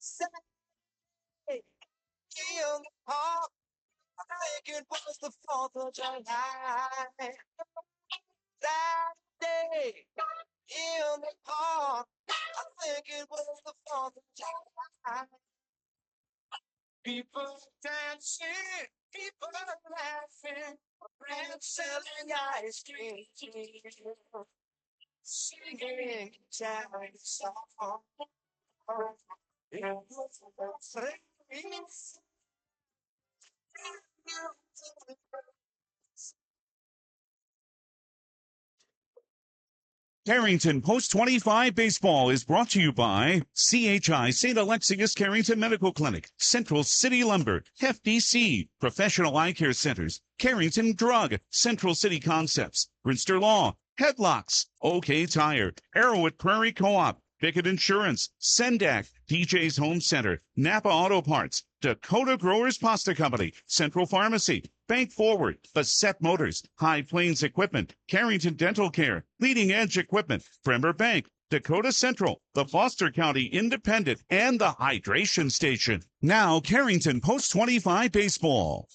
Saturday in the park. I think it was the 4th of July. Saturday in the park. I think it was the 4th of July. People dancing, people laughing, friends selling ice cream, singing Italian song. It was a place. Carrington Post 25 Baseball is brought to you by CHI St. Alexius Carrington Medical Clinic, Central City Lumber, FDC, Professional Eye Care Centers, Carrington Drug, Central City Concepts, Brinster Law, Headlocks, OK Tire, Arrowwood Prairie Co-op, Bickett Insurance, Sendak, DJ's Home Center, Napa Auto Parts, Dakota Growers Pasta Company, Central Pharmacy, Bank Forward, Bassett Motors, High Plains Equipment, Carrington Dental Care, Leading Edge Equipment, Bremer Bank, Dakota Central, the Foster County Independent, and the Hydration Station. Now, Carrington Post 25 Baseball.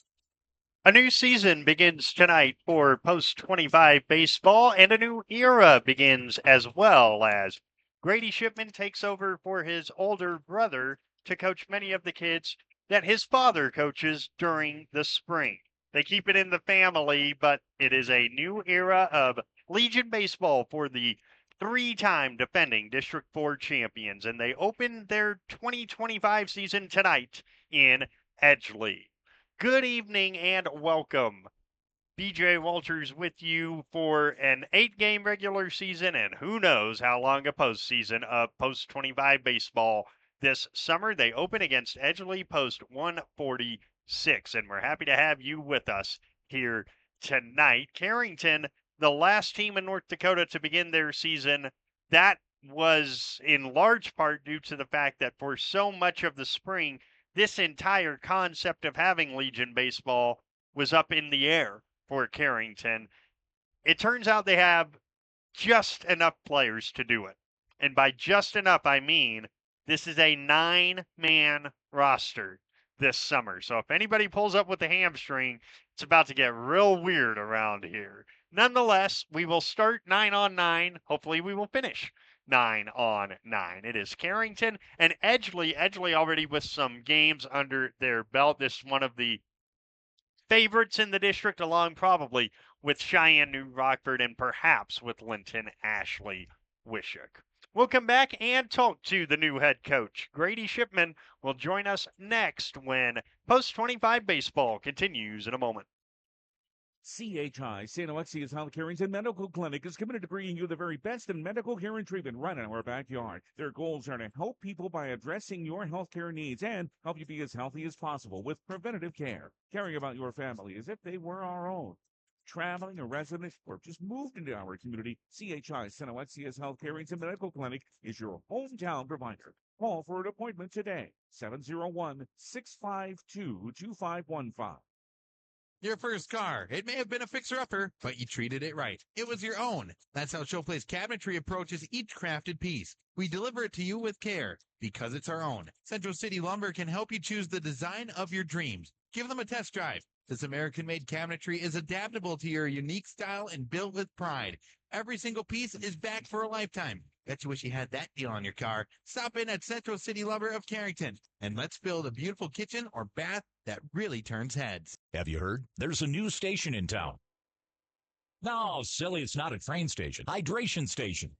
A new season begins tonight for Post 25 Baseball, and a new era begins as well as Grady Shipman takes over for his older brother to coach many of the kids that his father coaches during the spring. They keep it in the family, but it is a new era of Legion Baseball for the three-time defending District 4 champions, and they open their 2025 season tonight in Edgeley. Good evening and welcome. BJ Walters with you for an 8-game regular season and who knows how long a postseason of Post 25 baseball this summer. They open against Edgeley Post 146, and we're happy to have you with us here tonight. Carrington, the last team in North Dakota to begin their season, that was in large part due to the fact that for so much of the spring, this entire concept of having Legion Baseball was up in the air for Carrington. It turns out they have just enough players to do it. And by just enough, I mean this is a 9-man roster this summer. So if anybody pulls up with a hamstring, it's about to get real weird around here. Nonetheless, we will start 9-on-9. Hopefully we will finish 9-on-9. It is Carrington and Edgeley. Edgeley already with some games under their belt. This is one of the favorites in the district, along probably with Cheyenne New Rockford and perhaps with Linton Ashley Wishook. We'll come back and talk to the new head coach. Grady Shipman will join us next when Post 25 Baseball continues in a moment. CHI St. Alexius Health Carrington Medical Clinic is committed to bringing you the very best in medical care and treatment right in our backyard. Their goals are to help people by addressing your healthcare needs and help you be as healthy as possible with preventative care. Caring about your family as if they were our own. Traveling, a resident, or just moved into our community, CHI St. Alexius Health Carrington Medical Clinic is your hometown provider. Call for an appointment today, 701-652-2515. Your first car. It may have been a fixer-upper, but you treated it right. It was your own. That's how Showplace Cabinetry approaches each crafted piece. We deliver it to you with care, because it's our own. Central City Lumber can help you choose the design of your dreams. Give them a test drive. This American-made cabinetry is adaptable to your unique style and built with pride. Every single piece is backed for a lifetime. Bet you wish you had that deal on your car. Stop in at Central City Lumber of Carrington, and let's build a beautiful kitchen or bath that really turns heads. Have you heard? There's a new station in town. No, silly, it's not a train station. Hydration Station.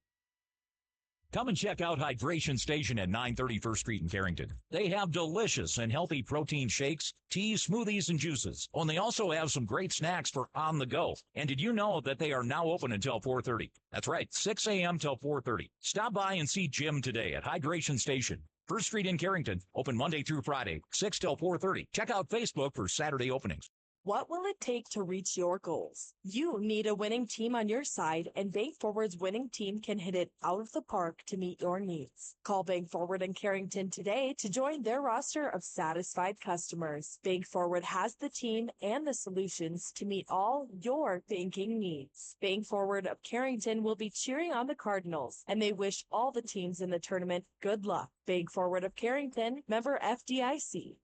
Come and check out Hydration Station at 930 First Street in Carrington. They have delicious and healthy protein shakes, teas, smoothies, and juices. Oh, and they also have some great snacks for on the go. And did you know that they are now open until 4:30? That's right, 6 a.m. till 4:30. Stop by and see Jim today at Hydration Station. First Street in Carrington, open Monday through Friday, 6 till 4:30. Check out Facebook for Saturday openings. What will it take to reach your goals? You need a winning team on your side, and Bank Forward's winning team can hit it out of the park to meet your needs. Call Bank Forward in Carrington today to join their roster of satisfied customers. Bank Forward has the team and the solutions to meet all your banking needs. Bank Forward of Carrington will be cheering on the Cardinals, and they wish all the teams in the tournament good luck. Bank Forward of Carrington, member FDIC.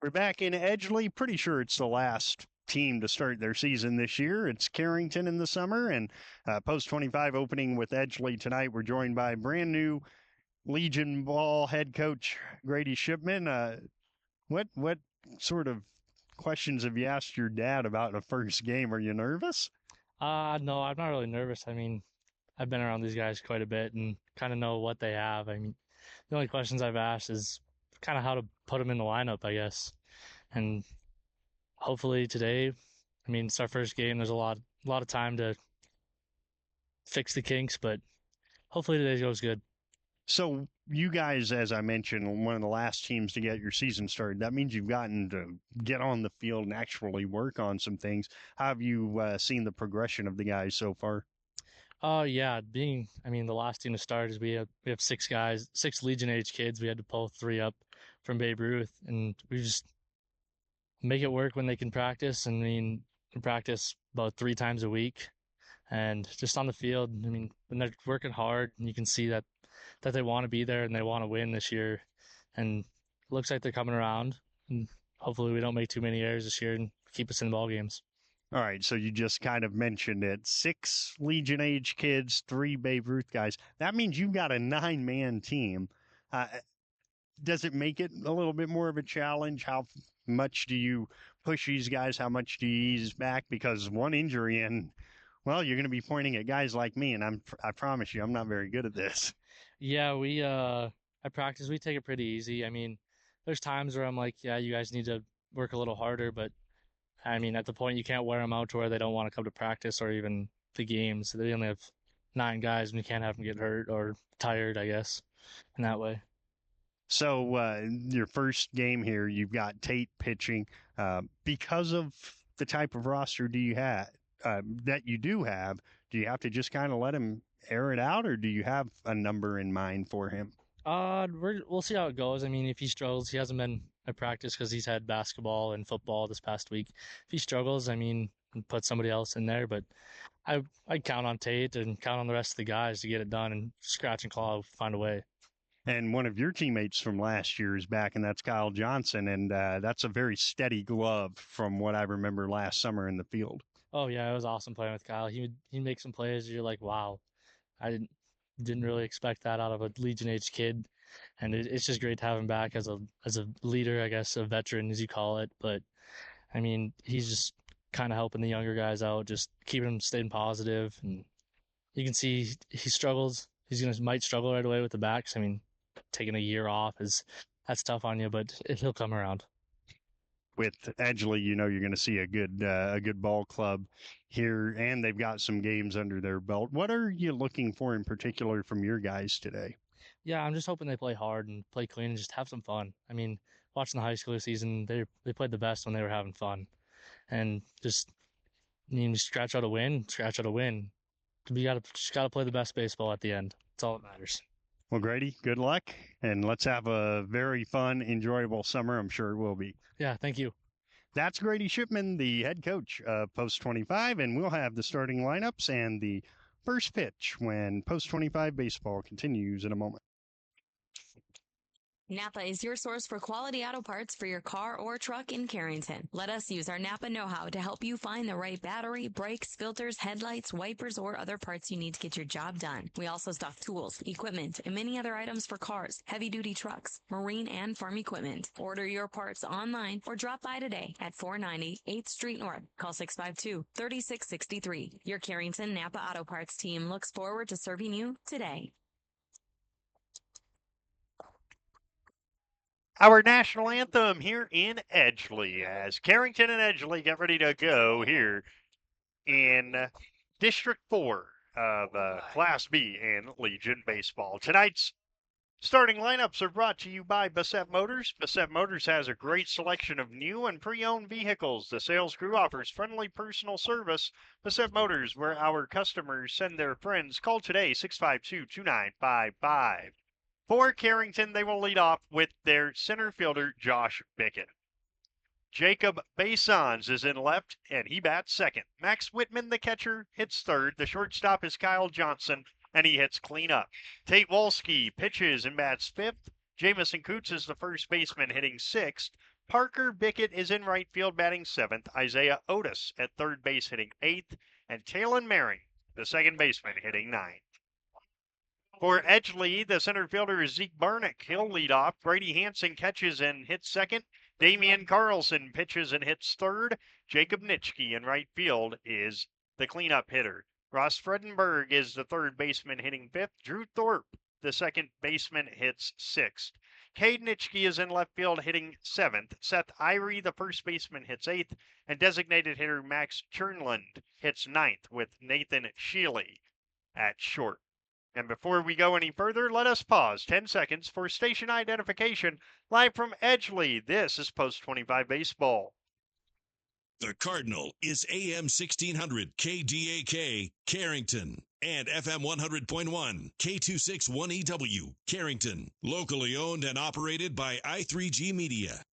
We're back in Edgeley. Pretty sure it's the last team to start their season this year. It's Carrington in the summer, and Post 25 opening with Edgeley tonight. We're joined by brand new Legion Ball head coach Grady Shipman. What sort of questions have you asked your dad about the first game? Are you nervous? No, I'm not really nervous. I mean, I've been around these guys quite a bit and kind of know what they have. I mean, the only questions I've asked is kind of how to put them in the lineup, I guess. And hopefully today, I mean, it's our first game. There's a lot of time to fix the kinks, but hopefully today goes good. So you guys, as I mentioned, one of the last teams to get your season started. That means you've gotten to get on the field and actually work on some things. How have you seen the progression of the guys so far? Yeah, the last team to start is we have 6 Legion age kids. We had to pull 3 up from Babe Ruth, and we just make it work when they can practice. And we practice about 3 times a week, and just on the field. I mean, when they're working hard, and you can see that they want to be there and they want to win this year, and it looks like they're coming around. And hopefully, we don't make too many errors this year and keep us in ball games. All right, so you just kind of mentioned it. 6 Legion age kids, 3 Babe Ruth guys. That means you've got a 9-man team. Does it make it a little bit more of a challenge? How much do you push these guys? How much do you ease back? Because one injury and, well, you're going to be pointing at guys like me, and I promise you, I'm not very good at this. Yeah, we at practice we take it pretty easy. I mean, there's times where I'm like, yeah, you guys need to work a little harder, but I mean, at the point you can't wear them out to where they don't want to come to practice or even the games. They only have 9 guys, and you can't have them get hurt or tired, I guess, in that way. So your first game here, you've got Tate pitching. Because of the type of roster do you have that you do have, do you have to just kind of let him air it out, or do you have a number in mind for him? We'll see how it goes. I mean, if he struggles, he hasn't been at practice because he's had basketball and football this past week. If he struggles, I mean, put somebody else in there. But I count on Tate and count on the rest of the guys to get it done, and scratch and claw, find a way. And one of your teammates from last year is back, and that's Kyle Johnson, and that's a very steady glove from what I remember last summer in the field. Oh yeah, it was awesome playing with Kyle. He'd make some plays. You're like, wow, I didn't really expect that out of a Legion age kid, and it's just great to have him back as a leader, I guess, a veteran as you call it. But I mean, he's just kind of helping the younger guys out, just keeping them staying positive, and you can see he struggles. Might struggle right away with the backs. I mean, taking a year off that's tough on you, but he'll come around. With Edgeley, you know you're going to see a good ball club here, and they've got some games under their belt. What are you looking for in particular from your guys today? Yeah, I'm just hoping they play hard and play clean and just have some fun. I mean, watching the high school season, they played the best when they were having fun, and just scratch out a win. You just gotta play the best baseball at the end. That's all that matters. Well, Grady, good luck, and let's have a very fun, enjoyable summer. I'm sure it will be. Yeah, thank you. That's Grady Shipman, the head coach of Post 25, and we'll have the starting lineups and the first pitch when Post 25 baseball continues in a moment. Napa is your source for quality auto parts for your car or truck in Carrington. Let us use our Napa know-how to help you find the right battery, brakes, filters, headlights, wipers, or other parts you need to get your job done. We also stock tools, equipment, and many other items for cars, heavy-duty trucks, marine, and farm equipment. Order your parts online or drop by today at 490 8th Street North. Call 652-3663. Your Carrington Napa Auto Parts team looks forward to serving you today. Our national anthem here in Edgeley as Carrington and Edgeley get ready to go here in District 4 of Class B in Legion Baseball. Tonight's Starting lineups are brought to you by Bassett Motors. Bassett Motors has a great selection of new and pre-owned vehicles. The sales crew offers friendly personal service. Bassett Motors, where our customers send their friends. Call today, 652-2955. For Carrington, they will lead off with their center fielder, Josh Bickett. Jacob Basons is in left, and he bats second. Max Whitman, the catcher, hits third. The shortstop is Kyle Johnson, and he hits cleanup. Tate Wolski pitches and bats fifth. Jamison Coots is the first baseman, hitting sixth. Parker Bickett is in right field, batting seventh. Isaiah Otis at third base, hitting eighth. And Talon Merring, the second baseman, hitting ninth. For Edgeley, the center fielder is Zeke Barnick. He'll lead off. Brady Hansen catches and hits second. Damian Carlson pitches and hits third. Jacob Nitschke in right field is the cleanup hitter. Ross Fredenberg is the third baseman, hitting fifth. Drew Thorpe, the second baseman, hits sixth. Cade Nitschke is in left field, hitting seventh. Seth Irie, the first baseman, hits eighth. And designated hitter Max Chernland hits ninth, with Nathan Shealy at short. And before we go any further, let us pause 10 seconds for station identification. Live from Edgeley, this is Post 25 Baseball. The Cardinal is AM 1600 KDAK, Carrington, and FM 100.1 K261EW, Carrington, locally owned and operated by I3G Media.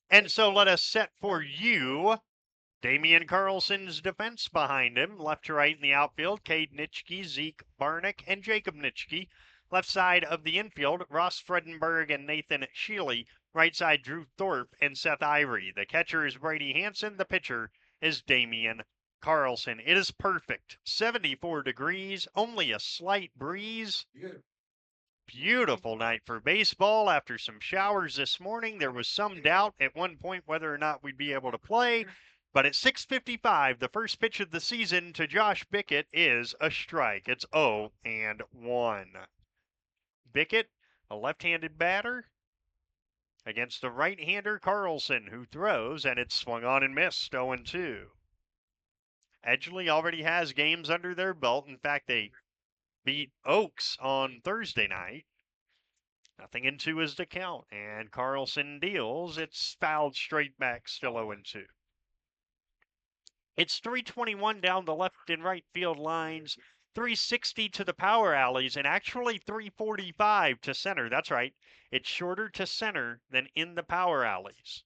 And so let us set for you Damian Carlson's defense behind him. Left to right in the outfield, Cade Nitschke, Zeke Barnick, and Jacob Nitschke. Left side of the infield, Ross Fredenberg and Nathan Shealy. Right side, Drew Thorpe and Seth Irie. The catcher is Brady Hansen. The pitcher is Damian Carlson. It is perfect. 74 degrees, only a slight breeze. Beautiful night for baseball. After some showers this morning, there was some doubt at one point whether or not we'd be able to play. But at 6:55, the first pitch of the season to Josh Bickett is a strike. It's 0-1. Bickett, a left-handed batter, against the right-hander Carlson, who throws, and it's swung on and missed, 0-2. Edgeley already has games under their belt. In fact, they beat Oaks on Thursday night. 0-2 is the count, and Carlson deals. It's fouled straight back, still 0-2. It's 321 down the left and right field lines, 360 to the power alleys, and actually 345 to center. That's right. It's shorter to center than in the power alleys.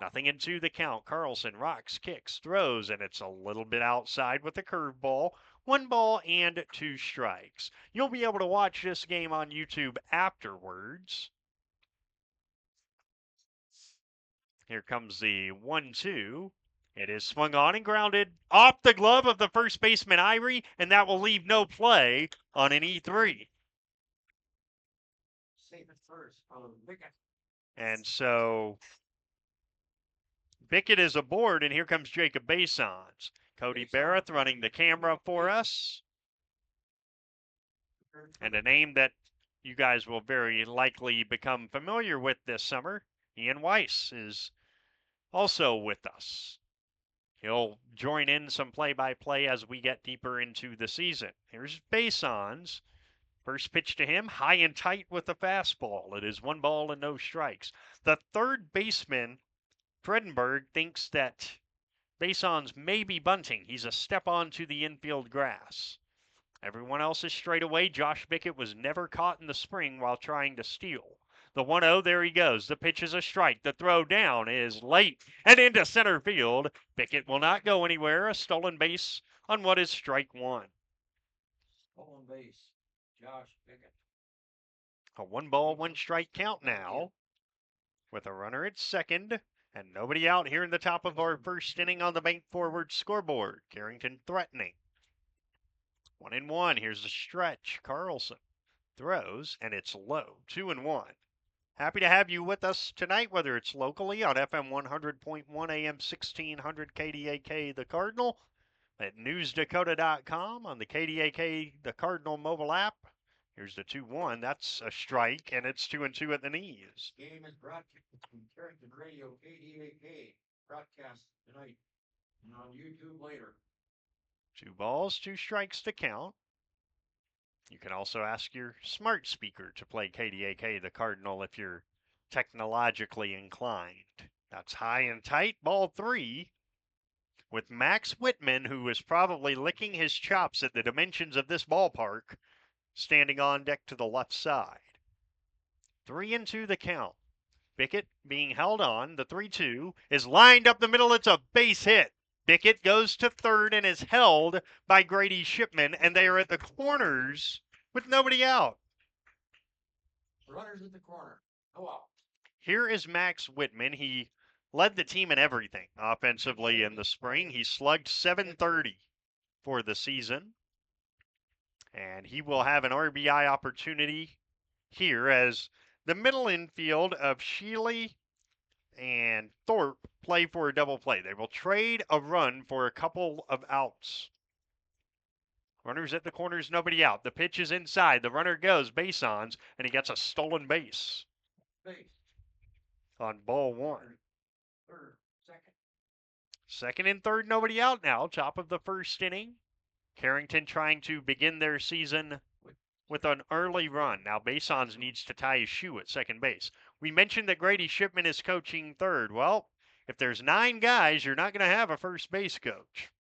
0-2 the count. Carlson rocks, kicks, throws, and it's a little bit outside with a curveball. 1 ball and 2 strikes. You'll be able to watch this game on YouTube afterwards. Here comes the 1-2. It is swung on and grounded off the glove of the first baseman, Irie, and that will leave no play on an E3. Save it first. And so Bickett is aboard, and here comes Jacob Basons. Cody Barrett running the camera for us. And a name that you guys will very likely become familiar with this summer, Ian Weiss, is also with us. He'll join in some play-by-play as we get deeper into the season. Here's Basons. First pitch to him, high and tight with the fastball. It is 1 ball and no strikes. The third baseman, Fredenberg, thinks that Basons may be bunting. He's a step onto the infield grass. Everyone else is straight away. Josh Bickett was never caught in the spring while trying to steal. The 1-0, there he goes. The pitch is a strike. The throw down is late and into center field. Bickett will not go anywhere. A stolen base on what is strike 1. Stolen base, Josh Bickett. A 1 ball, 1 strike count now, with a runner at second and nobody out here in the top of our first inning on the bank forward scoreboard. Carrington threatening. 1-1. Here's the stretch. Carlson throws, and it's low. 2-1. Happy to have you with us tonight, whether it's locally on FM 100.1 AM 1600 KDAK The Cardinal, at newsdakota.com, on the KDAK The Cardinal mobile app. Here's the 2-1. That's a strike, and it's 2-2 at the knees. Game is broadcast from Carrington Radio, KDAK. Broadcast tonight and on YouTube later. 2 balls, 2 strikes to count. You can also ask your smart speaker to play KDAK the Cardinal if you're technologically inclined. That's high and tight, ball 3, with Max Whitman, who is probably licking his chops at the dimensions of this ballpark, standing on deck to the left side. 3-2 the count. Bickett being held on. The 3-2 is lined up the middle. It's a base hit. Bickett goes to third and is held by Grady Shipman, and they are at the corners with nobody out. Runners at the corner. No out. Here is Max Whitman. He led the team in everything offensively in the spring. He slugged .730 for the season, and he will have an RBI opportunity here as the middle infield of Shealy and Thorpe play for a double play. They will trade a run for a couple of outs. Runners at the corners, nobody out. The pitch is inside. The runner goes base ons, and he gets a stolen base. On ball 1. Third, second. Second and third, nobody out now. Top of the first inning. Carrington trying to begin their season with an early run. Now Basons needs to tie his shoe at second base. We mentioned that Grady Shipman is coaching third. Well, if there's 9 guys, you're not going to have a first base coach.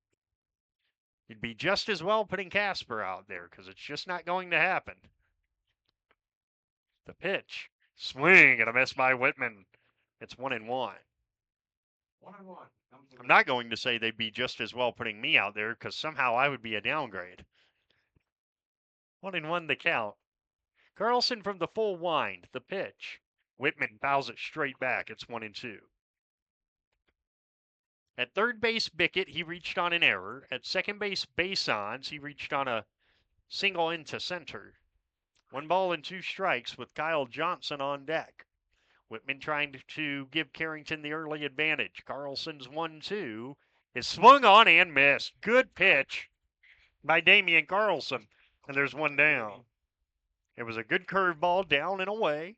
You'd be just as well putting Casper out there because it's just not going to happen. The pitch. Swing and a miss by Whitman. It's 1-1. 1-1. I'm not going to say they'd be just as well putting me out there because somehow I would be a downgrade. 1-1 the count. Carlson from the full wind. The pitch. Whitman fouls it straight back. It's 1-2. At third base, Bickett, he reached on an error. At second base, Basons, he reached on a single into center. 1 ball and 2 strikes with Kyle Johnson on deck. Whitman trying to give Carrington the early advantage. Carlson's 1-2 is swung on and missed. Good pitch by Damian Carlson. And there's one down. It was a good curveball down and away.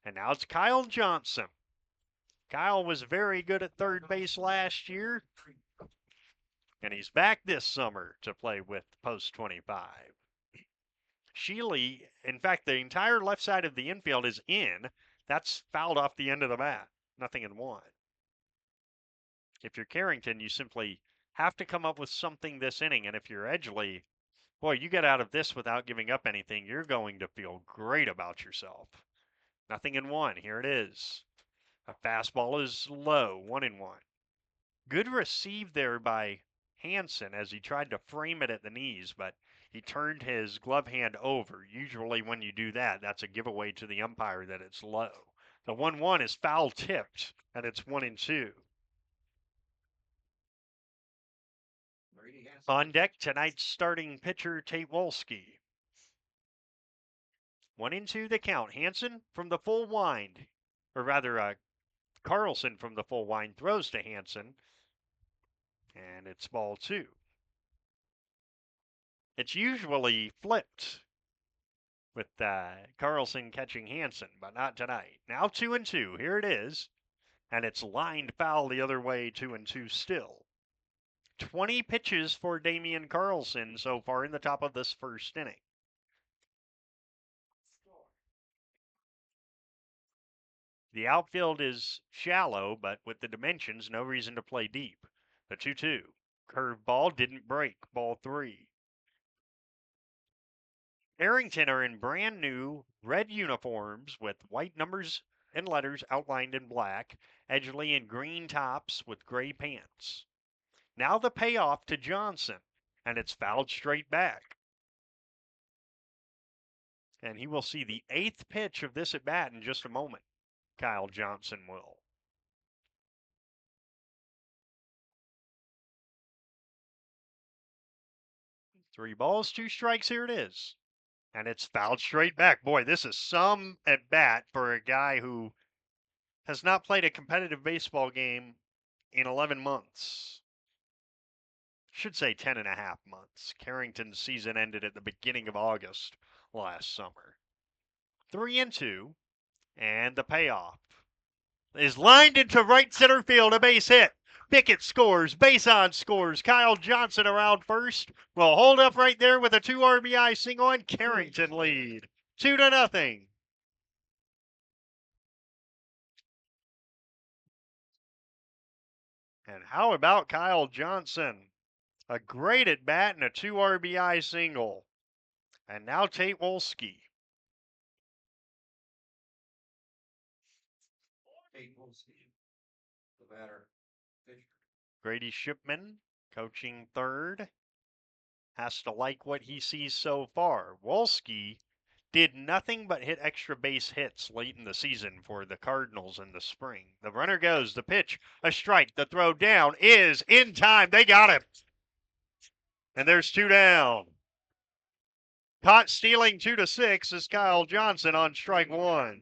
And now it's Kyle Johnson. Kyle was very good at third base last year. And he's back this summer to play with post 25. Shealy, in fact, the entire left side of the infield is in. That's fouled off the end of the bat. 0-1. If you're Carrington, you simply have to come up with something this inning. And if you're Edgeley, boy, you get out of this without giving up anything, you're going to feel great about yourself. 0-1. Here it is. A fastball is low. 1-1. Good receive there by Hansen as he tried to frame it at the knees, but he turned his glove hand over. Usually when you do that, that's a giveaway to the umpire that it's low. The 1-1 is foul tipped, and it's 1-2. On deck, tonight's starting pitcher, Tate Wolski. 1-2 the count. Hansen from the full wind, or rather, Carlson from the full wind throws to Hansen, and it's ball 2. It's usually flipped with Carlson catching Hansen, but not tonight. Now 2-2. Here it is, and it's lined foul the other way. 2-2 still. 20 pitches for Damian Carlson so far in the top of this first inning. The outfield is shallow, but with the dimensions, no reason to play deep. The 2-2. Curve ball didn't break. Ball 3. Carrington are in brand new red uniforms with white numbers and letters outlined in black. Edgeley in green tops with gray pants. Now the payoff to Johnson, and it's fouled straight back. And he will see the 8th pitch of this at bat in just a moment. Kyle Johnson will. Three balls, 2 strikes. Here it is. And it's fouled straight back. Boy, this is some at bat for a guy who has not played a competitive baseball game in 11 months. Should say 10 and a half months. Carrington's season ended at the beginning of August last summer. 3-2, and the payoff is lined into right center field, a base hit. Bickett scores. Bason scores. Kyle Johnson around first. Will hold up right there with a 2 RBI single, and Carrington lead 2-0. And how about Kyle Johnson? A great at bat and a 2 RBI single. And now Tate Wolski. The batter. Grady Shipman coaching third. Has to like what he sees so far. Wolski did nothing but hit extra base hits late in the season for the Cardinals in the spring. The runner goes, the pitch, a strike, the throw down is in time. They got him. And there's 2 down. Caught stealing 2-6 is Kyle Johnson on strike 1.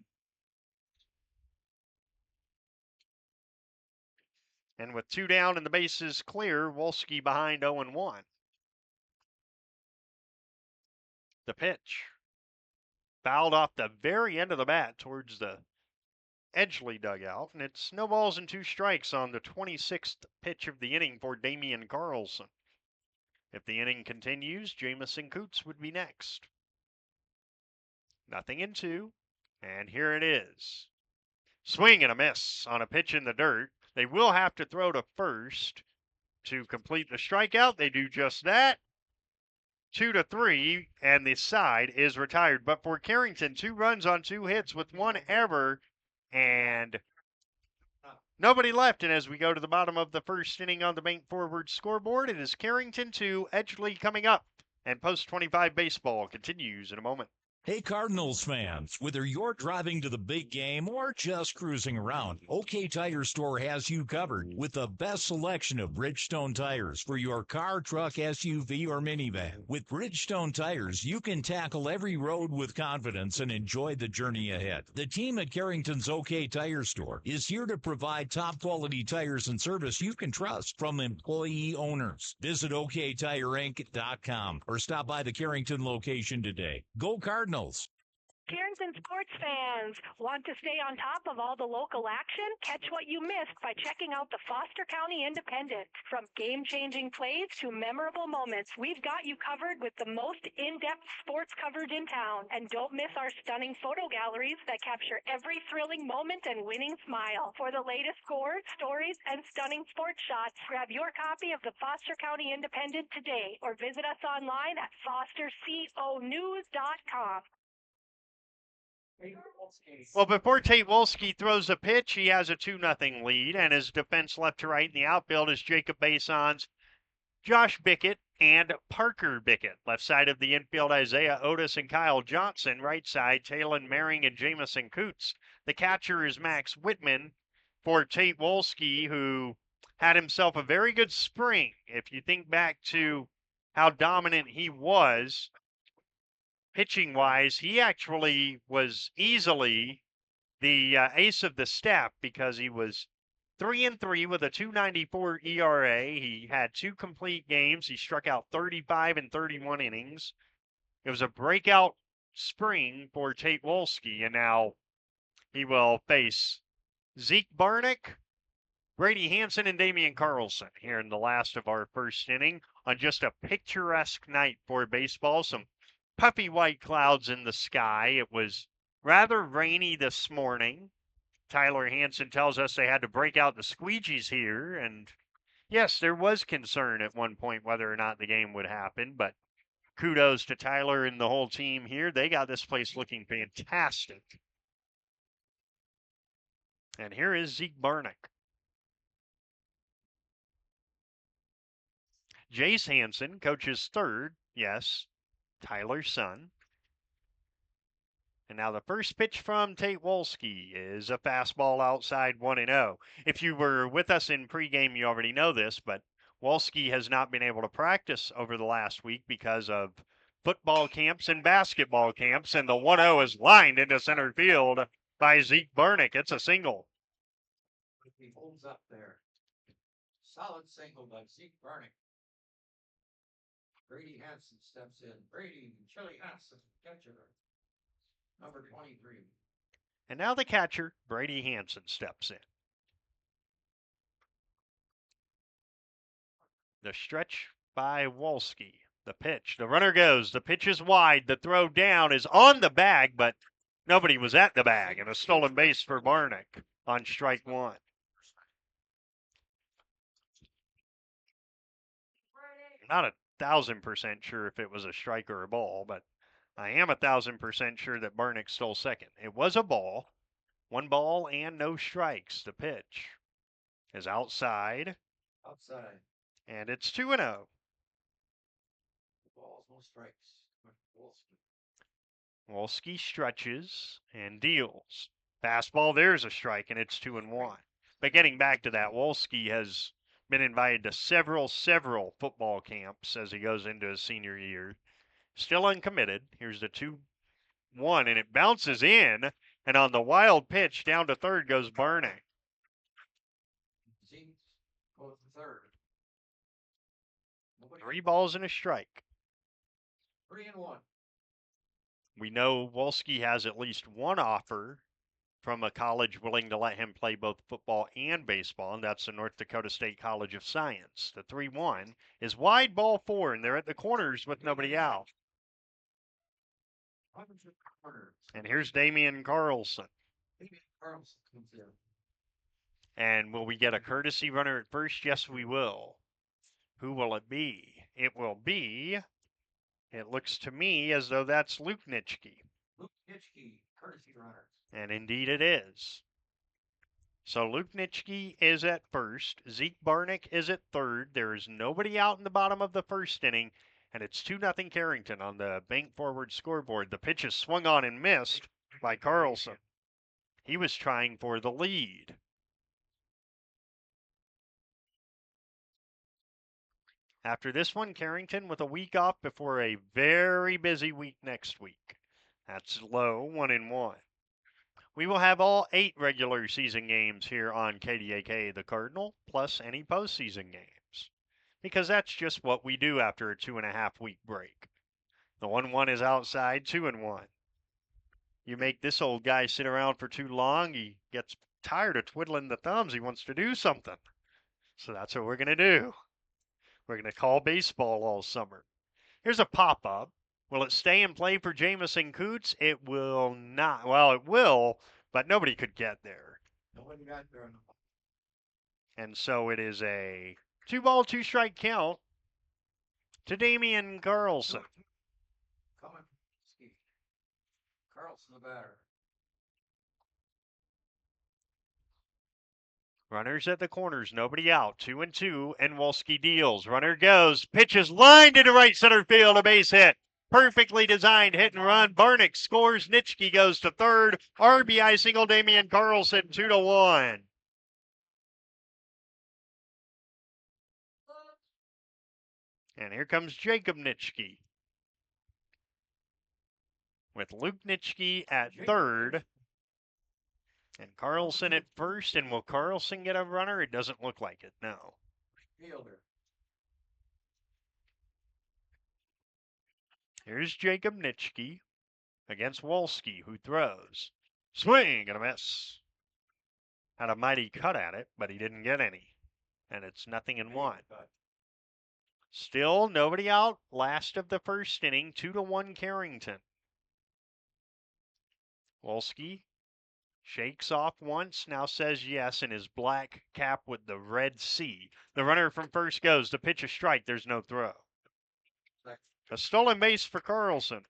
And with 2 down and the bases clear, Wolski behind 0-1. The pitch. Fouled off the very end of the bat towards the Edgeley dugout, and it's no balls and 2 strikes on the 26th pitch of the inning for Damian Carlson. If the inning continues, Jamison Coots would be next. 0-2, and here it is. Swing and a miss on a pitch in the dirt. They will have to throw to first to complete the strikeout. They do just that. 2-3, and the side is retired. But for Carrington, 2 runs on 2 hits with 1 error, and nobody left. And as we go to the bottom of the first inning on the Bank Forward scoreboard, it is Carrington 2, Edgeley coming up. And Post 25 baseball continues in a moment. Hey Cardinals fans, whether you're driving to the big game or just cruising around, OK Tire Store has you covered with the best selection of Bridgestone tires for your car, truck, SUV, or minivan. With Bridgestone tires, you can tackle every road with confidence and enjoy the journey ahead. The team at Carrington's OK Tire Store is here to provide top quality tires and service you can trust from employee owners. Visit OKTireInc.com or stop by the Carrington location today. Go Cardinals! Carrington sports fans, want to stay on top of all the local action? Catch what you missed by checking out the Foster County Independent. From game-changing plays to memorable moments, we've got you covered with the most in-depth sports coverage in town. And don't miss our stunning photo galleries that capture every thrilling moment and winning smile. For the latest scores, stories, and stunning sports shots, grab your copy of the Foster County Independent today or visit us online at fosterconews.com. Well, before Tate Wolski throws a pitch, he has a 2-0 lead, and his defense left to right in the outfield is Jacob Bason's Josh Bickett and Parker Bickett. Left side of the infield, Isaiah Otis and Kyle Johnson. Right side, Talon Maring and Jamison Coots. The catcher is Max Whitman for Tate Wolski, who had himself a very good spring. If you think back to how dominant he was, pitching-wise, he actually was easily the ace of the staff because he was 3-3 with a 2.94 ERA. He had 2 complete games. He struck out 35 in 31 innings. It was a breakout spring for Tate Wolski, and now he will face Zeke Barnick, Brady Hansen, and Damian Carlson here in the last of our first inning on just a picturesque night for baseball. Some puffy white clouds in the sky. It was rather rainy this morning. Tyler Hansen tells us they had to break out the squeegees here. And yes, there was concern at one point whether or not the game would happen. But kudos to Tyler and the whole team here. They got this place looking fantastic. And here is Zeke Barnick. Jace Hansen coaches third. Yes, Tyler's son. And now the first pitch from Tate Wolski is a fastball outside 1-0. If you were with us in pregame, you already know this, but Wolski has not been able to practice over the last week because of football camps and basketball camps, and the 1-0 is lined into center field by Zeke Barnick. It's a single. He holds up there. Solid single by Zeke Barnick. Brady Hansen steps in. Brady, Chili Hansen, catcher, number 23. And now the catcher, Brady Hansen, steps in. The stretch by Wolski. The pitch. The runner goes. The pitch is wide. The throw down is on the bag, but nobody was at the bag. And a stolen base for Barnick on strike one. Not 1,000% sure if it was a strike or a ball, but I am 1,000% sure that Barnick stole second. It was a ball. 1 ball and no strikes. The pitch is outside. Outside. And it's 2-0. Balls, no strikes. Wolski stretches and deals. Fastball, there's a strike, and it's 2-1. But getting back to that, Wolski has been invited to several football camps as he goes into his senior year. Still uncommitted. Here's the 2-1, and it bounces in, and on the wild pitch down to third goes Barnick. Goes to third. 3 balls and a strike. 3-1. We know Wolski has at least one offer from a college willing to let him play both football and baseball, and that's the North Dakota State College of Science. The 3-1 is wide ball 4, and they're at the corners with nobody out. And here's Damian Carlson. And will we get a courtesy runner at first? Yes, we will. Who will it be? It will be, it looks to me as though that's Luke Nitschke. Luke Nitschke, courtesy runner. And indeed it is. So Luke Nitschke is at first. Zeke Barnick is at third. There is nobody out in the bottom of the first inning, and it's 2-0 Carrington on the bank forward scoreboard. The pitch is swung on and missed by Carlson. He was trying for the lead. After this one, Carrington with a week off before a very busy week next week. That's low, 1-1. We will have all 8 regular season games here on KDAK, the Cardinal, plus any postseason games. Because that's just what we do after a 2.5-week break. The 1-1 is outside, 2-1. You make this old guy sit around for too long, he gets tired of twiddling the thumbs. He wants to do something. So that's what we're going to do. We're going to call baseball all summer. Here's a pop-up. Will it stay in play for Jamison Coots? It will not. Well, it will, but nobody could get there. Nobody got there. And so it is a 2-ball, 2-strike count to Damian Carlson. Coming. Carlson the batter. Runners at the corners, nobody out. 2-2, and Wolski deals. Runner goes. Pitch is lined into right center field, a base hit. Perfectly designed hit and run. Barnick scores. Nitschke goes to third. RBI single Damian Carlson, 2-1. And here comes Jacob Nitschke. With Luke Nitschke at third. And Carlson at first. And will Carlson get a runner? It doesn't look like it, no. Fielder. Here's Jacob Nitschke against Wolski, who throws. Swing and a miss. Had a mighty cut at it, but he didn't get any. And it's 0-1. Still nobody out. Last of the first inning, 2-1 Carrington. Wolski shakes off once, now says yes in his black cap with the red C. The runner from first goes. The pitch a strike. There's no throw. A stolen base for Carlson.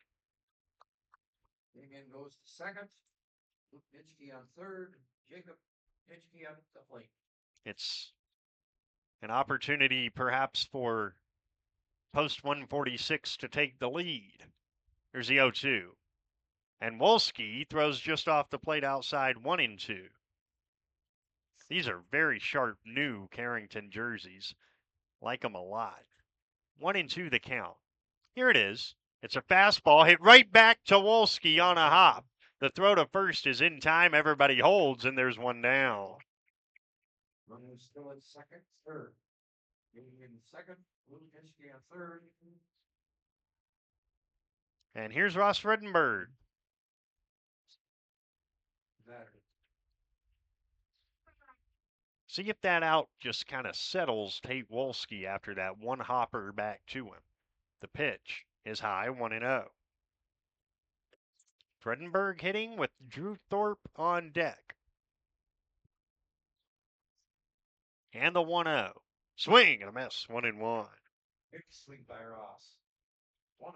Damian goes to second. Luke Nitschke on third. Jacob Nitschke on the plate. It's an opportunity perhaps for post 146 to take the lead. There's the 0-2. And Wolski throws just off the plate outside, 1-2. These are very sharp new Carrington jerseys. Like them a lot. 1-2 the count. Here it is. It's a fastball hit right back to Wolski on a hop. The throw to first is in time. Everybody holds, and there's one down. Runner still at second, third. Damian second. Luke Nitschke on third. And here's Ross Fredenberg. See if that out just kind of settles Tate Wolski after that one hopper back to him. The pitch is high, 1-0. Fredenberg hitting with Drew Thorpe on deck. And the 1-0. Swing and a miss, 1-1. Big swing by Ross. 1-1.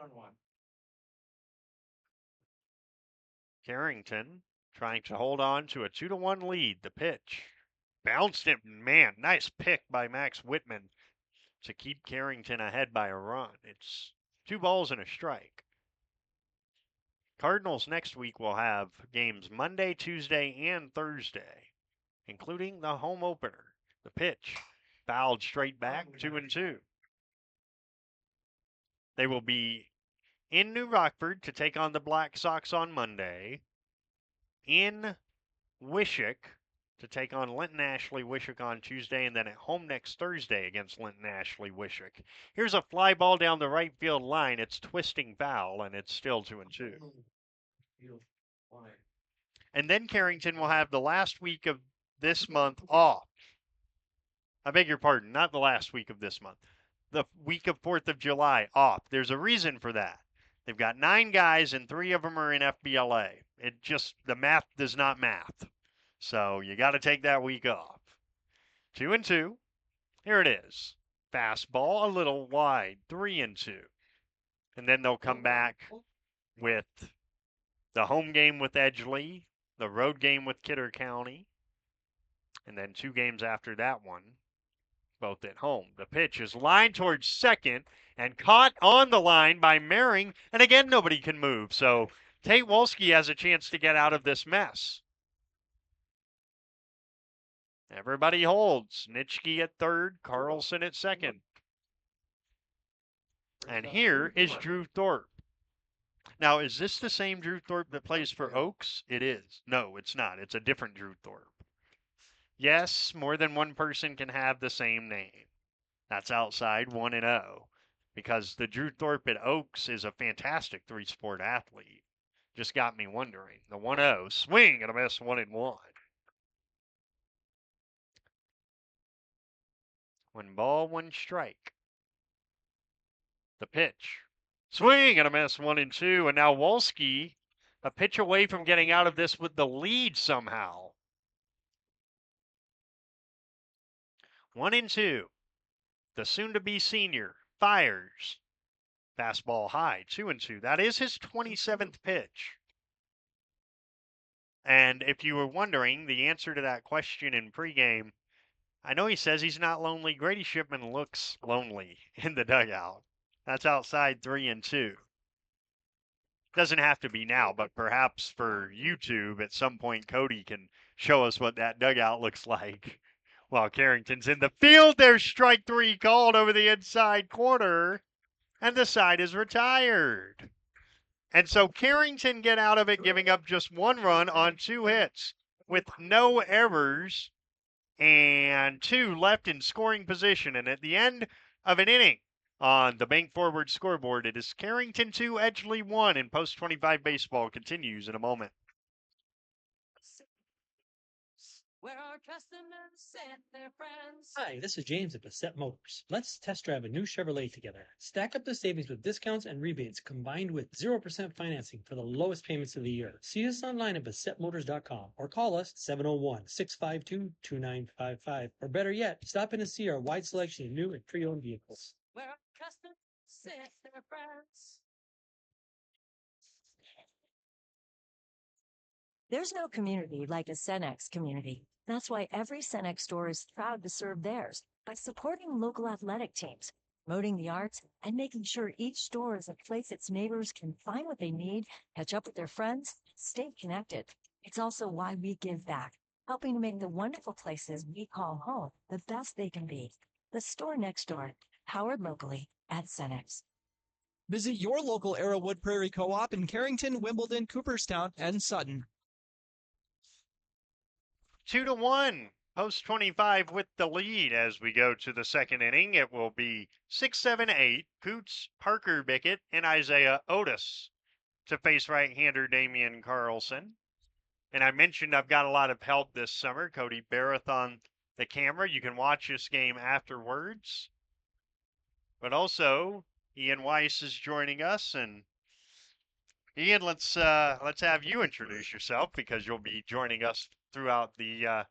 Carrington trying to hold on to a 2-1 lead. The pitch. Bounced it, man. Nice pick by Max Whitman to keep Carrington ahead by a run. It's 2 balls and a strike. Cardinals next week will have games Monday, Tuesday, and Thursday, including the home opener. The pitch fouled straight back, 2-2. They will be in New Rockford to take on the Black Sox on Monday, in Wishick to take on Linton Ashley Wishick on Tuesday, and then at home next Thursday against Linton Ashley Wishick. Here's a fly ball down the right field line. It's twisting foul, and it's still 2-2. And then Carrington will have the last week of this month off. I beg your pardon, not the last week of this month. The week of 4th of July off. There's a reason for that. They've got 9 guys, and 3 of them are in FBLA. It just, the math does not math. So you got to take that week off. 2-2. Here it is. Fastball a little wide. 3-2. And then they'll come back with the home game with Edgeley, the road game with Kidder County, and then 2 games after that one, both at home. The pitch is lined towards second and caught on the line by Mehring, and again, nobody can move. So Tate Wolski has a chance to get out of this mess. Everybody holds. Nitschke at third, Carlson at second. And here is Drew Thorpe. Now, is this the same Drew Thorpe that plays for Oaks? It is. No, it's not. It's a different Drew Thorpe. Yes, more than one person can have the same name. That's outside 1-0. Because the Drew Thorpe at Oaks is a fantastic 3-sport athlete. Just got me wondering. The 1-0, swing and a miss, 1-1. 1 ball, 1 strike. The pitch. Swing and a miss, 1-2. And now Wolski, a pitch away from getting out of this with the lead somehow. 1-2. The soon-to-be senior fires. Fastball high, 2-2. That is his 27th pitch. And if you were wondering, the answer to that question in pregame, I know he says he's not lonely. Grady Shipman looks lonely in the dugout. That's outside 3-2. Doesn't have to be now, but perhaps for YouTube at some point, Cody can show us what that dugout looks like. While Carrington's in the field, there's strike 3 called over the inside corner, and the side is retired. And so Carrington get out of it, giving up just 1 run on 2 hits with no errors and 2 left in scoring position. And at the end of an inning on the Bank Forward scoreboard, it is Carrington 2, Edgeley 1, and Post 25 baseball continues in a moment. Where our customers sent their friends. Hi, this is James at Bassett Motors. Let's test drive a new Chevrolet together. Stack up the savings with discounts and rebates combined with 0% financing for the lowest payments of the year. See us online at BassettMotors.com or call us 701-652-2955. Or better yet, stop in and see our wide selection of new and pre-owned vehicles. Where our customers sent their friends. There's no community like a Cenex community. That's why every Cenex store is proud to serve theirs by supporting local athletic teams, promoting the arts, and making sure each store is a place its neighbors can find what they need, catch up with their friends, stay connected. It's also why we give back, helping to make the wonderful places we call home the best they can be. The store next door, powered locally at Cenex. Visit your local Arrowwood Prairie Co-op in Carrington, Wimbledon, Cooperstown, and Sutton. 2-1. Post 25 with the lead as we go to the second inning. It will be 6, 7, 8. Coots, Parker Bickett, and Isaiah Otis to face right-hander Damian Carlson. And I mentioned I've got a lot of help this summer. Cody Barrett on the camera. You can watch this game afterwards. But also, Ian Weiss is joining us, and Ian, let's have you introduce yourself because you'll be joining us throughout the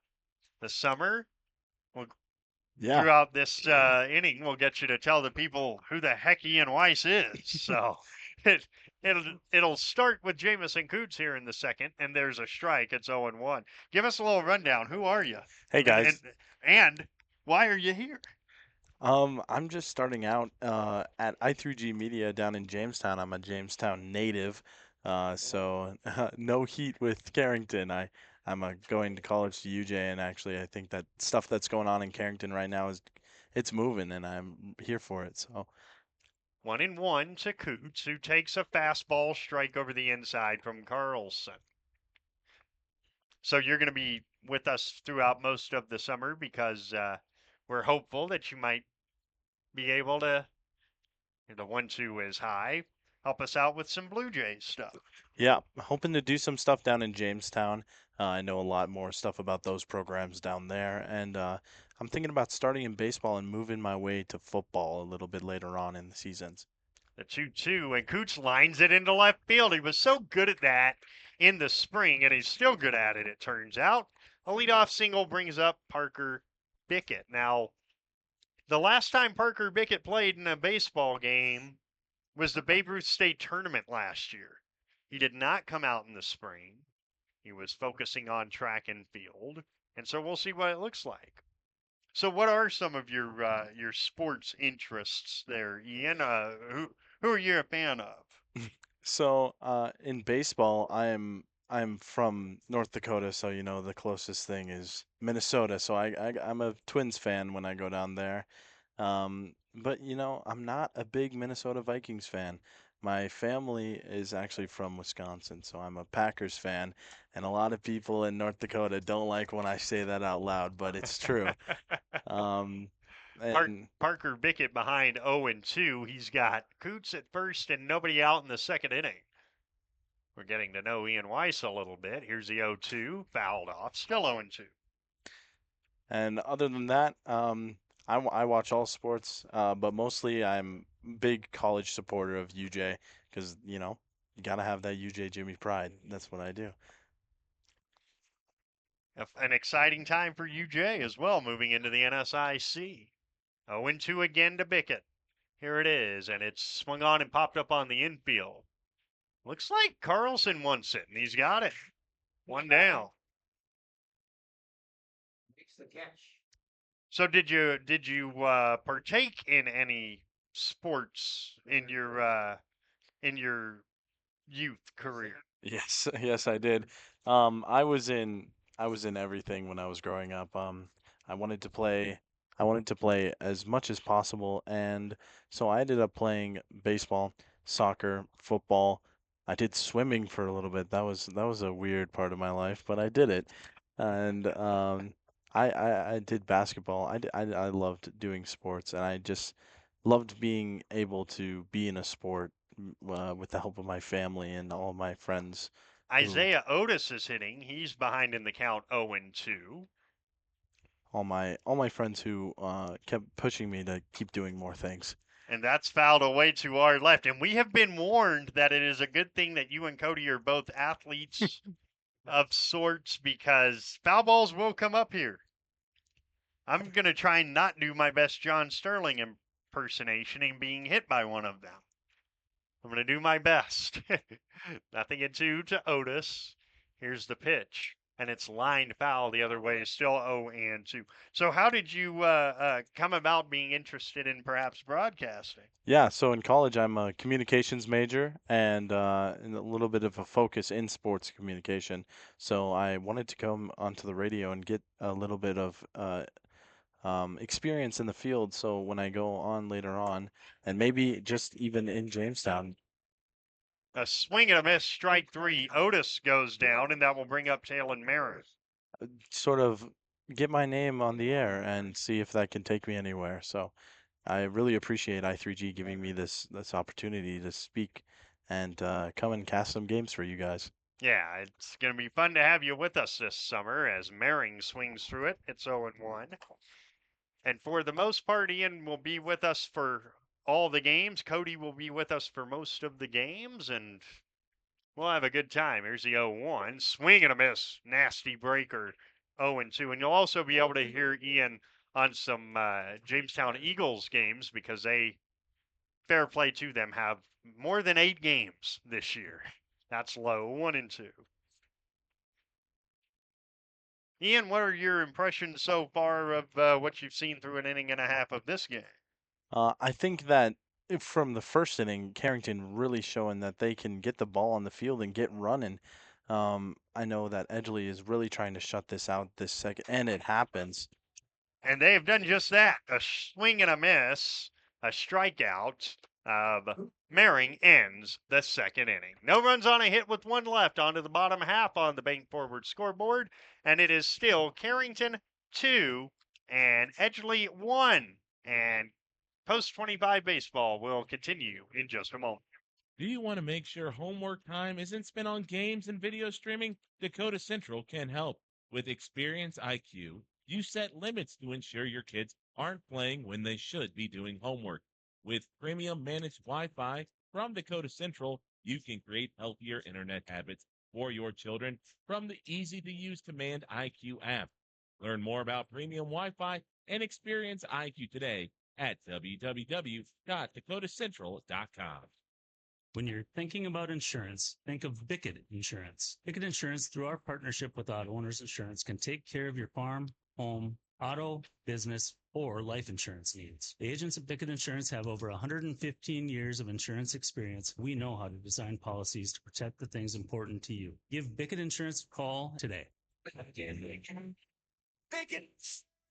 summer. We'll, Yeah. Throughout this inning, we'll get you to tell the people who the heck Ian Weiss is. So it'll start with Jamison Coots here in the second, and there's a strike. It's 0-1. Give us a little rundown. Who are you? Hey guys. And why are you here? I'm just starting out at I3G Media down in Jamestown. I'm a Jamestown native, so no heat with Carrington. I'm going to college to UJ, and actually I think that stuff that's going on in Carrington right now it's moving, and I'm here for it. So 1-1 to Coots, who takes a fastball strike over the inside from Carlson. So you're going to be with us throughout most of the summer because we're hopeful that you might be able to, the 1-2 is high, help us out with some Blue Jays stuff. yeah, hoping to do some stuff down in Jamestown. I know a lot more stuff about those programs down there, and I'm thinking about starting in baseball and moving my way to football a little bit later on in the seasons. The 2-2, and Coots lines it into left field. He was so good at that in the spring, and he's still good at it, it turns out. A leadoff single brings up Parker Bickett. Now, the last time Parker Bickett played in a baseball game was the Babe Ruth State Tournament last year. He did not come out in the spring. He was focusing on track and field, and so we'll see what it looks like. So, what are some of your sports interests there, Ian? Who are you a fan of? So, in baseball, I'm from North Dakota, so the closest thing is Minnesota. So I'm a Twins fan when I go down there. But I'm not a big Minnesota Vikings fan. My family is actually from Wisconsin, so I'm a Packers fan, and a lot of people in North Dakota don't like when I say that out loud, but it's true. Um, and Parker Bickett behind 0-2. He's got Coots at first and nobody out in the second inning. We're getting to know Ian Weiss a little bit. Here's the 0-2, fouled off, still 0-2. And other than that, I watch all sports, but mostly I'm big college supporter of UJ because, you gotta have that UJ Jimmy pride. That's what I do. An exciting time for UJ as well, moving into the NSIC. 0-2 again to Bickett. Here it is, and it's swung on and popped up on the infield. Looks like Carlson wants it, and he's got it. One down. Makes the catch. So did you partake in any sports in your youth career? Yes, yes, I did. I was in everything when I was growing up. I wanted to play I wanted to play as much as possible, and so I ended up playing baseball, soccer, football. I did swimming for a little bit. That was a weird part of my life, but I did it. And I did basketball. I loved doing sports, and I just loved being able to be in a sport with the help of my family and all my friends who Isaiah Otis is hitting. He's behind in the count 0-2. all my friends who kept pushing me to keep doing more things. And that's fouled away to our left. And we have been warned that it is a good thing that you and Cody are both athletes of sorts because foul balls will come up here. I'm going to try and not do my best John Sterling impersonation and being hit by one of them. I'm going to do my best. Nothing at 2 to Otis. Here's the pitch. And it's lined foul the other way, still 0-2. So how did you come about being interested in perhaps broadcasting? Yeah, so in college I'm a communications major and a little bit of a focus in sports communication. So I wanted to come onto the radio and get a little bit of experience in the field. So when I go on later on, and maybe just even in Jamestown. A swing and a miss, strike 3. Otis goes down, and that will bring up Talon Merritt. Sort of get my name on the air and see if that can take me anywhere. So I really appreciate I3G giving me this opportunity to speak and come and cast some games for you guys. Yeah, it's going to be fun to have you with us this summer as Mering swings through it. It's 0-1. And for the most part, Ian will be with us for all the games. Cody will be with us for most of the games, and we'll have a good time. Here's the 0-1. Swing and a miss. Nasty breaker. 0-2. And you'll also be able to hear Ian on some Jamestown Eagles games because they, fair play to them, have more than 8 games this year. That's low. 1-2. Ian, what are your impressions so far of what you've seen through an inning and a half of this game? I think that from the first inning, Carrington really showing that they can get the ball on the field and get running. I know that Edgeley is really trying to shut this out this second, and it happens. And they have done just that. A swing and a miss, a strikeout of Mering ends the second inning. No runs on a hit with 1 left. Onto the bottom half on the Bank Forward scoreboard. And it is still Carrington 2 and Edgeley 1. And Post 25 baseball will continue in just a moment. Do you want to make sure homework time isn't spent on games and video streaming? Dakota Central can help. With Experience IQ, you set limits to ensure your kids aren't playing when they should be doing homework. With premium managed Wi-Fi from Dakota Central, you can create healthier internet habits for your children from the easy-to-use Command IQ app. Learn more about premium Wi-Fi and Experience IQ today at www.dakotacentral.com. When you're thinking about insurance, think of Bickett Insurance. Bickett Insurance, through our partnership with Auto Owners Insurance, can take care of your farm, home, auto, business, or life insurance needs. The agents at Bickett Insurance have over 115 years of insurance experience. We know how to design policies to protect the things important to you. Give Bickett Insurance a call today. Bickett,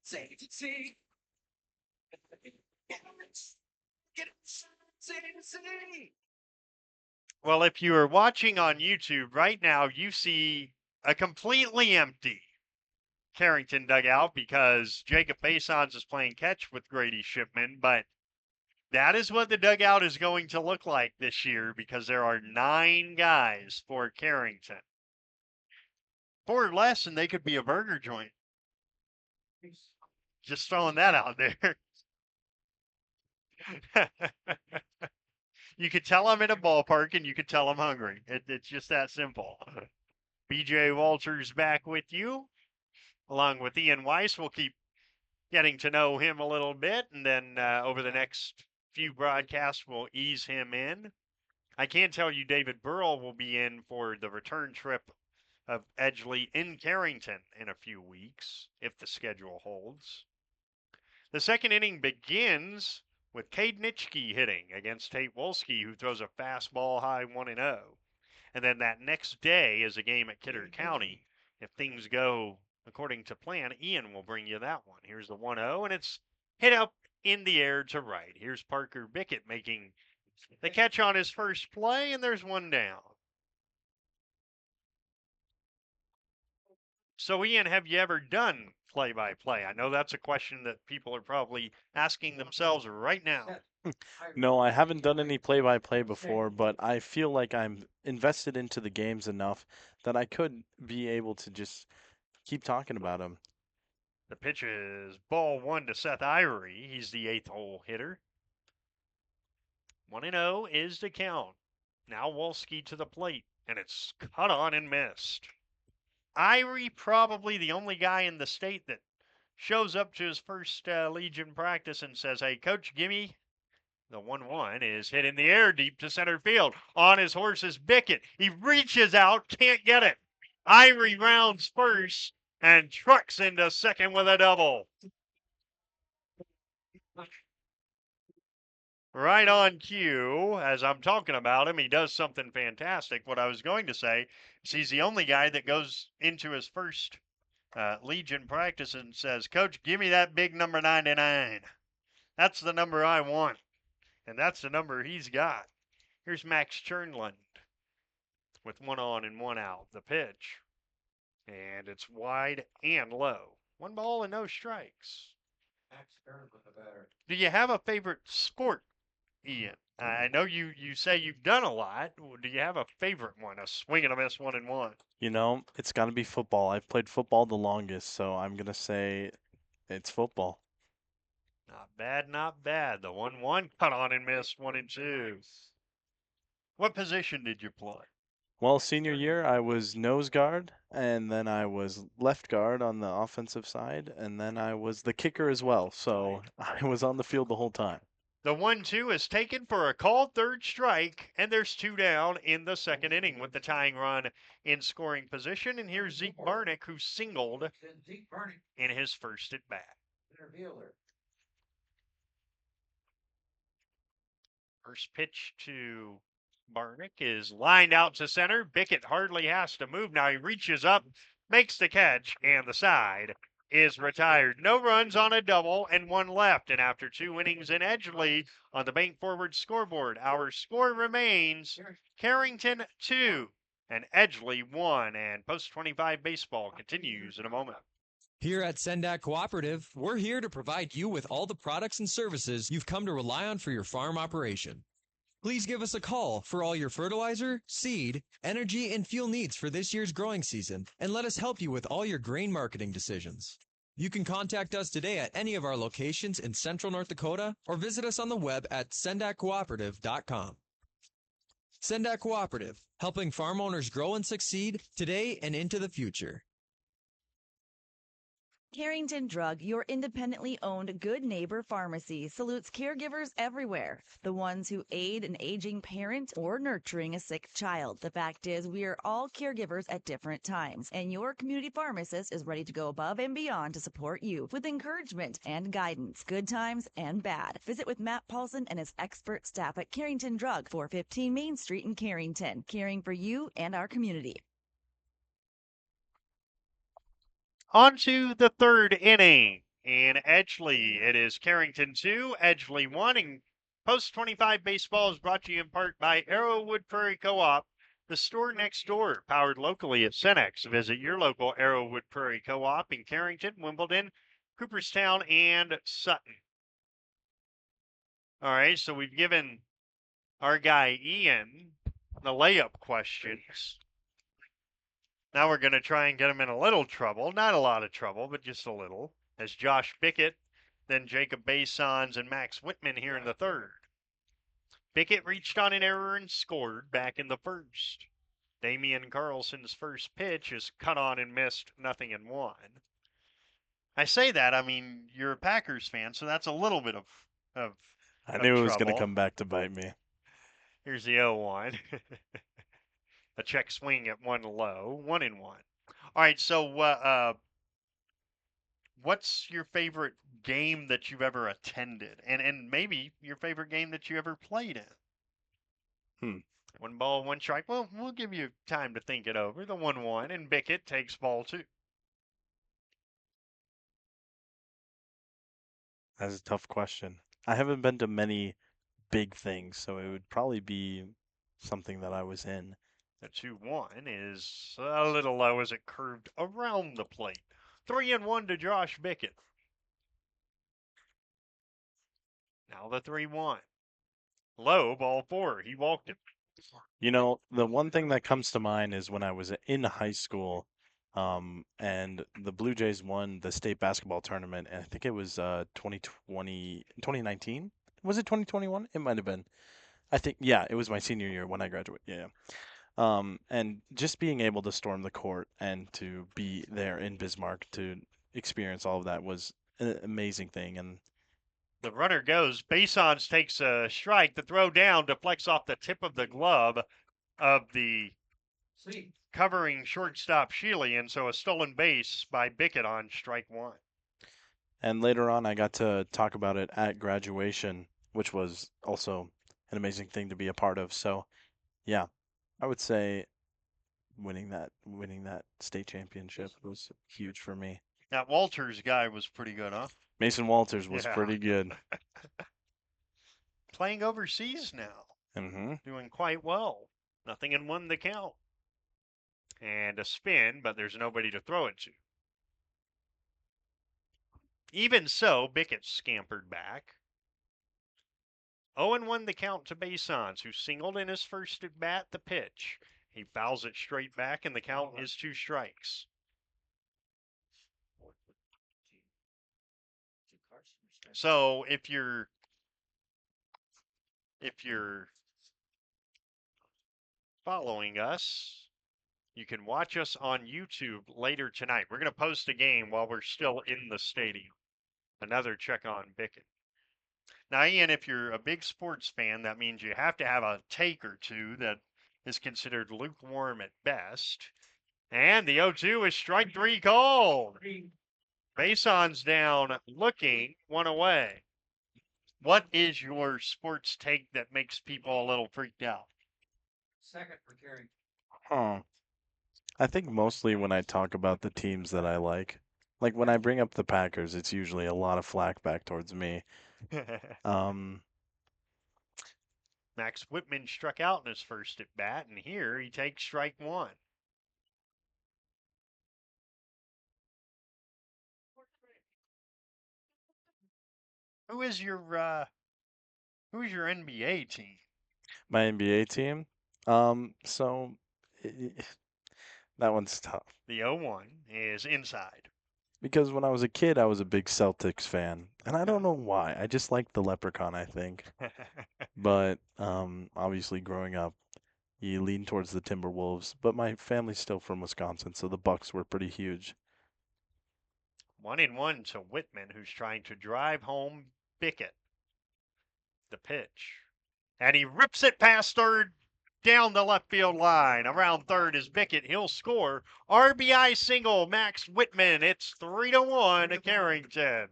safety. Well, if you are watching on YouTube right now, you see a completely empty Carrington dugout because Jacob Basons is playing catch with Grady Shipman, but that is what the dugout is going to look like this year because there are 9 guys for Carrington. 4 less and they could be a burger joint. Just throwing that out there. You could tell I'm in a ballpark and you could tell I'm hungry. It's just that simple. BJ Walters back with you, along with Ian Weiss. We'll keep getting to know him a little bit, and then over the next few broadcasts, we'll ease him in. I can tell you David Burrell will be in for the return trip of Edgeley in Carrington in a few weeks, if the schedule holds. The second inning begins with Cade Nitschke hitting against Tate Wolski, who throws a fastball high 1-0. And then that next day is a game at Kidder County. If things go according to plan, Ian will bring you that one. Here's the 1-0, and it's hit up in the air to right. Here's Parker Bickett making the catch on his first play, and there's one down. So, Ian, have you ever done play-by-play? I know that's a question that people are probably asking themselves right now. No, I haven't done any play-by-play before, but I feel like I'm invested into the games enough that I could be able to just keep talking about them. The pitch is ball 1 to Seth Irie. He's the 8th hole hitter. 1-0 is the count. Now Wolski to the plate, and it's cut on and missed. Irie, probably the only guy in the state that shows up to his first Legion practice and says, "Hey, coach, gimme." The 1-1 is hit in the air deep to center field. On his horse is Bickett. He reaches out, can't get it. Irie rounds first and trucks into second with a double. Right on cue, as I'm talking about him, he does something fantastic. What I was going to say is he's the only guy that goes into his first Legion practice and says, "Coach, give me that big number 99. That's the number I want." And that's the number he's got. Here's Max Chernland with 1 on and 1 out. The pitch. And it's wide and low. 1 ball and no strikes. Do you have a favorite sport, Ian? I know you say you've done a lot. Do you have a favorite one? A swing and a miss 1-1? You know, it's got to be football. I've played football the longest, so I'm going to say it's football. Not bad, not bad. The 1-1 cut on and missed 1-2. What position did you play? Well, senior year, I was nose guard, and then I was left guard on the offensive side, and then I was the kicker as well. So I was on the field the whole time. The 1-2 is taken for a called third strike, and there's 2 down in the second inning with the tying run in scoring position. And here's Zeke Barnick, who singled in his first at bat. First pitch to Barnick is lined out to center. Bickett hardly has to move. Now he reaches up, makes the catch, and the side is retired. No runs on a double and 1 left. And after 2 innings in Edgeley on the bank forward scoreboard, our score remains Carrington 2 and Edgeley 1. And post 25 baseball continues in a moment. Here at Sendak Cooperative, we're here to provide you with all the products and services you've come to rely on for your farm operation. Please give us a call for all your fertilizer, seed, energy, and fuel needs for this year's growing season, and let us help you with all your grain marketing decisions. You can contact us today at any of our locations in Central North Dakota or visit us on the web at sendakcooperative.com. Sendak Cooperative, helping farm owners grow and succeed today and into the future. Carrington Drug, your independently owned Good Neighbor Pharmacy, salutes caregivers everywhere. The ones who aid an aging parent or nurturing a sick child. The fact is, we are all caregivers at different times, and your community pharmacist is ready to go above and beyond to support you with encouragement and guidance, good times and bad. Visit with Matt Paulson and his expert staff at Carrington Drug, 415 Main Street in Carrington, caring for you and our community. On to the third inning in Edgeley. It is Carrington 2, Edgeley 1. And Post 25 Baseball is brought to you in part by Arrowwood Prairie Co-op, the store next door, powered locally at Cenex. Visit your local Arrowwood Prairie Co-op in Carrington, Wimbledon, Cooperstown, and Sutton. All right, so we've given our guy Ian the layup questions. Now we're going to try and get him in a little trouble. Not a lot of trouble, but just a little. As Josh Bickett, then Jacob Basons, and Max Whitman here in the third. Bickett reached on an error and scored back in the first. Damian Carlson's first pitch is cut on and missed 0-1. I say that, I mean, you're a Packers fan, so that's a little bit of I knew it was going to trouble. come back to bite me. Here's the 0-1. A check swing at 1 low, 1-1. All right, so what's your favorite game that you've ever attended, and maybe your favorite game that you ever played in? 1 ball, 1 strike. Well, we'll give you time to think it over. The 1-1, and Bickett takes ball 2. That's a tough question. I haven't been to many big things, so it would probably be something that I was in. The 2-1 is a little low as it curved around the plate. 3-1 to Josh Bickett. Now the 3-1. Low, ball 4. He walked it. You know, the one thing that comes to mind is when I was in high school, and the Blue Jays won the state basketball tournament, and I think it was 2019. Was it 2021? It might have been. I think, yeah, it was my senior year when I graduated. Yeah. And just being able to storm the court and to be there in Bismarck to experience all of that was an amazing thing. And the runner goes. Basons takes a strike. The throw down deflects off the tip of the glove of the covering shortstop Shealy, and so a stolen base by Bickett on strike 1. And later on, I got to talk about it at graduation, which was also an amazing thing to be a part of. So, yeah, I would say winning that state championship was huge for me. That Walters guy was pretty good, huh? Mason Walters was pretty good. Playing overseas now. Mm-hmm. Doing quite well. 0-1 the count. And a spin, but there's nobody to throw it to. Even so, Bickett scampered back. 0-1 the count to Basons, who singled in his first at bat. The pitch. He fouls it straight back, and the count is 2 strikes. So if you're following us, you can watch us on YouTube later tonight. We're going to post a game while we're still in the stadium. Another check on Bickett. Now, Ian, if you're a big sports fan, that means you have to have a take or two that is considered lukewarm at best. And the 0-2 is strike 3 called. Bason's down, looking, 1 away. What is your sports take that makes people a little freaked out? Second for Carrington. Huh. I think mostly when I talk about the teams that I like when I bring up the Packers, it's usually a lot of flack back towards me. Max Whitman struck out in his first at bat, and here he takes strike 1. Who is your NBA team? My NBA team. So that one's tough The 0-1 is inside. because when I was a kid, I was a big Celtics fan, and I don't know why. I just liked the leprechaun, I think. But obviously, growing up, you lean towards the Timberwolves. But my family's still from Wisconsin, so the Bucks were pretty huge. 1-1 to Whitman, who's trying to drive home Bickett. The pitch. And he rips it past third, down the left field line. Around third is Bickett. He'll score. RBI single, Max Whitman. It's 3-1 to Carrington.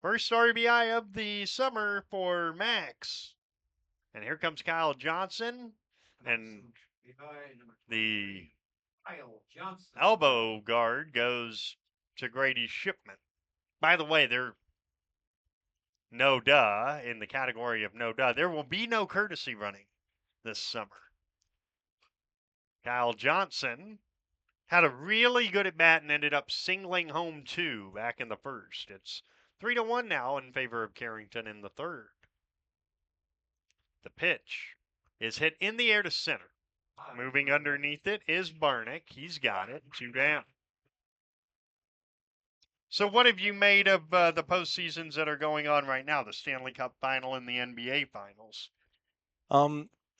First RBI of the summer for Max. And here comes Kyle Johnson. And the elbow guard goes to Grady Shipman. By the way, they're no duh in the category of no duh. There will be no courtesy running this summer. Kyle Johnson had a really good at bat and ended up singling home 2 back in the first. It's 3-1 now in favor of Carrington in the third. The pitch is hit in the air to center. Moving underneath it is Barnick. He's got it. 2 down. So what have you made of the postseasons that are going on right now, the Stanley Cup Final and the NBA Finals?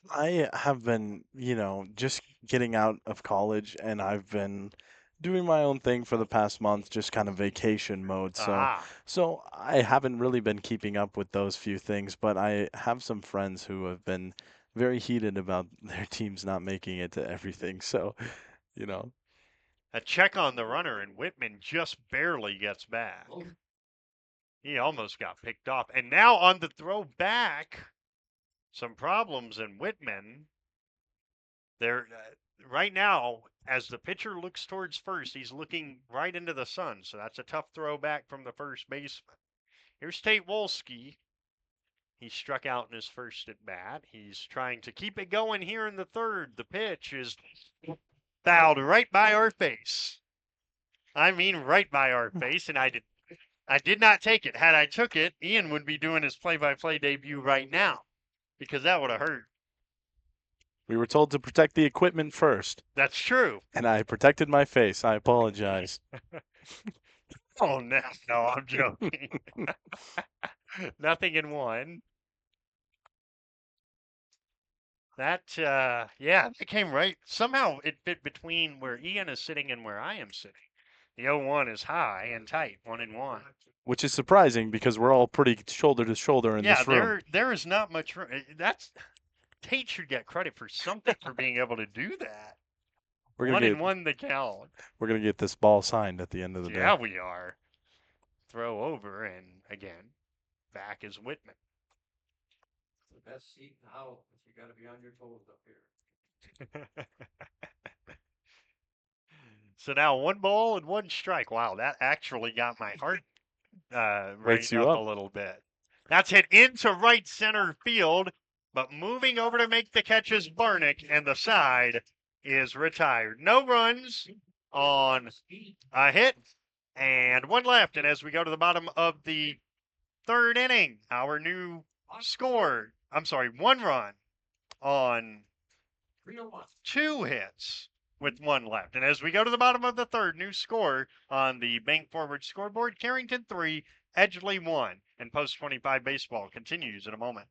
I have been, just getting out of college, and I've been doing my own thing for the past month, just kind of vacation mode. So I haven't really been keeping up with those few things, but I have some friends who have been very heated about their teams not making it to everything. So, A check on the runner, and Whitman just barely gets back. He almost got picked off. And now on the throw back, some problems in Whitman. There, right now, as the pitcher looks towards first, he's looking right into the sun. So that's a tough throw back from the first baseman. Here's Tate Wolski. He struck out in his first at bat. He's trying to keep it going here in the third. The pitch is fouled right by our face. I mean, right by our face, and I did not take it. Had I took it, Ian would be doing his play-by-play debut right now, because that would have hurt. We were told to protect the equipment first. That's true. And I protected my face. I apologize. Oh, no, I'm joking. Nothing in 1. That came right. Somehow it fit between where Ian is sitting and where I am sitting. The 0-1 is high and tight, 1-1. Which is surprising because we're all pretty shoulder to shoulder in this room. There is not much room. Tate should get credit for something for being able to do that. 1-1 the count. We're gonna get this ball signed at the end of the day. Yeah, we are. Throw over, and again, back is Whitman. The best seat in the house, but you got to be on your toes up here. So now 1 ball and 1 strike. Wow, that actually got my heart Wakes you up up a little bit. That's hit into right center field, but moving over to make the catch is Barnick, and the side is retired. No runs on a hit And one left. And as we go to the bottom of the third inning, our new score, one run on 2 hits with one left. And as we go to the bottom of the third, new score on the Bank Forward scoreboard, Carrington 3, Edgeley 1. And Post 25 baseball continues in a moment.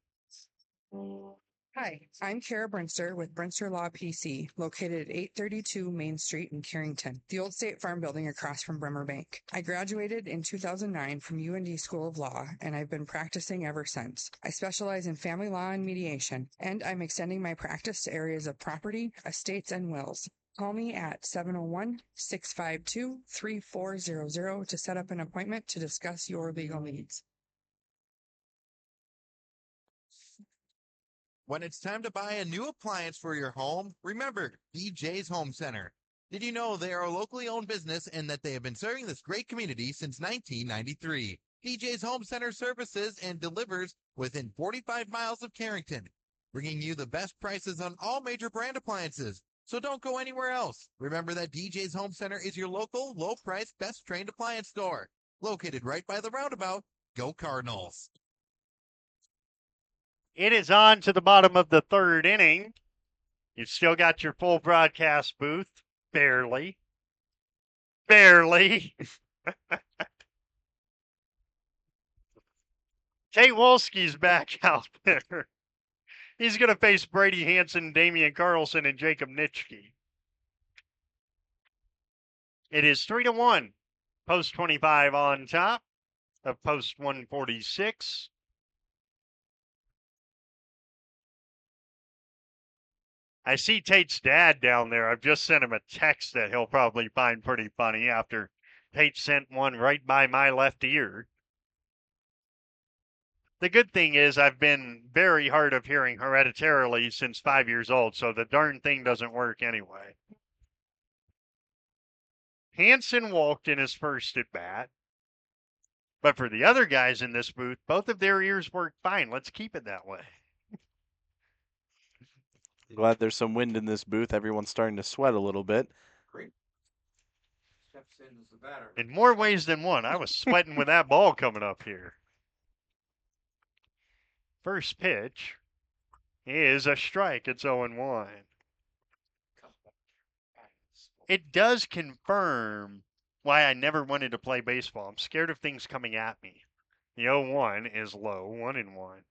Hi, I'm Kara Brinster with Brinster Law PC, located at 832 Main Street in Carrington, the old State Farm building across from Bremer Bank. I graduated in 2009 from UND School of Law, and I've been practicing ever since. I specialize in family law and mediation, and I'm extending my practice to areas of property, estates, and wills. Call me at 701-652-3400 to set up an appointment to discuss your legal needs. When it's time to buy a new appliance for your home, remember DJ's Home Center. Did you know they are a locally owned business and that they have been serving this great community since 1993? DJ's Home Center services and delivers within 45 miles of Carrington, bringing you the best prices on all major brand appliances. So don't go anywhere else. Remember that DJ's Home Center is your local, low-priced, best-trained appliance store, located right by the roundabout. Go Cardinals! It is on to the bottom of the third inning. You've still got your full broadcast booth. Barely. Barely. Tate Wolski's back out there. He's going to face Brady Hanson, Damian Carlson, and Jacob Nitschke. It is 3-1. Post 25 on top of Post 146. I see Tate's dad down there. I've just sent him a text that he'll probably find pretty funny after Tate sent one right by my left ear. The good thing is I've been very hard of hearing hereditarily since 5 years old, so the darn thing doesn't work anyway. Hanson walked in his first at bat. But for the other guys in this booth, both of their ears work fine. Let's keep it that way. Glad there's some wind in this booth. Everyone's starting to sweat a little bit. Great. Steps in as the batter. In more ways than one. I was sweating with that ball coming up here. First pitch is a strike. It's 0-1. It does confirm why I never wanted to play baseball. I'm scared of things coming at me. The 0-1 is low, 1-1.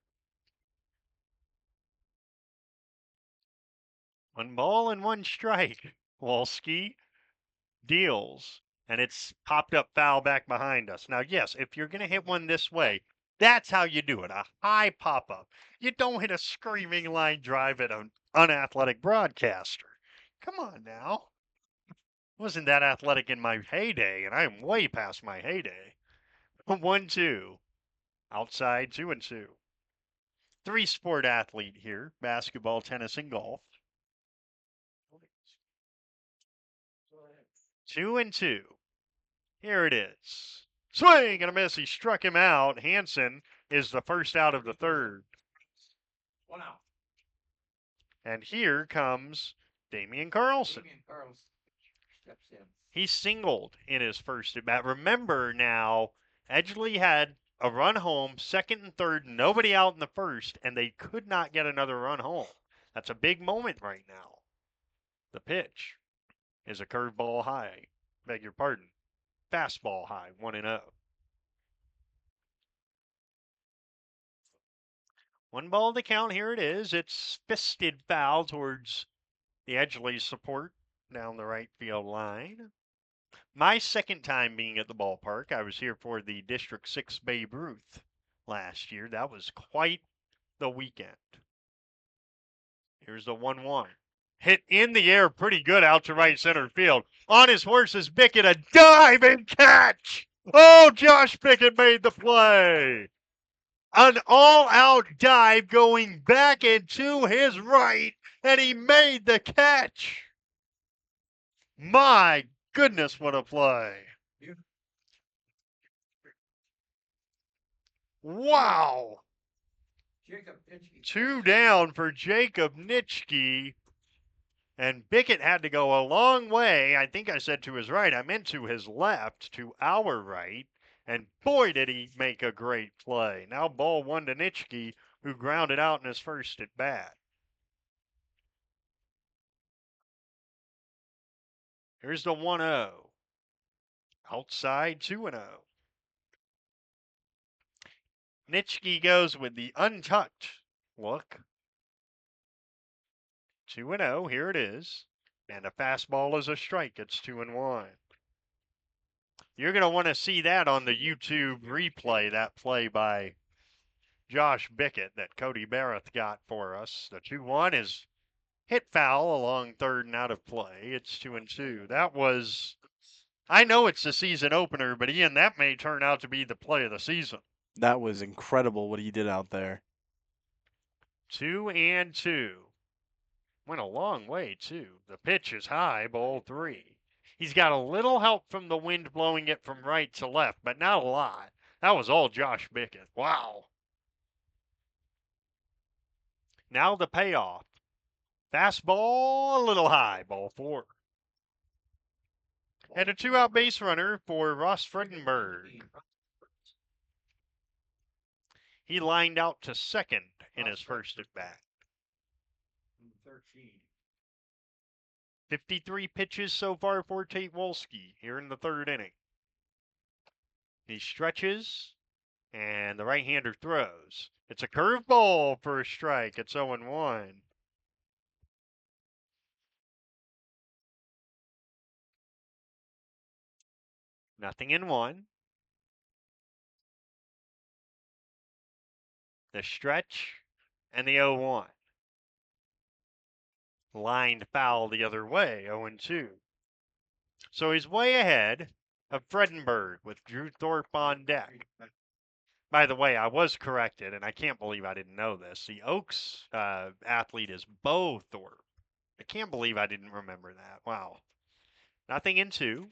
1 ball and 1 strike. Wolski deals, and it's popped up foul back behind us. Now, yes, if you're going to hit one this way, that's how you do it, a high pop-up. You don't hit a screaming line drive at an unathletic broadcaster. Come on now. Wasn't that athletic in my heyday, and I am way past my heyday. 1-2. Outside, 2-2. 3-sport athlete here, basketball, tennis, and golf. 2-2. Here it is. Swing and a miss. He struck him out. Hanson is the first out of the third. 1 out. And here comes Damian Carlson. Damian Carlson steps in. He singled in his first at bat. Remember now, Edgeley had a run home, second and third, nobody out in the first, and they could not get another run home. That's a big moment right now. The pitch is a curveball high. Beg your pardon. Fastball high, 1-0. 1 ball to count. Here it is. It's fisted foul towards the Edgeley support down the right field line. My second time being at the ballpark. I was here for the District 6 Babe Ruth last year. That was quite the weekend. Here's the 1-1. Hit in the air pretty good out to right center field. On his horse is Bickett, a dive and catch. Oh, Josh Bickett made the play. An all-out dive going back and to his right, and he made the catch. My goodness, what a play. Wow. Jacob Nitschke. 2 down for Jacob Nitschke. And Bickett had to go a long way. I think I said to his right. I meant to his left, to our right. And boy, did he make a great play. Now ball one to Nitschke, who grounded out in his first at bat. Here's the 1-0. Outside 2-0. Nitschke goes with the untucked look. 2-0, here it is. And a fastball is a strike. It's 2-1. You're going to want to see that on the YouTube replay, that play by Josh Bickett that Cody Barrett got for us. The 2-1 is hit foul along third and out of play. It's 2-2. That was, I know it's the season opener, but Ian, that may turn out to be the play of the season. That was incredible what he did out there. 2-2. Went a long way, too. The pitch is high, ball 3. He's got a little help from the wind blowing it from right to left, but not a lot. That was all Josh Bickett. Wow. Now the payoff. Fastball a little high, ball 4. And a 2-out base runner for Ross Fredenberg. He lined out to second in his first at bat. 53 pitches so far for Tate Wolski here in the third inning. He stretches, and the right-hander throws. It's a curveball for a strike. It's 0-1. Nothing in 1. The stretch and the 0-1. Lined foul the other way, 0-2. So he's way ahead of Fredenberg with Drew Thorpe on deck. By the way, I was corrected, and I can't believe I didn't know this. The Oaks athlete is Bo Thorpe. I can't believe I didn't remember that. Wow. Nothing in 2.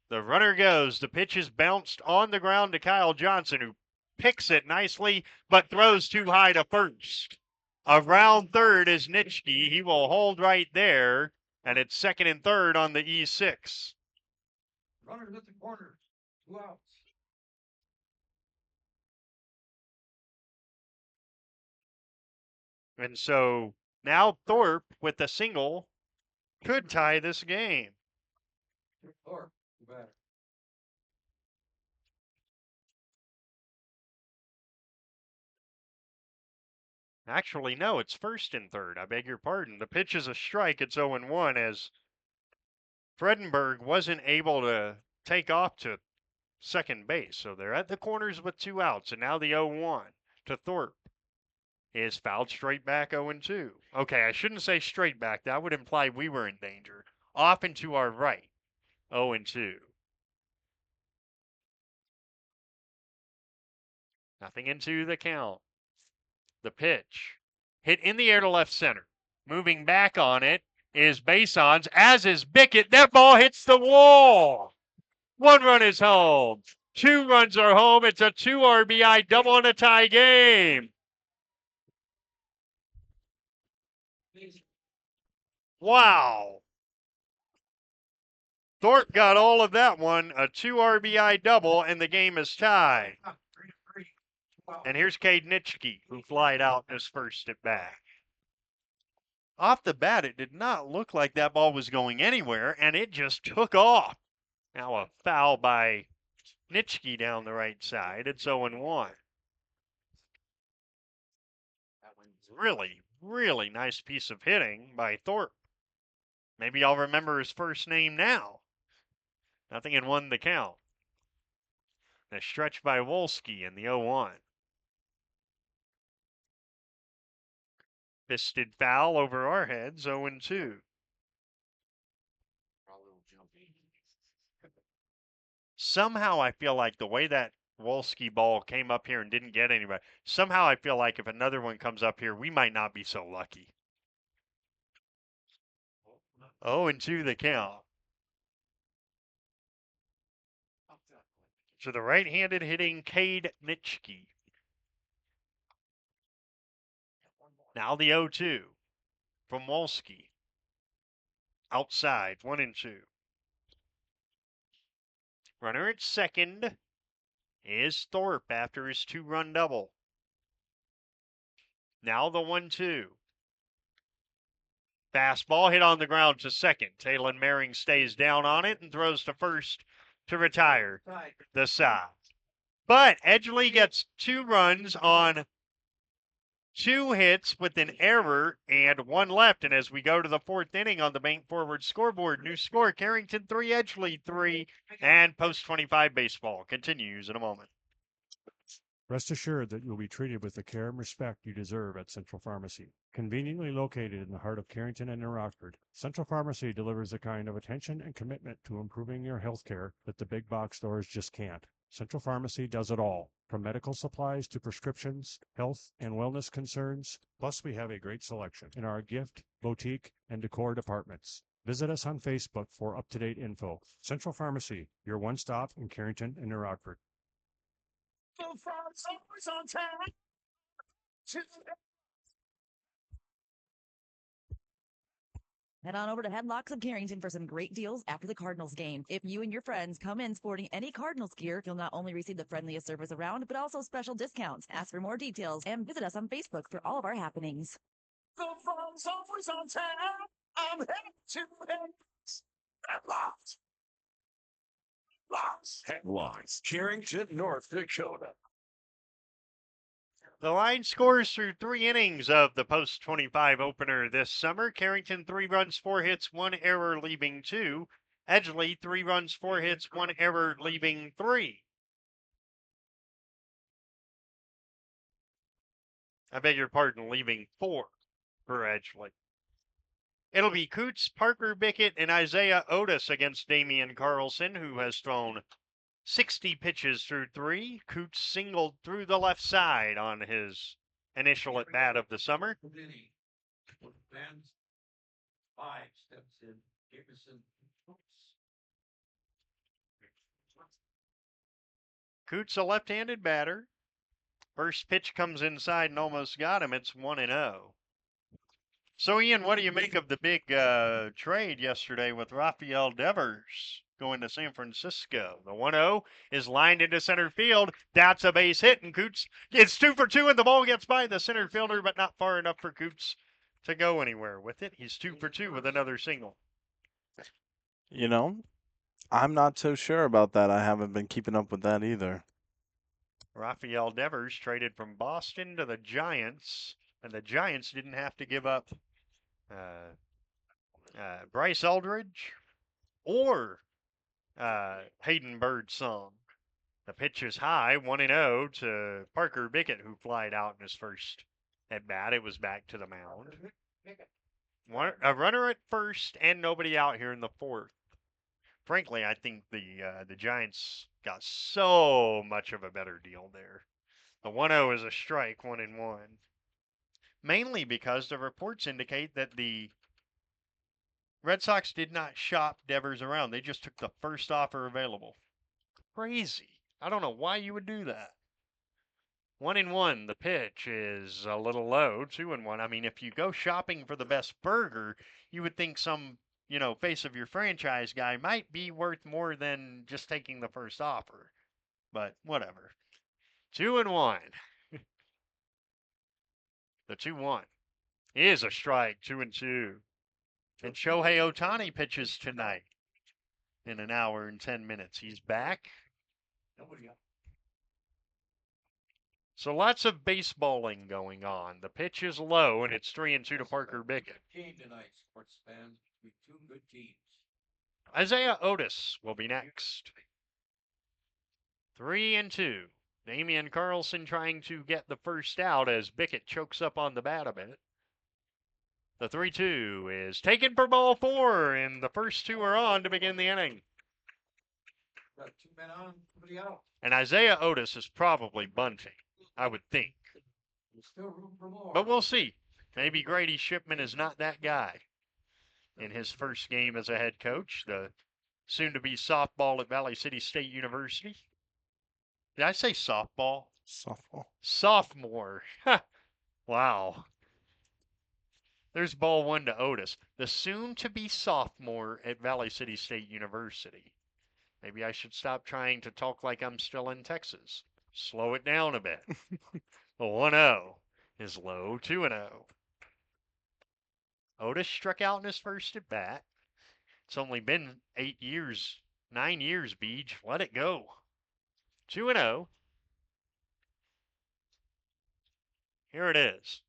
The runner goes. The pitch is bounced on the ground to Kyle Johnson, who picks it nicely, but throws too high to first. Around third is Nitschke. He will hold right there, and it's second and third on the E6. Runners at the corners. 2 outs. And so now Thorpe with the single could tie this game. Thorpe, back. Actually, no, it's first and third. I beg your pardon. The pitch is a strike. It's 0-1 as Fredenberg wasn't able to take off to second base. So they're at the corners with 2 outs. And now the 0-1 to Thorpe is fouled straight back 0-2. Okay, I shouldn't say straight back. That would imply we were in danger. Off and to our right, 0-2. Nothing into the count. The pitch hit in the air to left center. Moving back on it is Basons, as is Bickett. That ball hits the wall. 1 run is home. 2 runs are home. It's a 2 RBI double and a tie game. Wow. Thorpe got all of that one. A 2 RBI double, and the game is tied. And here's Cade Nitschke, who flied out his first at bat. Off the bat, it did not look like that ball was going anywhere, and it just took off. Now a foul by Nitschke down the right side. It's 0-1. Really, really nice piece of hitting by Thorpe. Maybe I'll remember his first name now. Nothing in 1 the count. The stretch by Wolski in the 0-1. Fisted foul over our heads, 0-2. Somehow I feel like the way that Wolski ball came up here and didn't get anybody, somehow I feel like if another one comes up here, we might not be so lucky. 0-2 the count. To the right-handed hitting Cade Nitschke. Now the 0-2. from Wolski. Outside, 1-2. Runner at second is Thorpe after his 2-run double. Now the 1-2. Fastball hit on the ground to second. Talon Maring stays down on it and throws to first to retire the side. But Edgeley gets 2 runs on 2 hits with an error and 1 left. And as we go to the 4th inning on the Bank Forward scoreboard, new score, Carrington 3, Edgeley 3, and Post 25 baseball continues in a moment. Rest assured that you'll be treated with the care and respect you deserve at Central Pharmacy. Conveniently located in the heart of Carrington and New Rockford, Central Pharmacy delivers the kind of attention and commitment to improving your health care that the big box stores just can't. Central Pharmacy does it all, from medical supplies to prescriptions, health and wellness concerns. Plus, we have a great selection in our gift, boutique, and decor departments. Visit us on Facebook for up-to-date info. Central Pharmacy, your one-stop in Carrington and New Rockford. Head on over to Headlocks of Carrington for some great deals after the Cardinals game. If you and your friends come in sporting any Cardinals gear, you'll not only receive the friendliest service around, but also special discounts. Ask for more details and visit us on Facebook for all of our happenings. The fun's always on tap. I'm headed to Headlocks. Headlocks, Carrington, North Dakota. The line scores through 3 innings of the Post 25 opener this summer. Carrington 3 runs, 4 hits, 1 error, leaving 2. Edgeley 3 runs, 4 hits, 1 error, leaving 3. I beg your pardon, leaving 4 for Edgeley. It'll be Coots, Parker Bickett, and Isaiah Otis against Damian Carlson, who has thrown 60 pitches through 3. Coots singled through the left side on his initial at bat of the summer. Fans, 5 steps in. Jefferson. Coots, a left-handed batter. First pitch comes inside and almost got him. It's 1-0. So, Ian, what do you make of the big trade yesterday with Rafael Devers going to San Francisco? The 1-0 is lined into center field. That's a base hit, and Coots gets 2 for 2, and the ball gets by the center fielder, but not far enough for Coots to go anywhere with it. He's 2 for 2 with another single. You know, I'm not so sure about that. I haven't been keeping up with that either. Rafael Devers traded from Boston to the Giants, and the Giants didn't have to give up Bryce Aldridge or Hayden Birdsong. The pitch is high, 1-0 to Parker Bickett, who flied out in his first at bat. It was back to the mound. A runner at first and nobody out here in the 4th. Frankly, I think the Giants got so much of a better deal there. The 1-0 is a strike, 1-1. Mainly because the reports indicate that the Red Sox did not shop Devers around. They just took the first offer available. Crazy. I don't know why you would do that. 1-1. The pitch is a little low. 2-1. I mean, if you go shopping for the best burger, you would think some, face of your franchise guy might be worth more than just taking the first offer. But whatever. 2-1. The 2-1 is a strike. 2-2. And Shohei Ohtani pitches tonight in an hour and 10 minutes. He's back. So lots of baseballing going on. The pitch is low, and it's 3-2 to Parker Bickett. Game tonight, sports fans, between 2 good teams. Isaiah Otis will be next. 3-2. Damian Carlson trying to get the first out as Bickett chokes up on the bat a bit. The 3-2 is taken for ball 4, and the first 2 are on to begin the inning. Got 2 men on, somebody out. And Isaiah Otis is probably bunting, I would think. There's still room for more. But we'll see. Maybe Grady Shipman is not that guy in his first game as a head coach, the soon-to-be softball at Valley City State University. Did I say softball? Softball. Sophomore. Wow. There's ball one to Otis, the soon-to-be sophomore at Valley City State University. Maybe I should stop trying to talk like I'm still in Texas. Slow it down a bit. The 1-0 is low, 2-0. Otis struck out in his first at bat. It's only been 9 years, Beej. Let it go. 2-0. Here it is.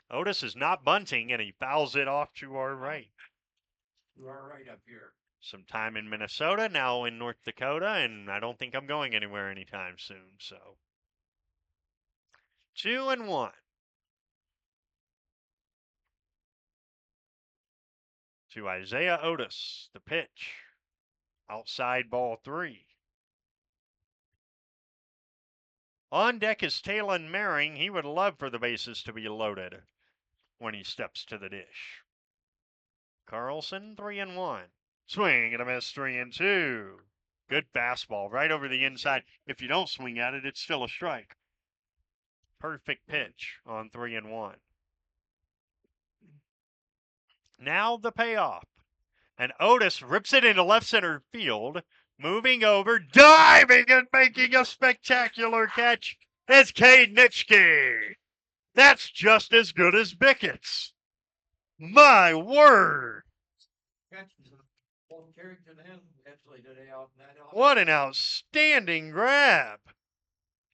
Otis is not bunting, and he fouls it off to our right. You are right up here. Some time in Minnesota, now in North Dakota, and I don't think I'm going anywhere anytime soon. So 2-1. To Isaiah Otis, the pitch. Outside ball 3. On deck is Talon Maring. He would love for the bases to be loaded when he steps to the dish. Carlson, 3-1. Swing and a miss, 3-2. Good fastball right over the inside. If you don't swing at it, it's still a strike. Perfect pitch on 3-1. Now the payoff. And Otis rips it into left center field. Moving over, diving and making a spectacular catch. It's Cade Nitschke. That's just as good as Bickett's. My word. Both Carrington and Edgeley today out in that outfield. What an outstanding grab.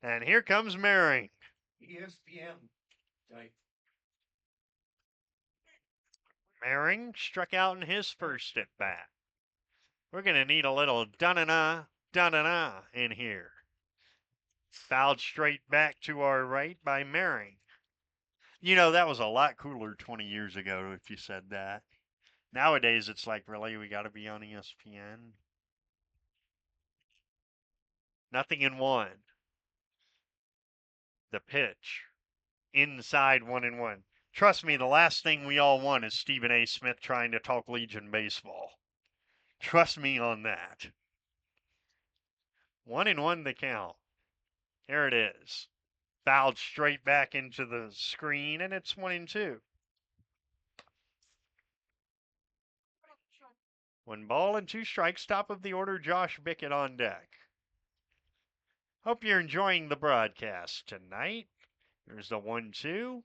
And here comes Maring. ESPN type. Maring struck out in his first at bat. We're going to need a little da-na-na, da-na-na in here. Fouled straight back to our right by Maring. You know, that was a lot cooler 20 years ago if you said that. Nowadays, it's like, really, we got to be on ESPN? 0-1. The pitch. Inside 1-1. Trust me, the last thing we all want is Stephen A. Smith trying to talk Legion baseball. Trust me on that. 1-1 the count. Here it is. Fouled straight back into the screen, and it's 1-2. 1 ball and 2 strikes, top of the order, Josh Bickett on deck. Hope you're enjoying the broadcast tonight. Here's the 1-2.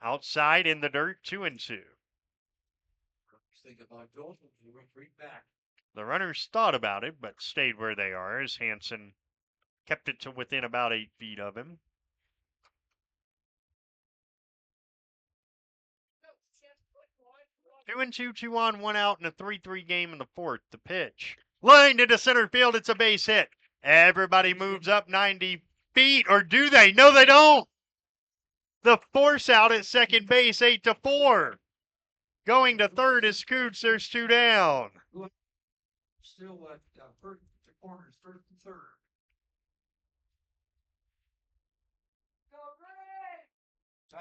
Outside in the dirt, 2-2. Think about those, you went right back. The runners thought about it, but stayed where they are as Hansen kept it to within about 8 feet of him. Two and two, 2-on, 1 out in a 3-3 game in the fourth. The pitch. Lined into center field. It's a base hit. Everybody moves up 90 feet, or do they? No, they don't. The force out at second base, 8-4. Going to third is Scoots. There's 2 down. Still at the corners, first and third.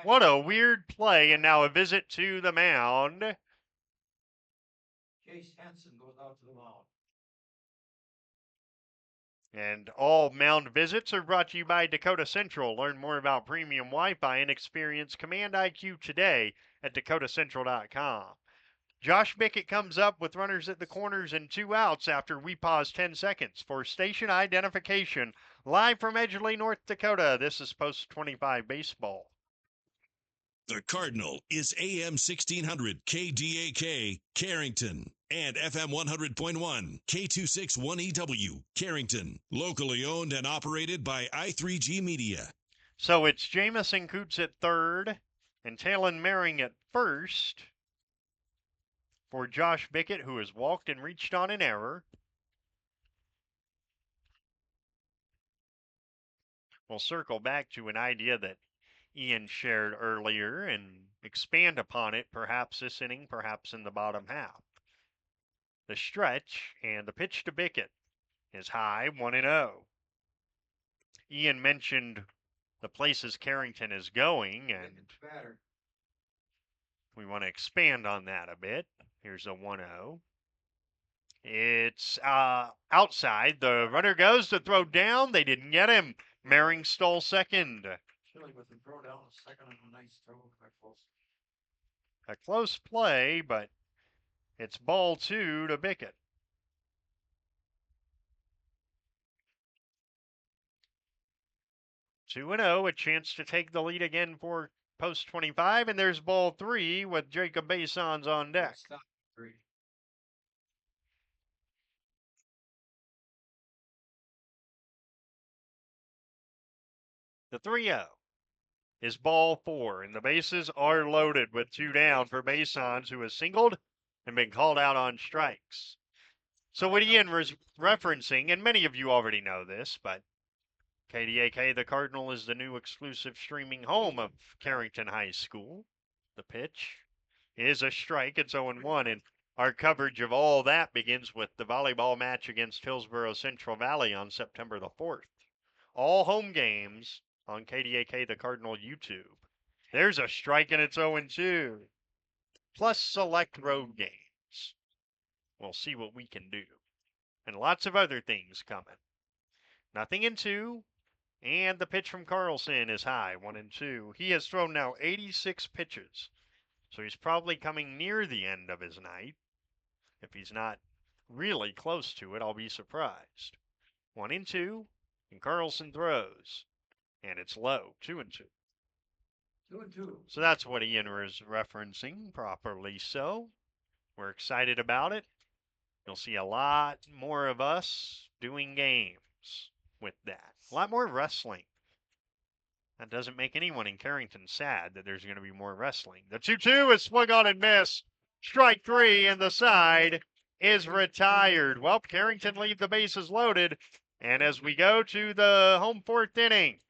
What a weird play, and now a visit to the mound. Chase Hansen goes out to the mound. And all mound visits are brought to you by Dakota Central. Learn more about premium Wi-Fi and experience Command IQ today at dakotacentral.com. Josh Bickett comes up with runners at the corners and 2 outs after we pause 10 seconds for station identification. Live from Edgeley, North Dakota, this is Post 25 Baseball. The Cardinal is AM 1600 KDAK, Carrington, and FM 100.1 K261EW, Carrington. Locally owned and operated by I3G Media. So it's Jamison Coots at third and Talon Maring at first for Josh Bickett, who has walked and reached on an error. We'll circle back to an idea that Ian shared earlier and expand upon it, perhaps this inning, perhaps in the bottom half. The stretch and the pitch to Bickett is high, 1-0. Ian mentioned the places Carrington is going, and we want to expand on that a bit. Here's a 1-0. It's outside. The runner goes to throw down. They didn't get him. Maring stole second. Chili with the throw down, second and a nice throw. A close play, but it's ball 2 to Bickett. Two and 0, a chance to take the lead again for post 25, and there's ball 3 with Jacob Basons on deck. The 3-0 is ball 4, and the bases are loaded with 2 down for Basons, who has singled and been called out on strikes. So what Ian was referencing, and many of you already know this, but KDAK, the Cardinal, is the new exclusive streaming home of Carrington High School. The pitch is a strike. It's 0-1, and our coverage of all that begins with the volleyball match against Hillsborough Central Valley on September the 4th. All home games on KDAK, the Cardinal YouTube. There's a strike, and it's 0-2. Plus select road games. We'll see what we can do. And lots of other things coming. Nothing in 2. And the pitch from Carlson is high, 1-2. He has thrown now 86 pitches. So he's probably coming near the end of his night. If he's not really close to it, I'll be surprised. 1-2, and Carlson throws. And it's low, 2-2. 2-2. So that's what Ian was referencing, properly so. We're excited about it. You'll see a lot more of us doing games with that. A lot more wrestling. That doesn't make anyone in Carrington sad that there's going to be more wrestling. The 2-2 is swung on and missed. Strike 3, and the side is retired. Well, Carrington leave the bases loaded. And as we go to the home 4th inning,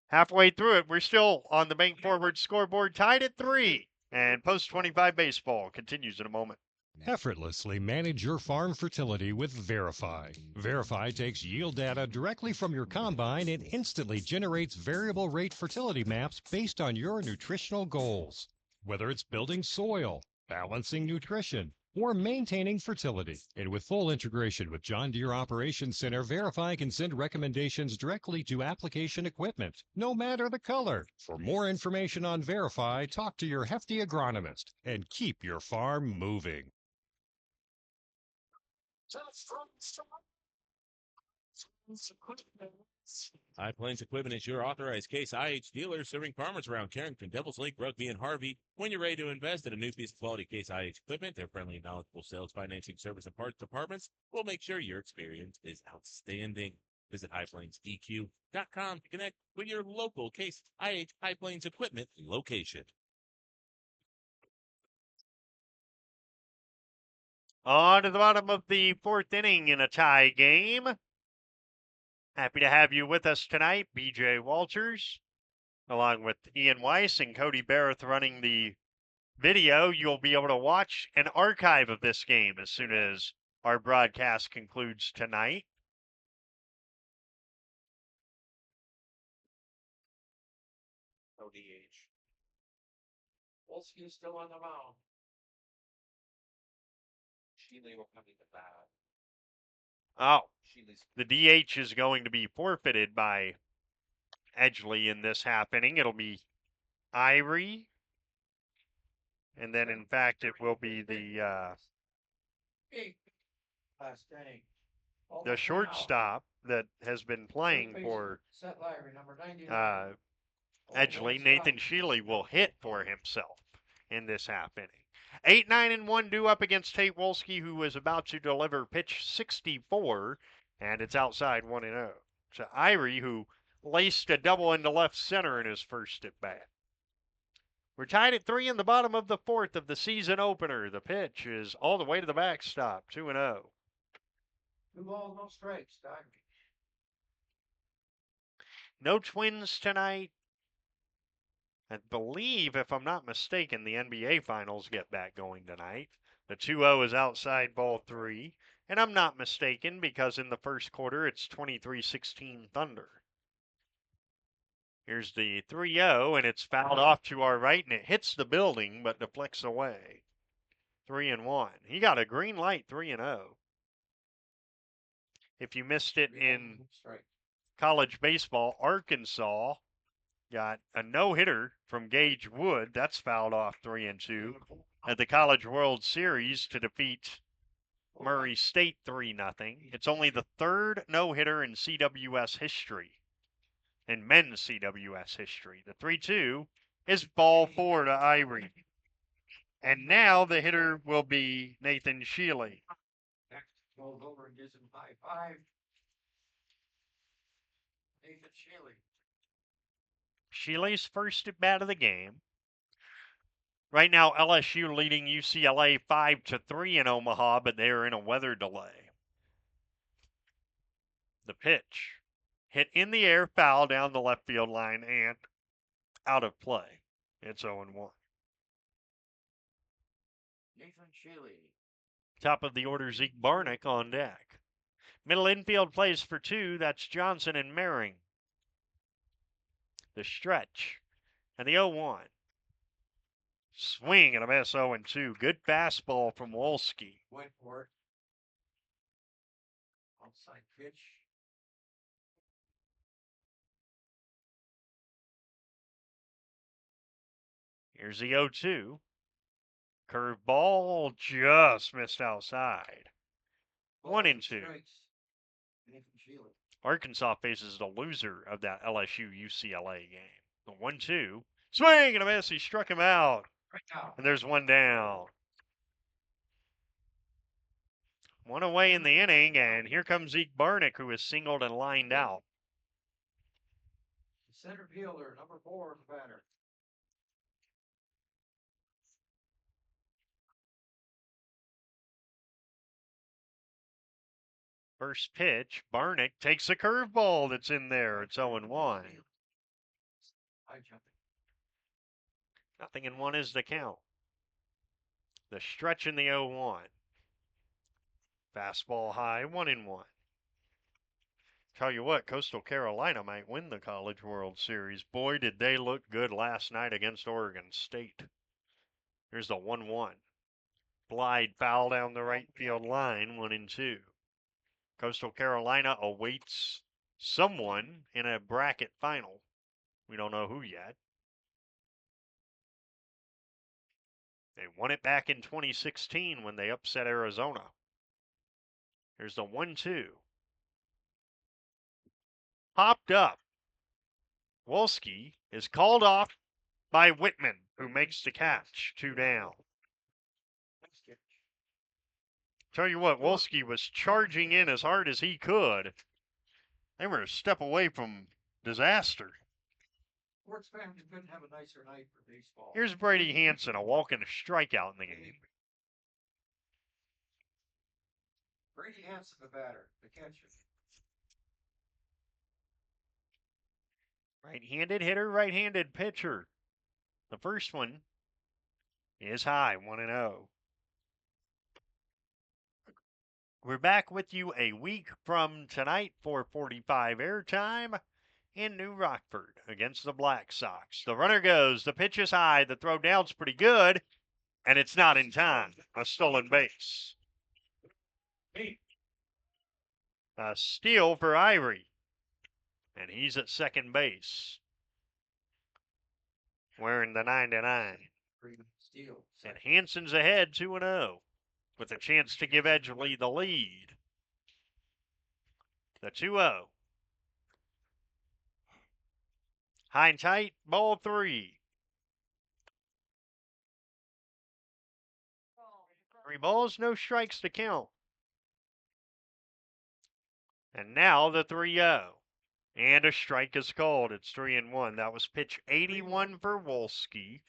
halfway through it, we're still on the Bank Forward scoreboard, tied at 3. And post 25 baseball continues in a moment. Effortlessly manage your farm fertility with Verify. Verify takes yield data directly from your combine and instantly generates variable rate fertility maps based on your nutritional goals. Whether it's building soil, balancing nutrition, or maintaining fertility. And with full integration with John Deere Operations Center, Verify can send recommendations directly to application equipment, no matter the color. For more information on Verify, talk to your hefty agronomist and keep your farm moving. High Plains Equipment is your authorized Case IH dealer serving farmers around Carrington, Devils Lake, Rugby, and Harvey. When you're ready to invest in a new piece of quality Case IH equipment, their friendly and knowledgeable sales, financing, service, and parts departments will make sure your experience is outstanding. Visit highplainseq.com to connect with your local Case IH High Plains Equipment location. On to the bottom of the 4th inning in a tie game. Happy to have you with us tonight, BJ Walters, along with Ian Weiss and Cody Barrett running the video. You'll be able to watch an archive of this game as soon as our broadcast concludes tonight. No DH. Wolski is still on the mound. Sheely will come to the bat. Oh, the DH is going to be forfeited by Edgeley in this half inning. It'll be Irie. And then, in fact, it will be the shortstop that has been playing for Edgeley. Nathan Sheely will hit for himself in this half inning. 8, 9, and 1 due up against Tate Wolski, who is about to deliver pitch 64, and it's outside 1-0. So Irie, who laced a double into left center in his first at bat. We're tied at 3 in the bottom of the 4th of the season opener. The pitch is all the way to the backstop, 2-0. 2 balls, no strikes. No Twins tonight. I believe, if I'm not mistaken, the NBA Finals get back going tonight. The 2-0 is outside ball 3. And I'm not mistaken because in the first quarter it's 23-16 Thunder. Here's the 3-0, and it's fouled off to our right, and it hits the building but deflects away. 3-1. He got a green light, 3-0. If you missed it in college baseball, Arkansas got a no-hitter from Gage Wood. That's fouled off 3-2 at the College World Series to defeat Murray State 3-0. It's only the third no-hitter in CWS history, in men's CWS history. The 3-2 is ball 4 to Irie. And now the hitter will be Nathan Shealy. Next, rolls over and gives him high five. Nathan Shealy. Shealy's first at bat of the game. Right now, LSU leading UCLA 5-3 in Omaha, but they're in a weather delay. The pitch hit in the air, foul down the left field line, and out of play. It's 0-1. Nathan Shealy. Top of the order, Zeke Barnick on deck. Middle infield plays for two. That's Johnson and Mehring. The stretch and the 0-1. Swing and a miss, 0-2. Good fastball from Wolski. Went for it. Outside pitch. Here's the 0-2. Curve ball just missed outside. 1-2. Nathan Shealy. Arkansas faces the loser of that LSU UCLA game. The 1-2. Swing and a miss. He struck him out. And there's one down. One away in the inning, and here comes Zeke Barnick, who is singled and lined out. Center fielder, number 4 is the batter. First pitch, Barnick takes a curveball that's in there. It's 0-1. High jumping. Nothing in one is the count. The stretch in the 0-1. Fastball high, 1-1. Tell you what, Coastal Carolina might win the College World Series. Boy, did they look good last night against Oregon State. Here's the 1-1. Glide foul down the right field line, 1-2. Coastal Carolina awaits someone in a bracket final. We don't know who yet. They won it back in 2016 when they upset Arizona. Here's the 1-2. Popped up. Wolski is called off by Whitman, who makes the catch. 2 down. Tell you what, Wolski was charging in as hard as he could. They were a step away from disaster. Sports fans couldn't have a nicer night for baseball. Here's Brady Hansen, a walk and a strikeout in the game. Brady Hansen, the batter, the catcher. Right-handed hitter, right-handed pitcher. The first one is high, 1-0. We're back with you a week from tonight for 45 airtime in New Rockford against the Black Sox. The runner goes, the pitch is high, the throw down's pretty good, and it's not in time. A stolen base. A steal for Irie, and he's at second base, wearing the 99. Steal. And Hansen's ahead 2-0 with a chance to give Edgeley the lead. The 2-0. High and tight, ball 3. 3 balls, no strikes to count. And now the 3-0. And a strike is called. It's 3-1. That was pitch 81 for Wolski.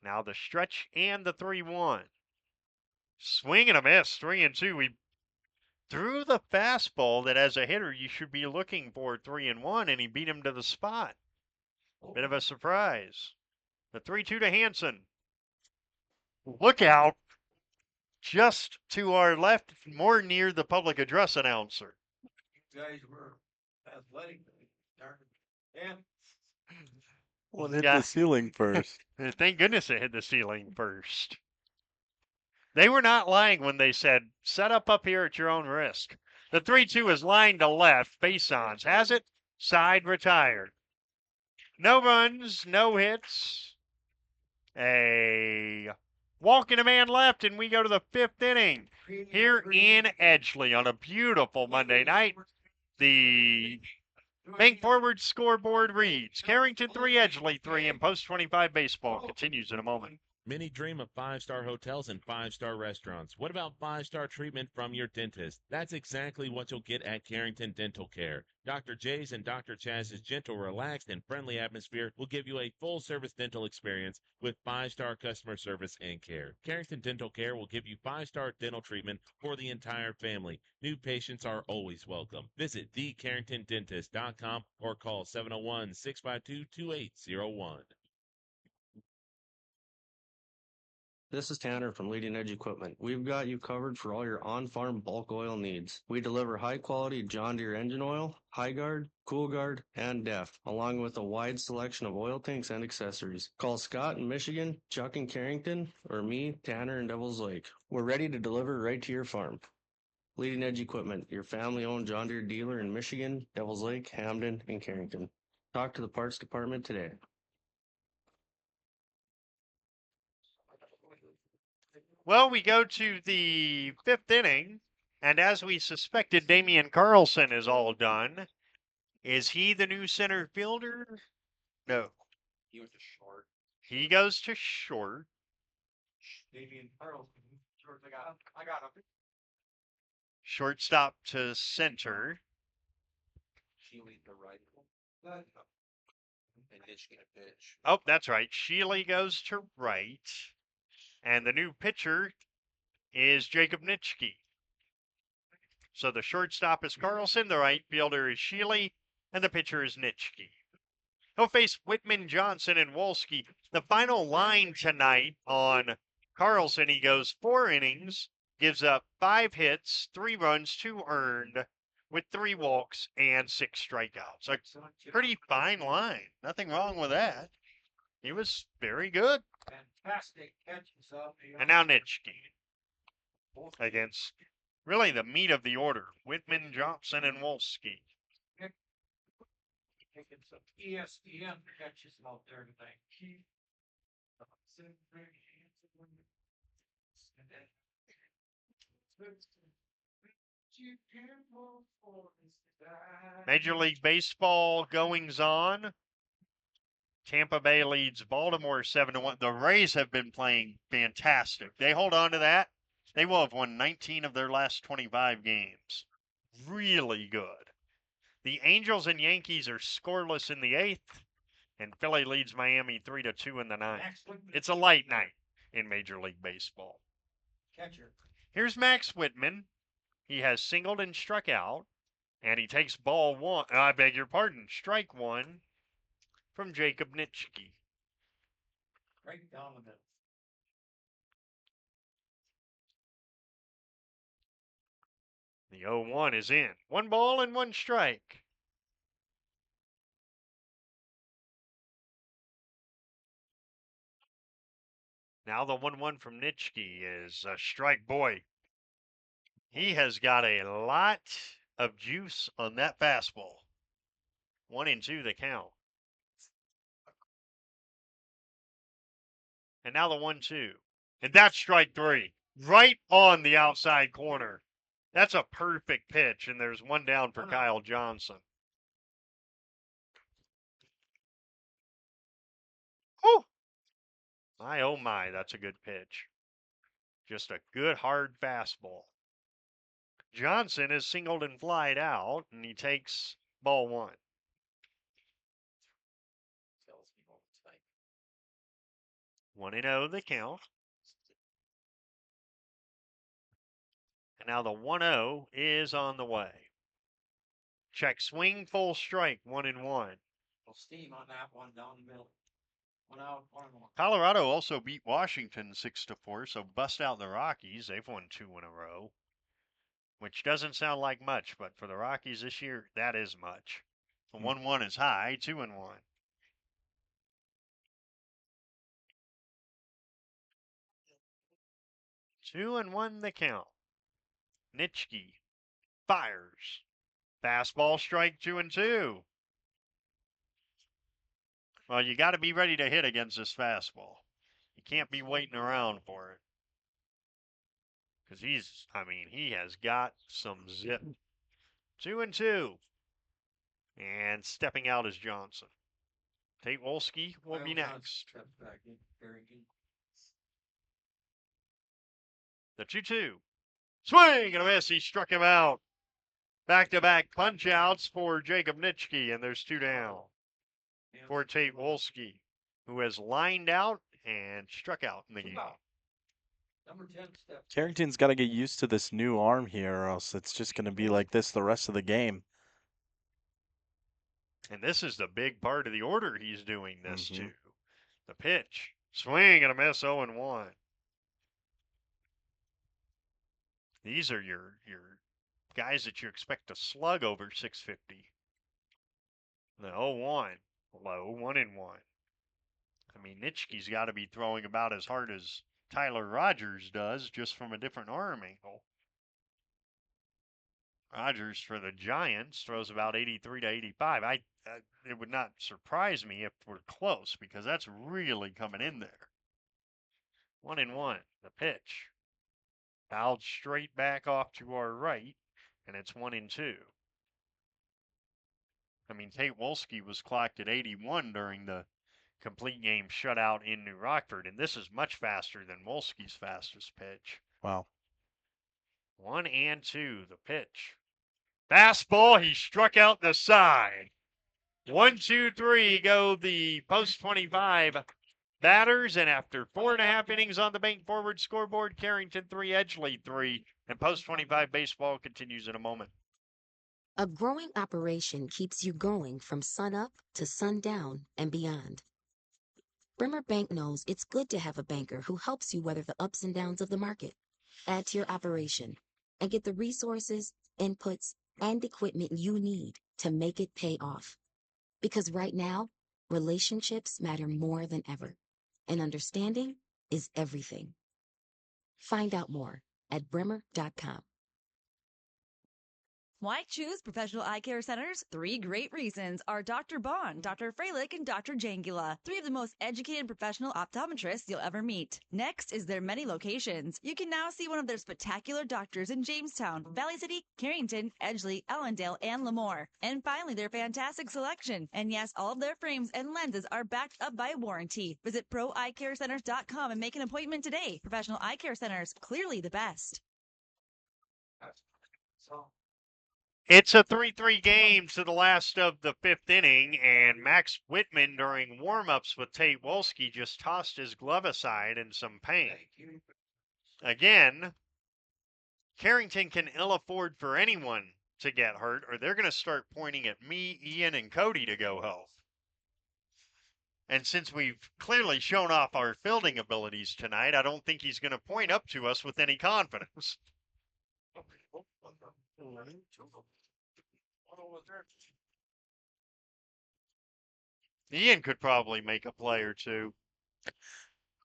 Now the stretch and the 3-1. Swing and a miss, 3-2. We threw the fastball that as a hitter you should be looking for 3-1, and he beat him to the spot. Bit of a surprise. The 3-2 to Hansen. Look out. Just to our left, more near the public address announcer. You guys were athletic. Darn it. And Well, it hit the ceiling first. Thank goodness it hit the ceiling first. They were not lying when they said, set up here at your own risk. The 3-2 is lined to left. Basons has it. Side retired. No runs, no hits. A walk and a man left, and we go to the 5th inning here in Edgeley on a beautiful Monday night. The Bank Forward scoreboard reads Carrington 3, Edgeley 3, and Post 25 baseball continues in a moment. Many dream of five-star hotels and five-star restaurants. What about five-star treatment from your dentist? That's exactly what you'll get at Carrington Dental Care. Dr. J's and Dr. Chaz's gentle, relaxed, and friendly atmosphere will give you a full-service dental experience with five-star customer service and care. Carrington Dental Care will give you five-star dental treatment for the entire family. New patients are always welcome. Visit thecarringtondentist.com or call 701-652-2801. This is Tanner from Leading Edge Equipment. We've got you covered for all your on-farm bulk oil needs. We deliver high-quality John Deere engine oil, High Guard, Cool Guard, and DEF, along with a wide selection of oil tanks and accessories. Call Scott in Michigan, Chuck in Carrington, or me, Tanner in Devils Lake. We're ready to deliver right to your farm. Leading Edge Equipment, your family-owned John Deere dealer in Michigan, Devils Lake, Hamden, and Carrington. Talk to the parts department today. Well, we go to the 5th inning, and as we suspected, Damian Carlson is all done. Is he the new center fielder? No. He went to short. He goes to short. Damian Carlson. Short, I got him. Shortstop to center. Sheely the right. And Nitch get a pitch. Oh, that's right. Sheely goes to right. And the new pitcher is Jacob Nitschke. So the shortstop is Carlson, the right fielder is Sheely, and the pitcher is Nitschke. He'll face Whitman, Johnson, and Wolski. The final line tonight on Carlson, he goes 4 innings, gives up 5 hits, 3 runs, 2 earned, with 3 walks and 6 strikeouts. A pretty fine line. Nothing wrong with that. He was very good. Fantastic catches up. And now Nitschke against really the meat of the order, Whitman, Johnson, and Wolski. Taking some ESPN catches out there today. Major League Baseball goings on. Tampa Bay leads Baltimore 7-1. The Rays have been playing fantastic. They hold on to that. They will have won 19 of their last 25 games. Really good. The Angels and Yankees are scoreless in the 8th, and Philly leads Miami 3-2 in the 9th. It's a light night in Major League Baseball. Catcher. Here's Max Whitman. He has singled and struck out, and he takes ball 1. I beg your pardon, strike 1 from Jacob Nitschke. Right down the middle. The 0-1 is in. 1 ball and 1 strike. Now the 1-1 from Nitschke is a strike. Boy, he has got a lot of juice on that fastball. 1-2 the count. And now the 1-2. And that's strike 3. Right on the outside corner. That's a perfect pitch, and there's 1 down for Kyle Johnson. Oh! My, oh my, that's a good pitch. Just a good hard fastball. Johnson is singled and flied out, and he takes ball 1. 1-0 the count. And now the 1-0 is on the way. Check swing, full strike, 1-1. Well, steam on that one down the middle. 1 out, 1 more. Colorado also beat Washington 6-4, so bust out the Rockies. They've won 2 in a row, which doesn't sound like much, but for the Rockies this year, that is much. The 1-1 is high, 2-1. 2-1 the count. Nitschke Fires. Fastball, strike 2-2. Well, you got to be ready to hit against this fastball. You can't be waiting around for it. Because he has got some zip. 2-2. And stepping out is Johnson. Tate Wolski will be next. The 2-2. Swing and a miss. He struck him out. Back-to-back punch-outs for Jacob Nitschke, and there's 2 down for Tate Wolski, who has lined out and struck out in the game. Number 10, step. Carrington's got to get used to this new arm here, or else it's just going to be like this the rest of the game. And this is the big part of the order he's doing this to. The pitch. Swing and a miss, 0-1. These are your guys that you expect to slug over 650. The 0-1. Low, 1-1. I mean, Nitschke's got to be throwing about as hard as Tyler Rogers does, just from a different arm angle. Rogers for the Giants throws about 83 to 85. It would not surprise me if we're close, because that's really coming in there. 1-1. The pitch. Fouled straight back off to our right, and it's 1-2. I mean, Tate Wolski was clocked at 81 during the complete game shutout in New Rockford, and this is much faster than Wolski's fastest pitch. Wow. 1-2, the pitch. Fastball, he struck out the side. 1, 2, 3 go the post 25 batters, and after 4.5 innings on the bank forward scoreboard, Carrington 3, Edgeley 3, and post 25 baseball continues in a moment. A growing operation keeps you going from sunup to sundown and beyond. Bremer Bank knows it's good to have a banker who helps you weather the ups and downs of the market. Add to your operation and get the resources, inputs, and equipment you need to make it pay off. Because right now, relationships matter more than ever, and understanding is everything. Find out more at bremer.com. Why choose Professional Eye Care Centers? 3 great reasons are Dr. Bond, Dr. Freilich, and Dr. Jangula. 3 of the most educated professional optometrists you'll ever meet. Next is their many locations. You can now see one of their spectacular doctors in Jamestown, Valley City, Carrington, Edgeley, Ellendale, and Lemoore. And finally, their fantastic selection. And yes, all of their frames and lenses are backed up by warranty. Visit ProEyeCareCenters.com and make an appointment today. Professional Eye Care Centers, clearly the best. It's a 3-3 game to the last of the 5th inning, and Max Whitman, during warm-ups with Tate Wolski, just tossed his glove aside in some pain. Again, Carrington can ill afford for anyone to get hurt, or they're going to start pointing at me, Ian, and Cody to go home. And since we've clearly shown off our fielding abilities tonight, I don't think he's going to point up to us with any confidence. Ian could probably make a play or two.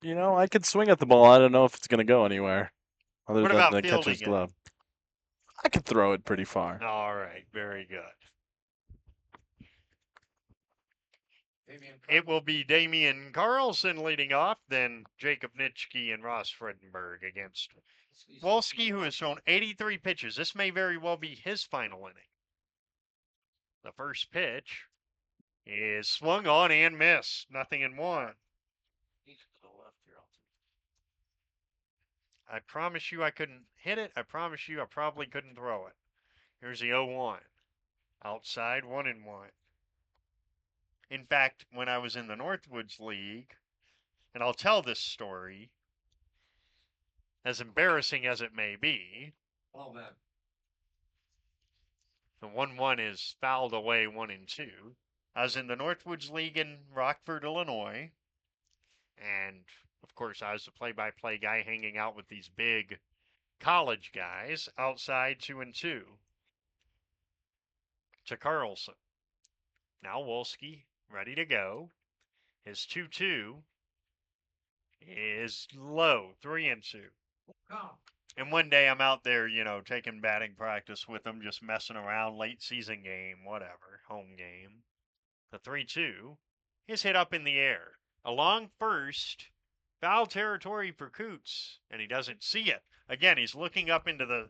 You know, I could swing at the ball. I don't know if it's going to go anywhere other What than about the fielding catcher's it? glove. I could throw it pretty far. All right, very good. It will be Damian Carlson leading off, then Jacob Nitschke and Ross Fredenberg against Wolski, who has thrown 83 pitches. This may very well be his final inning. The first pitch is swung on and missed. 0-1. I promise you I couldn't hit it. I promise you I probably couldn't throw it. Here's the 0-1. Outside, 1-1. In fact, when I was in the Northwoods League, and I'll tell this story, as embarrassing as it may be, Oh, man. the 1-1 is fouled away 1-2. I was in the Northwoods League in Rockford, Illinois, and of course I was the play-by-play guy hanging out with these big college guys. Outside, 2-2 to Carlson. Now Wolski ready to go. His 2-2 is low, 3-2. And one day I'm out there, taking batting practice with them, just messing around, late season game, whatever, home game. The 3-2 is hit up in the air. Along first, foul territory for Coots, and he doesn't see it. Again, he's looking up into the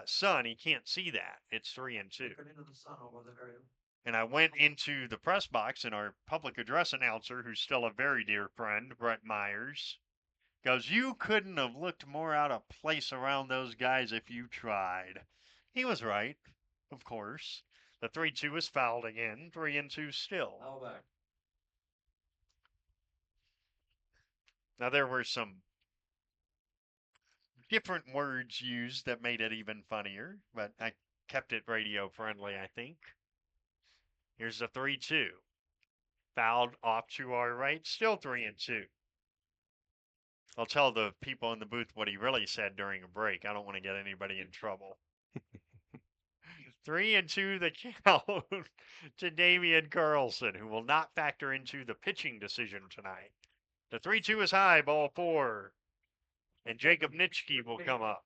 sun. He can't see that. It's 3-2. And I went into the press box, and our public address announcer, who's still a very dear friend, Brett Myers, goes, "You couldn't have looked more out of place around those guys if you tried." He was right, of course. The 3-2 is fouled again, 3-2 still. Now, there were some different words used that made it even funnier, but I kept it radio friendly, I think. Here's the 3-2. Fouled off to our right, still 3-2. I'll tell the people in the booth what he really said during a break. I don't want to get anybody in trouble. 3-2 the count to Damian Carlson, who will not factor into the pitching decision tonight. The 3-2 is high, ball 4. And Jacob Nitschke will come up.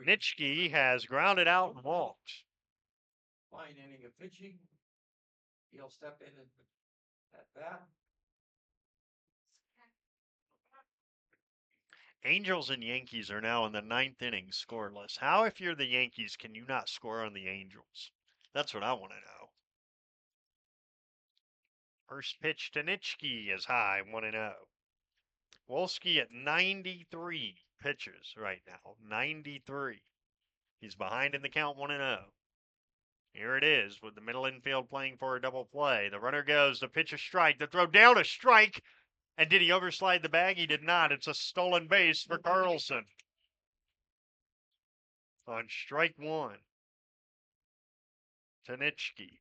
Nitschke has grounded out and walked. Fine inning of pitching. He'll step in at bat. Angels and Yankees are now in the 9th inning scoreless. How, if you're the Yankees, can you not score on the Angels? That's what I want to know. First pitch to Nitschke is high, 1-0. Wolski at 93 pitches right now. 93. He's behind in the count, 1-0. Here it is with the middle infield playing for a double play. The runner goes, the pitch a strike, the throw down a strike. And did he overslide the bag? He did not. It's a stolen base for Carlson. On strike 1. Tanitsky.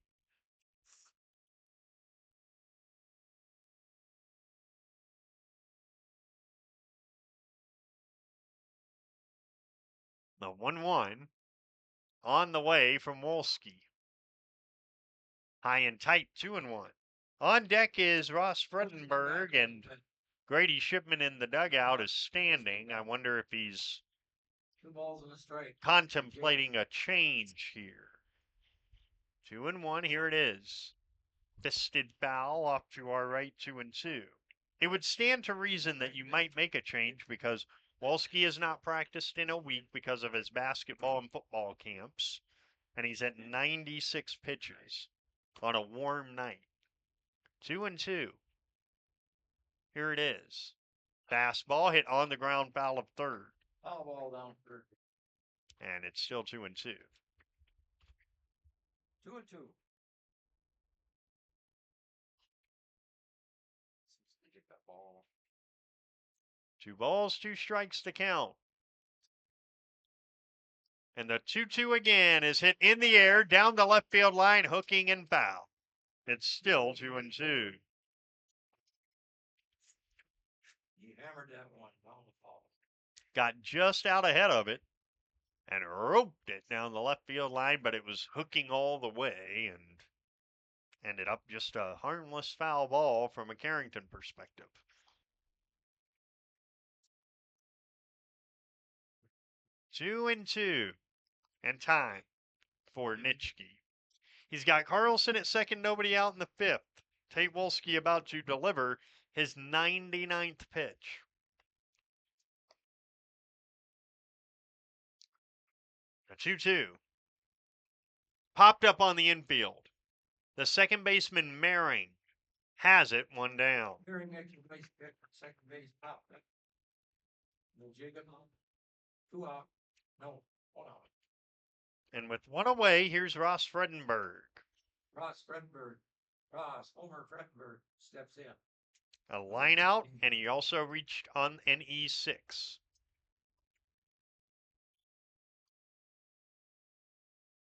The 1-1 on the way from Wolski. High and tight, 2-1. On deck is Ross Fredenberg, and Grady Shipman in the dugout is standing. I wonder if he's 2 balls and a strike. contemplating a change here. 2-1, here it is. Fisted foul off to our right, 2-2. It would stand to reason that you might make a change because Wolski has not practiced in a week because of his basketball and football camps, and he's at 96 pitches on a warm night. 2-2. Here it is. Fastball hit on the ground, foul of third. Foul ball down third. And it's still 2-2. 2-2. 2 balls, 2 strikes to count. And the 2-2 again is hit in the air, down the left field line, hooking and foul. It's still 2-2. He hammered that one down the fall. Got just out ahead of it and roped it down the left field line, but it was hooking all the way and ended up just a harmless foul ball from a Carrington perspective. 2-2 and time for Nitschke. He's got Carlson at second, nobody out in the 5th. Tate Wolski about to deliver his 99th pitch. A 2-2. Popped up on the infield. The second baseman, Maring, has it, 1 down. Hearing extra base pick for second base pop. No Jacob. 2 out. No, 1 out. And with 1 away, here's Ross Fredenberg. Ross Fredenberg. Homer Fredenberg steps in. A line out, and he also reached on an E6.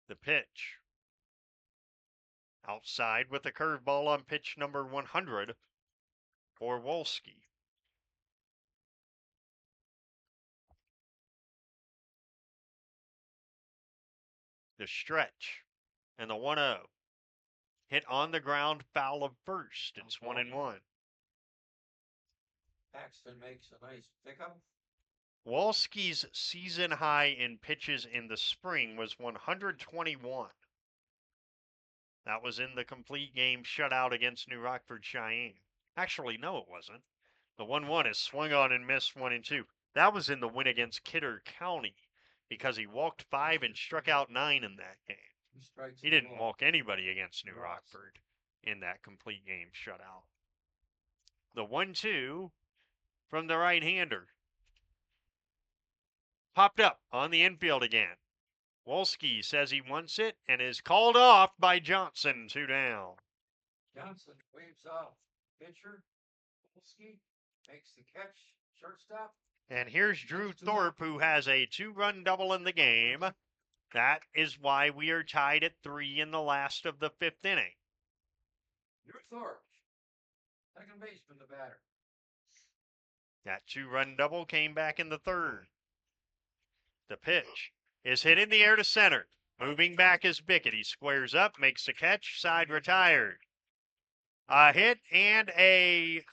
The pitch. Outside with a curveball on pitch number 100 for Wolski. The stretch and the 1-0. hit on the ground, foul of first. It's 1-1. Paxton makes a nice pickup. Wolski's season high in pitches in the spring was 121. That was in the complete game shutout against New Rockford Cheyenne. Actually, no, it wasn't. The 1-1 is swung on and missed 1-2. That was in the win against Kidder County because he walked 5 and struck out 9 in that game. He didn't walk anybody against New Rockford in that complete game shutout. The 1-2 from the right-hander. Popped up on the infield again. Wolski says he wants it and is called off by Johnson. 2 down. Johnson waves off pitcher. Wolski makes the catch. Shortstop. And here's Drew Thorpe, who has a 2-run double in the game. That is why we are tied at 3 in the last of the 5th inning. Drew Thorpe, second baseman, the batter. That 2-run double came back in the 3rd. The pitch is hit in the air to center. Moving back is Bickett. He squares up, makes the catch, side retired. A hit and a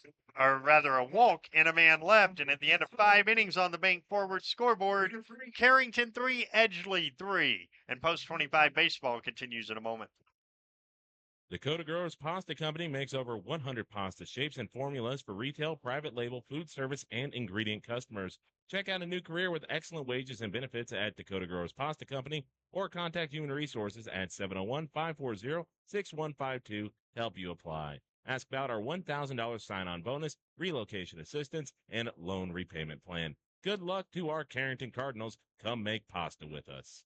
walk and a man left. And at the end of 5 innings on the bank forward scoreboard, Carrington 3, Edgeley 3. And Post 25 baseball continues in a moment. Dakota Growers Pasta Company makes over 100 pasta shapes and formulas for retail, private label, food service, and ingredient customers. Check out a new career with excellent wages and benefits at Dakota Growers Pasta Company or contact Human Resources at 701-540-6152 to help you apply. Ask about our $1,000 sign-on bonus, relocation assistance, and loan repayment plan. Good luck to our Carrington Cardinals. Come make pasta with us.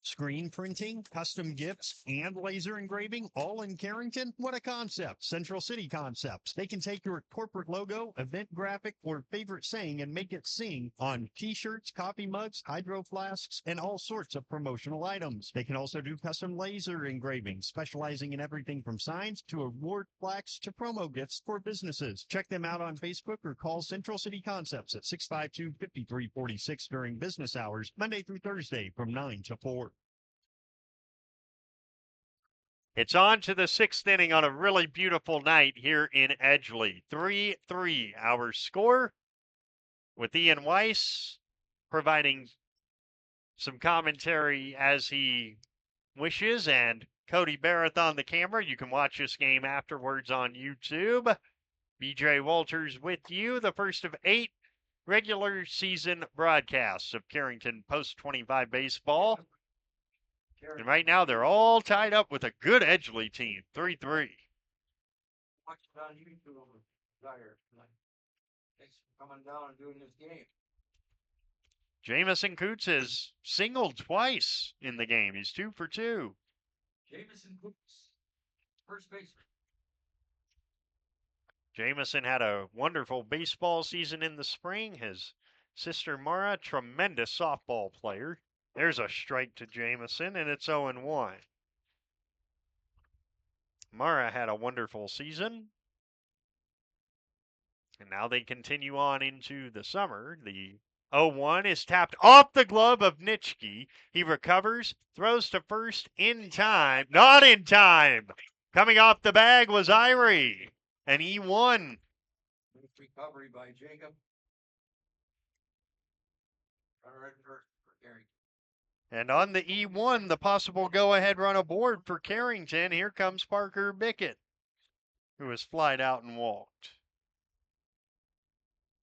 Screen printing, custom gifts, and laser engraving, all in Carrington? What a concept. Central City Concepts. They can take your corporate logo, event graphic, or favorite saying and make it sing on t-shirts, coffee mugs, hydro flasks, and all sorts of promotional items. They can also do custom laser engraving, specializing in everything from signs to award plaques to promo gifts for businesses. Check them out on Facebook or call Central City Concepts at 652-5346 during business hours, Monday through Thursday from 9 to 4. It's on to the 6th inning on a really beautiful night here in Edgeley. 3-3 our score, with Ian Weiss providing some commentary as he wishes, and Cody Barrett on the camera. You can watch this game afterwards on YouTube. BJ Walters with you, the first of 8 regular season broadcasts of Carrington Post 25 baseball. And right now, they're all tied up with a good Edgeley team, 3-3. Watch it on YouTube. Dyer. Thanks for coming down and doing this game. Jamison Coots has singled twice in the game. He's 2 for 2. Jamison Coots, first baseman. Jamison had a wonderful baseball season in the spring. His sister Mara, tremendous softball player. There's a strike to Jamison, and it's 0-1. Mara had a wonderful season. And now they continue on into the summer. The 0-1 is tapped off the glove of Nitschke. He recovers, throws to first in time. Not in time. Coming off the bag was Irie. And E1. Nice recovery by Jacob. Runner at first for Carrington. And on the E1, the possible go-ahead run aboard for Carrington. Here comes Parker Bickett, who was flied out and walked.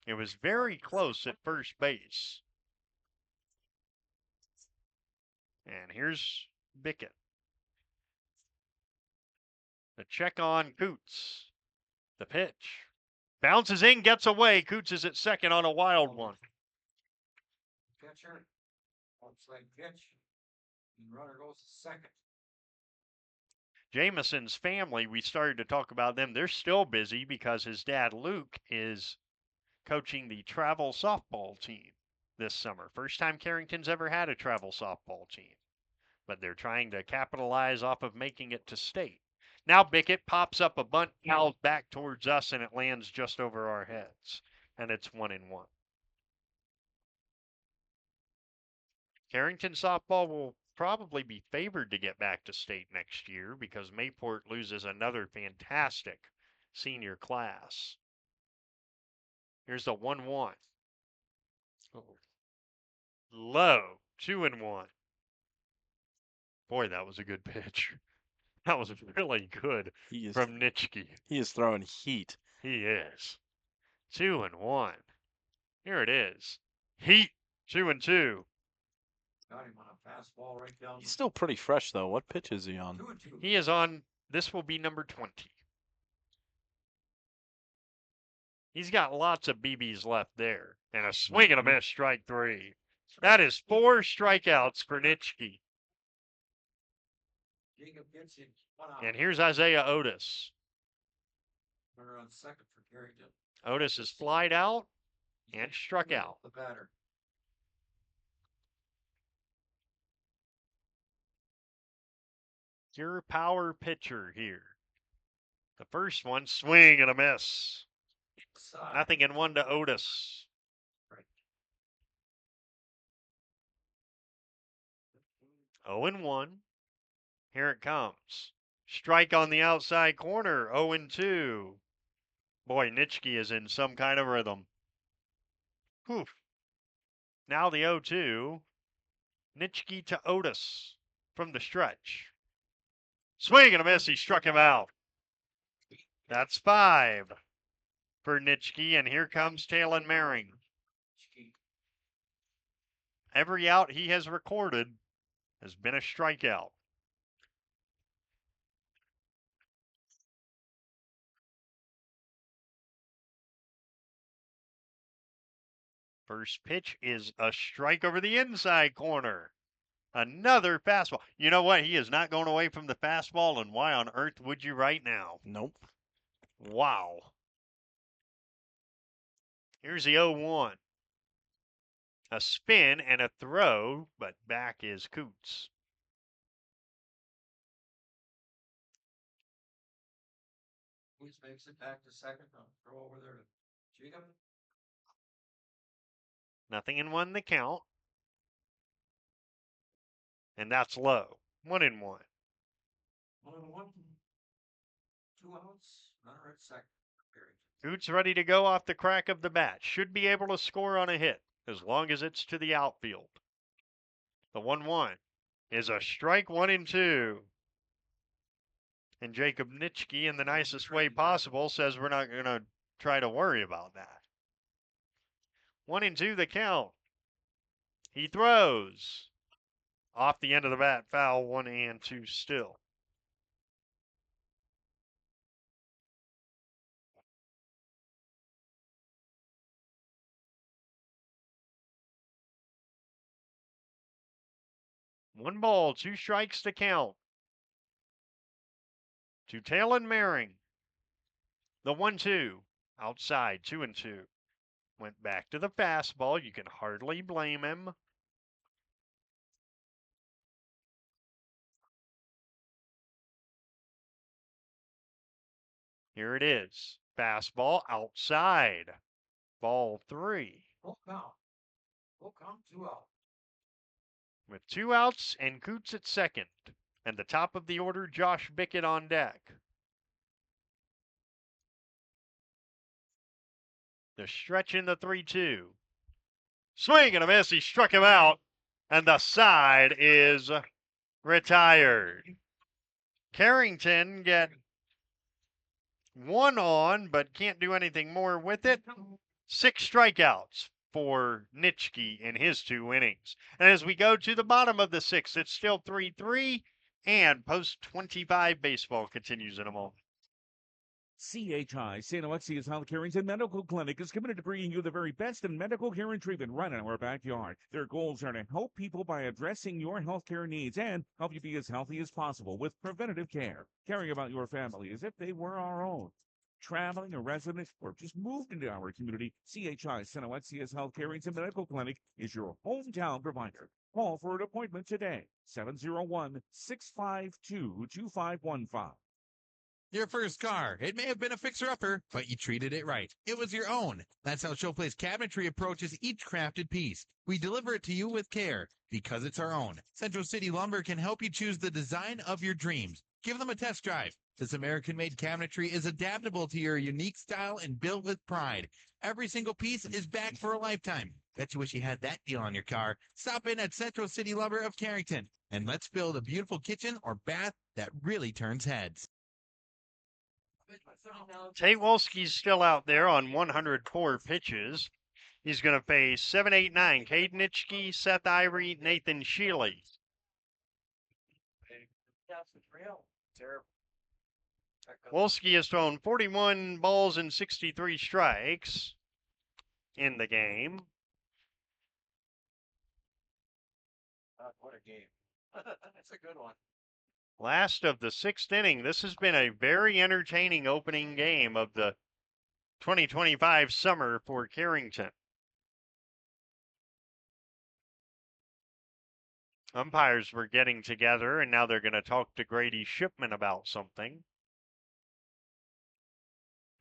It was very close at first base. And here's Bickett. The check on Coots. The pitch. Bounces in, gets away. Coots is at second on a wild one. Catcher. Outside pitch. And runner goes to second. Jamison's family, we started to talk about them. They're still busy because his dad, Luke, is coaching the travel softball team this summer. First time Carrington's ever had a travel softball team. But they're trying to capitalize off of making it to state. Now Bickett pops up a bunt foul back towards us, and it lands just over our heads. And it's 1-1. Carrington softball will probably be favored to get back to state next year because Mayport loses another fantastic senior class. Here's the 1-1. Low, 2-1. Boy, that was a good pitch. That was really good from Nitschke. He is throwing heat. He is. 2-1. Here it is. Heat, 2-2. Got him on a fastball right down. He's still pretty fresh, though. What pitch is he on? 2-2. He is on, this will be number 20. He's got lots of BBs left there. And a swing and a miss, strike 3. That is 4 strikeouts for Nitschke. Jacob gets him 1 out. And here's Isaiah Otis. Runner on second for Carrington. Otis is flied out and struck out. The batter. Your power pitcher here. The first one, swing and a miss. Nothing in 1 to Otis. Right. 0-1. Here it comes. Strike on the outside corner. 0-2. Boy, Nitschke is in some kind of rhythm. Whew. Now the 0-2. Nitschke to Otis from the stretch. Swing and a miss. He struck him out. That's 5 for Nitschke, and here comes Talon Maring. Every out he has recorded has been a strikeout. First pitch is a strike over the inside corner. Another fastball. You know what? He is not going away from the fastball, and why on earth would you right now? Nope. Wow. Here's the 0-1. A spin and a throw, but back is Coots. Coots makes it back to second. Throw over there to Jacob. Nothing in 1 the count. And that's low. 1-1. 1-1. 2 outs. Runner at second. Coots ready to go off the crack of the bat. Should be able to score on a hit as long as it's to the outfield. The 1-1 is a strike. 1-2. And Jacob Nitschke, in the nicest way possible, says we're not going to try to worry about that. 1-2 the count. He throws. Off the end of the bat, foul. 1-2 still. One ball, 2 strikes to count. To Talon Maring. The 1-2. Outside, 2-2. Went back to the fastball. You can hardly blame him. Here it is. Fastball outside. Ball 3. Full count. Full count, 2 out. With 2 outs and Coots at second. And the top of the order, Josh Bickett on deck. The stretch in the 3-2. Swing and a miss. He struck him out. And the side is retired. Carrington get 1 on, but can't do anything more with it. 6 strikeouts for Nitschke in his 2 innings. And as we go to the bottom of the 6th, it's still 3-3, and post-25 baseball continues in a moment. CHI, St. Alexius Health Carrington Medical Clinic, is committed to bringing you the very best in medical care and treatment right in our backyard. Their goals are to help people by addressing your healthcare needs and help you be as healthy as possible with preventative care, caring about your family as if they were our own. Traveling, a resident, or just moved into our community, CHI St. Alexius Health Carrington Medical Clinic is your hometown provider. Call for an appointment today, 701-652-2515. Your first car. It may have been a fixer-upper, but you treated it right. It was your own. That's how Showplace Cabinetry approaches each crafted piece. We deliver it to you with care, because it's our own. Central City Lumber can help you choose the design of your dreams. Give them a test drive. This American-made cabinetry is adaptable to your unique style and built with pride. Every single piece is back for a lifetime. Bet you wish you had that deal on your car. Stop in at Central City Lumber of Carrington, and let's build a beautiful kitchen or bath that really turns heads. Tate Wolski's still out there on 104 pitches. He's going to face 7, 8, 9. Cade Nitschke, Seth Ivory, Nathan Shealy. Wolski has thrown 41 balls and 63 strikes in the game. What a game. That's a good one. Last of the sixth inning. This has been a very entertaining opening game of the 2025 summer for Carrington. Umpires were getting together, and now they're going to talk to Grady Shipman about something.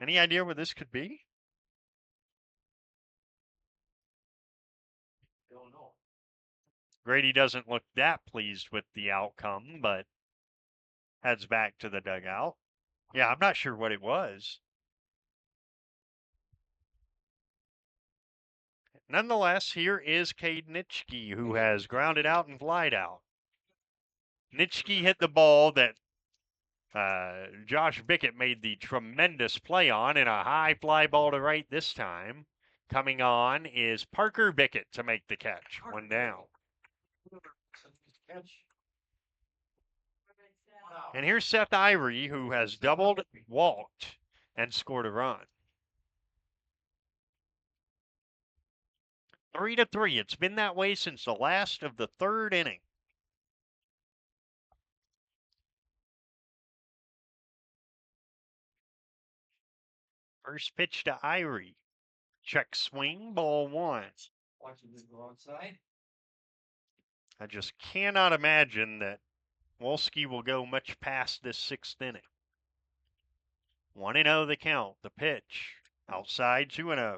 Any idea what this could be? Don't know. Grady doesn't look that pleased with the outcome, but heads back to the dugout. Yeah, I'm not sure what it was. Nonetheless, here is Cade Nitschke, who has grounded out and flied out. Nitschke hit the ball that Josh Bickett made the tremendous play on, and a high fly ball to right this time. Coming on is Parker Bickett to make the catch. One down. And here's Seth Ivory, who has doubled, walked, and scored a run. 3-3. It's been that way since the last of the third inning. First pitch to Ivory. Check swing, ball one. Watching this go outside. I just cannot imagine that Wolski will go much past this sixth inning. 1-0 the count. The pitch. Outside 2-0.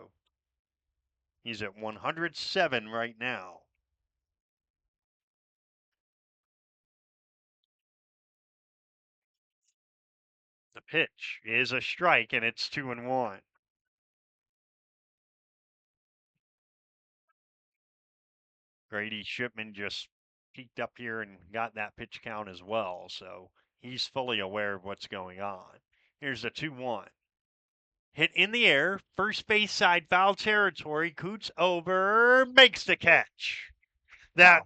He's at 107 right now. The pitch is a strike, and it's 2-1. Grady Shipman just peeked up here and got that pitch count as well, so he's fully aware of what's going on. Here's a 2-1. Hit in the air, first base side, foul territory. Coots over, makes the catch. That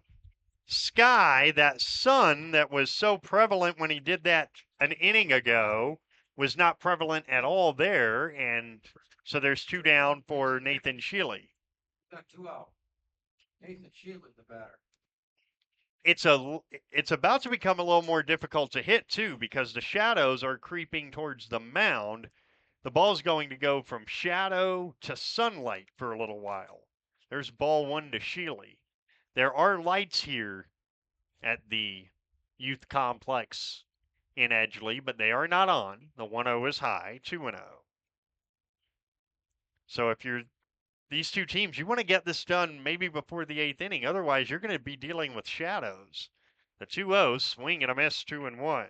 sky, that sun that was so prevalent when he did that an inning ago was not prevalent at all there, and so there's two down for Nathan Shealy. Got two out. Nathan Shealy, the batter. It's about to become a little more difficult to hit too, because the shadows are creeping towards the mound. The ball's going to go from shadow to sunlight for a little while. There's ball one to Shealy. There are lights here at the youth complex in Edgeley, but they are not on. The 1-0 is high, 2-0. So if you're these two teams, you want to get this done maybe before the eighth inning. Otherwise, you're going to be dealing with shadows. The 2-0, swing and a miss, 2-1.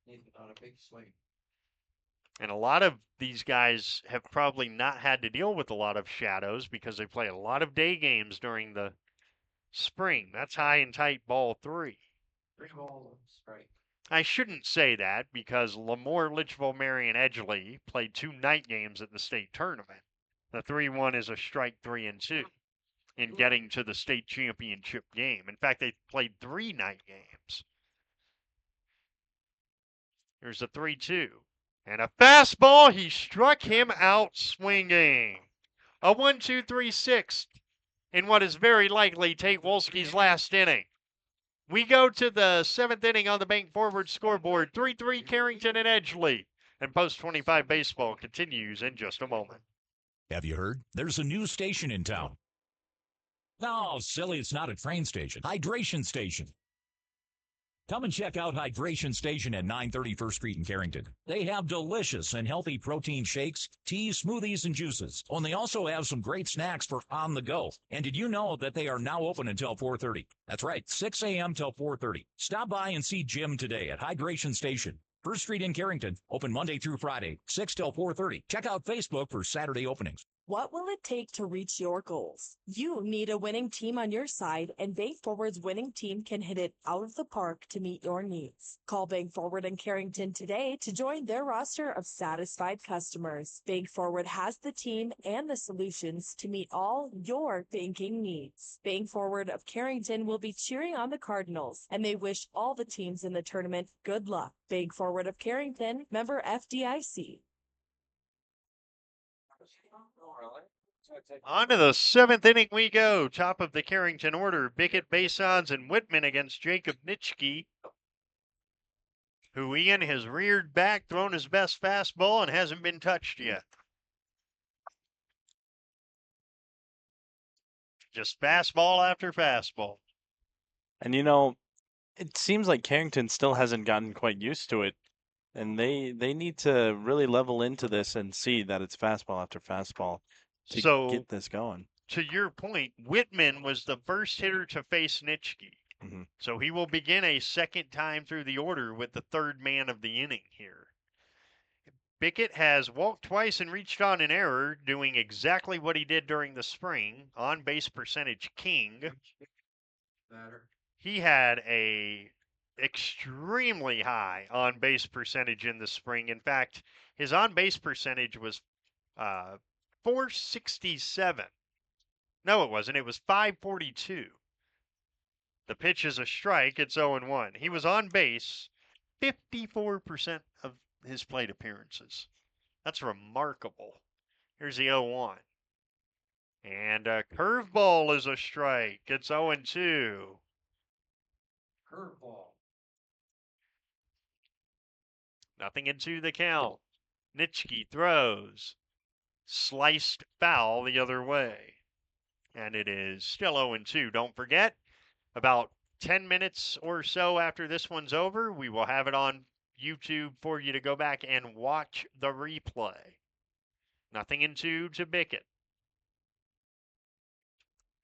Nathan on a big swing. And a lot of these guys have probably not had to deal with a lot of shadows because they play a lot of day games during the spring. That's high and tight, ball 3. 3 balls, strike. I shouldn't say that because Lemoore, Litchville, Marion, Edgeley played 2 night games at the state tournament. The 3-1 is a strike 3-2 in getting to the state championship game. In fact, they played 3 night games. Here's a 3-2. And a fastball. He struck him out swinging. A 1-2-3-6 in what is very likely Tate Wolski's last inning. We go to the 7th inning on the Bank Forward scoreboard. 3-3 Carrington and Edgeley. And Post 25 baseball continues in just a moment. Have you heard? There's a new station in town. No, silly, it's not a train station. Hydration station. Come and check out Hydration Station at 930 First Street in Carrington. They have delicious and healthy protein shakes, teas, smoothies, and juices. Oh, and they also have some great snacks for on the go. And did you know that they are now open until 4:30? That's right, 6 a.m. till 4:30. Stop by and see Jim today at Hydration Station, First Street in Carrington. Open Monday through Friday, 6 till 4:30. Check out Facebook for Saturday openings. What will it take to reach your goals? You need a winning team on your side, and Bank Forward's winning team can hit it out of the park to meet your needs. Call Bank Forward in Carrington today to join their roster of satisfied customers. Bank Forward has the team and the solutions to meet all your banking needs. Bank Forward of Carrington will be cheering on the Cardinals, and they wish all the teams in the tournament good luck. Bank Forward of Carrington, member FDIC. On to the seventh inning we go. Top of the Carrington order, Bickett, Basons, and Whitman against Jacob Nitschke, who Ian has reared back, thrown his best fastball, and hasn't been touched yet. Just fastball after fastball. And you know, it seems like Carrington still hasn't gotten quite used to it. And they need to really level into this and see that it's fastball after fastball to get this going. To your point, Whitman was the first hitter to face Nitschke. Mm-hmm. So he will begin a second time through the order with the third man of the inning here. Bickett has walked twice and reached on an error, doing exactly what he did during the spring. On base percentage king. He had a extremely high on base percentage in the spring. In fact, his on base percentage was 467. No, it wasn't. It was 542. The pitch is a strike. It's 0-1. He was on base 54% of his plate appearances. That's remarkable. Here's the 0-1. And a curveball is a strike. It's 0-2. Curveball. Nothing into the count. Nitschke throws. Sliced foul the other way. And it is still 0-2. Don't forget, about 10 minutes or so after this one's over, we will have it on YouTube for you to go back and watch the replay. Nothing into to Bickett.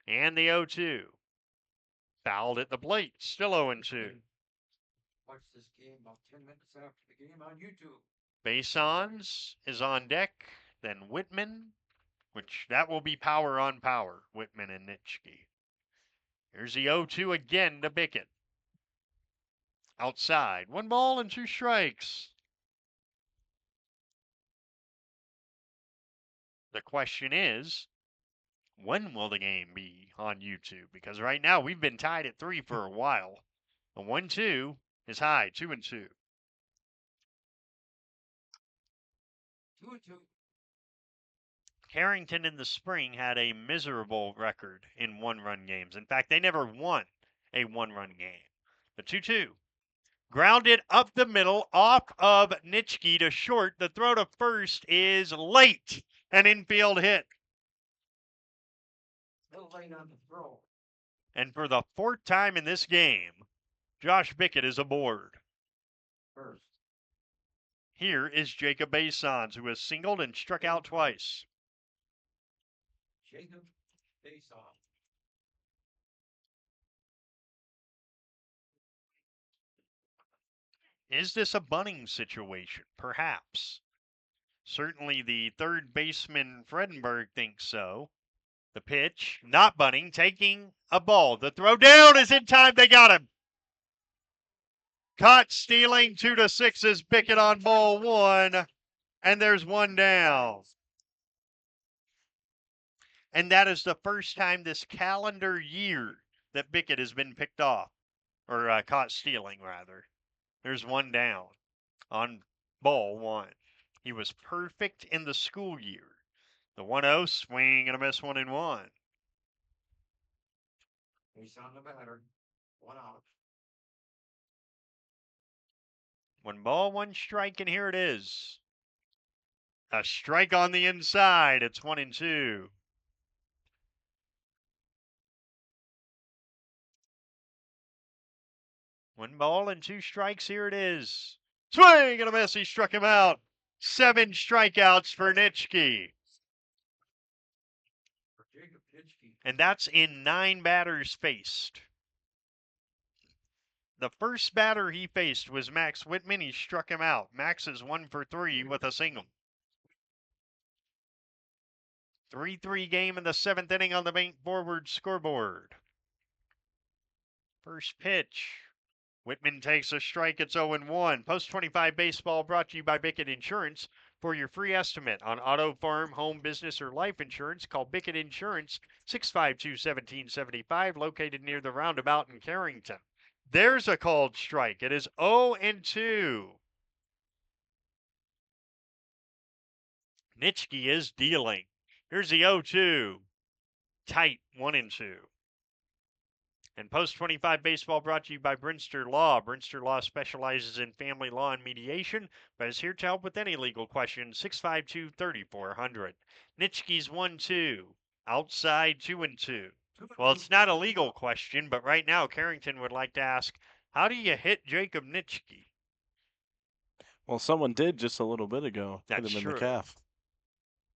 And the 0-2. Fouled at the plate. Still 0-2. Watch this game about 10 minutes after the game on YouTube. Basons is on deck. Then Whitman, which that will be power on power. Whitman and Nitschke. Here's the 0-2 again to Bickett. Outside. 1 ball and 2 strikes. The question is, when will the game be on YouTube? Because right now we've been tied at 3 for a while. The 1-2 is high, 2-2. 2-2. Carrington in the spring had a miserable record in 1-run games. In fact, they never won a 1-run game. The 2-2. Grounded up the middle, off of Nitschke to short. The throw to first is late. An infield hit. Still late on the throw. And for the 4th time in this game, Josh Bickett is aboard. First. Here is Jacob Basons, who has singled and struck out twice. Jacob Basons. Is this a bunting situation? Perhaps. Certainly the third baseman, Fredenberg, thinks so. The pitch, not bunting, taking a ball. The throw down is in time. They got him. Caught stealing. 2-6 is Bickett on ball 1. And there's 1 down. And that is the first time this calendar year that Bickett has been picked off. Or caught stealing, rather. There's 1 down on ball 1. He was perfect in the school year. The 1-0 swing and a miss 1-1. He's on the batter. 1 out. 1 ball, 1 strike, and here it is. A strike on the inside. It's 1-2. 1 ball and 2 strikes. Here it is. Swing and a miss. He struck him out. 7 strikeouts for Nitschke. And that's in 9 batters faced. The first batter he faced was Max Whitman. He struck him out. Max is 1 for 3 with a single. 3-3 game in the 7th inning on the Bank Forward scoreboard. First pitch. Whitman takes a strike. It's 0-1. Post 25 baseball brought to you by Bickett Insurance. For your free estimate on auto, farm, home, business, or life insurance, call Bickett Insurance 652-1775, located near the roundabout in Carrington. There's a called strike. It is 0-2. Nitschke is dealing. Here's the 0-2. Tight 1-2. And Post 25 Baseball brought to you by Brinster Law. Brinster Law specializes in family law and mediation, but is here to help with any legal questions. 652-3400. Nitschke's 1-2. Outside 2-2. Well, it's not a legal question, but right now Carrington would like to ask, how do you hit Jacob Nitschke? Well, someone did just a little bit ago. Hit That's him in true. the calf.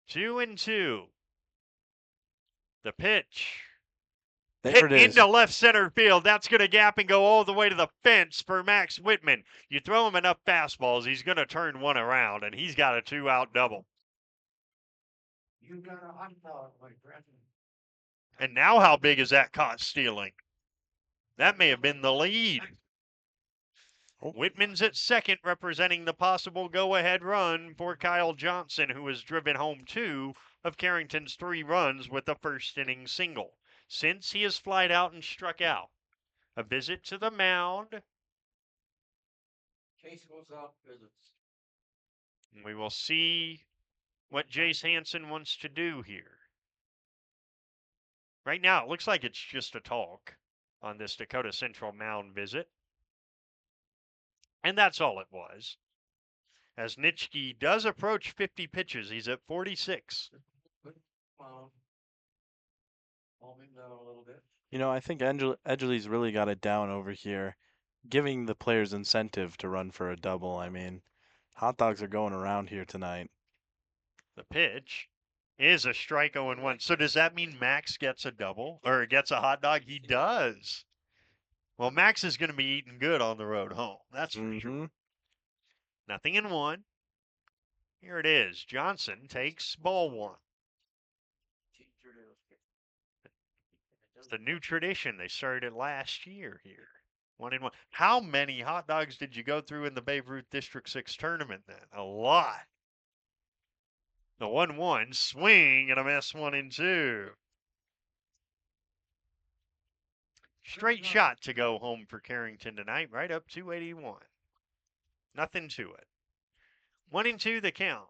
2-2. The pitch. There Hit it is. into left center field. That's going to gap and go all the way to the fence for Max Whitman. You throw him enough fastballs, he's going to turn one around, and he's got a 2-out double. You got a hot dog, my friend. And now how big is that caught stealing? That may have been the lead. Whitman's at second, representing the possible go-ahead run for Kyle Johnson, who has driven home 2 of Carrington's 3 runs with the first inning single. Since he has flied out and struck out. A visit to the mound. Case goes out, visits. We will see what Jace Hansen wants to do here. Right now, it looks like it's just a talk on this Dakota Central mound visit. And that's all it was. As Nitschke does approach 50 pitches, he's at 46. Calm him down a little bit. You know, I think Edgeley's really got it down over here, giving the players incentive to run for a double. I mean, hot dogs are going around here tonight. The pitch is a strike 0-1. So does that mean Max gets a double or gets a hot dog? He does. Well, Max is going to be eating good on the road home. That's for sure. Nothing in 1. Here it is. Johnson takes ball 1. It's the new tradition. They started last year here. 1-1. How many hot dogs did you go through in the Babe Ruth District 6 tournament then? A lot. The 1-1 swing and a miss 1-2. Straight shot to go home for Carrington tonight, right up 281. Nothing to it. 1-2 the count.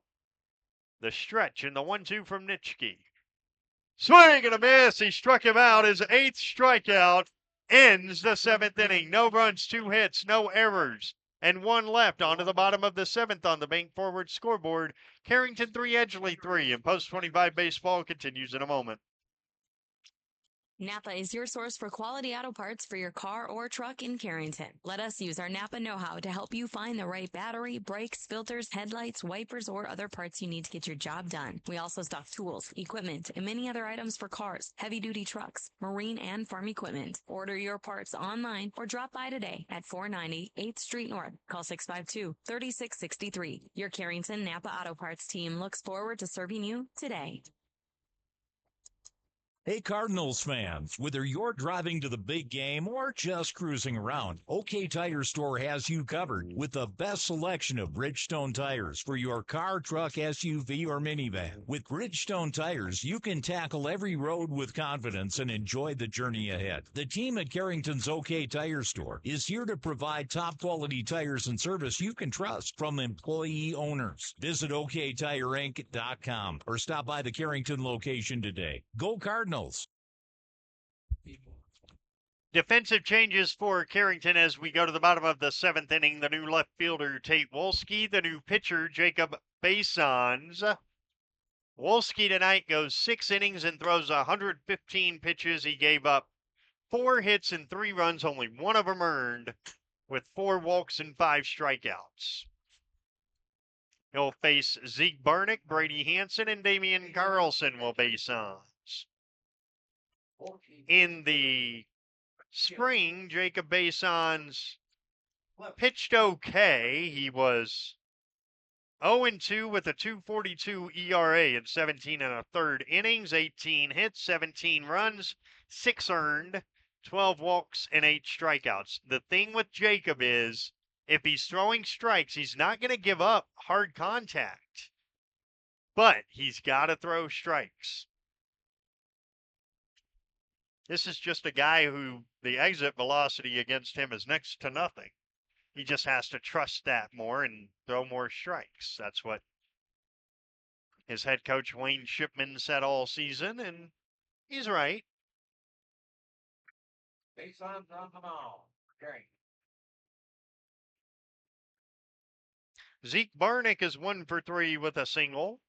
The stretch and the 1-2 from Nitschke. Swing and a miss. He struck him out. His 8th strikeout ends the 7th inning. No runs, 2 hits, no errors, and 1 left. On to the bottom of the 7th on the Bank Forward scoreboard. Carrington 3, Edgeley 3, and Post 25 baseball continues in a moment. Napa is your source for quality auto parts for your car or truck in Carrington. Let us use our Napa know-how to help you find the right battery, brakes, filters, headlights, wipers, or other parts you need to get your job done. We also stock tools, equipment, and many other items for cars, heavy-duty trucks, marine, and farm equipment. Order your parts online or drop by today at 490 8th Street North. Call 652-3663. Your Carrington Napa Auto Parts team looks forward to serving you today. Hey Cardinals fans, whether you're driving to the big game or just cruising around, OK Tire Store has you covered with the best selection of Bridgestone tires for your car, truck, SUV, or minivan. With Bridgestone tires, you can tackle every road with confidence and enjoy the journey ahead. The team at Carrington's OK Tire Store is here to provide top quality tires and service you can trust from employee owners. Visit OKTireInc.com or stop by the Carrington location today. Go Cardinals! Defensive changes for Carrington as we go to the bottom of the 7th inning. The new left fielder, Tate Wolski. The new pitcher, Jacob Basons. Wolski tonight goes 6 innings and throws 115 pitches. He gave up 4 hits and 3 runs, only 1 of them earned. with 4 walks and 5 strikeouts. He'll face Zeke Barnick, Brady Hansen, and Damian Carlson will base on. In the spring, Jacob Bason's pitched okay. He was 0-2 with a 2.42 ERA in 17 and a third innings, 18 hits, 17 runs, 6 earned, 12 walks, and 8 strikeouts. The thing with Jacob is if he's throwing strikes, he's not going to give up hard contact, but he's got to throw strikes. This is just a guy who the exit velocity against him is next to nothing. He just has to trust that more and throw more strikes. That's what his head coach Wayne Shipman said all season, and he's right. Base on the mound. Okay. Zeke Barnick is 1 for 3 with a single.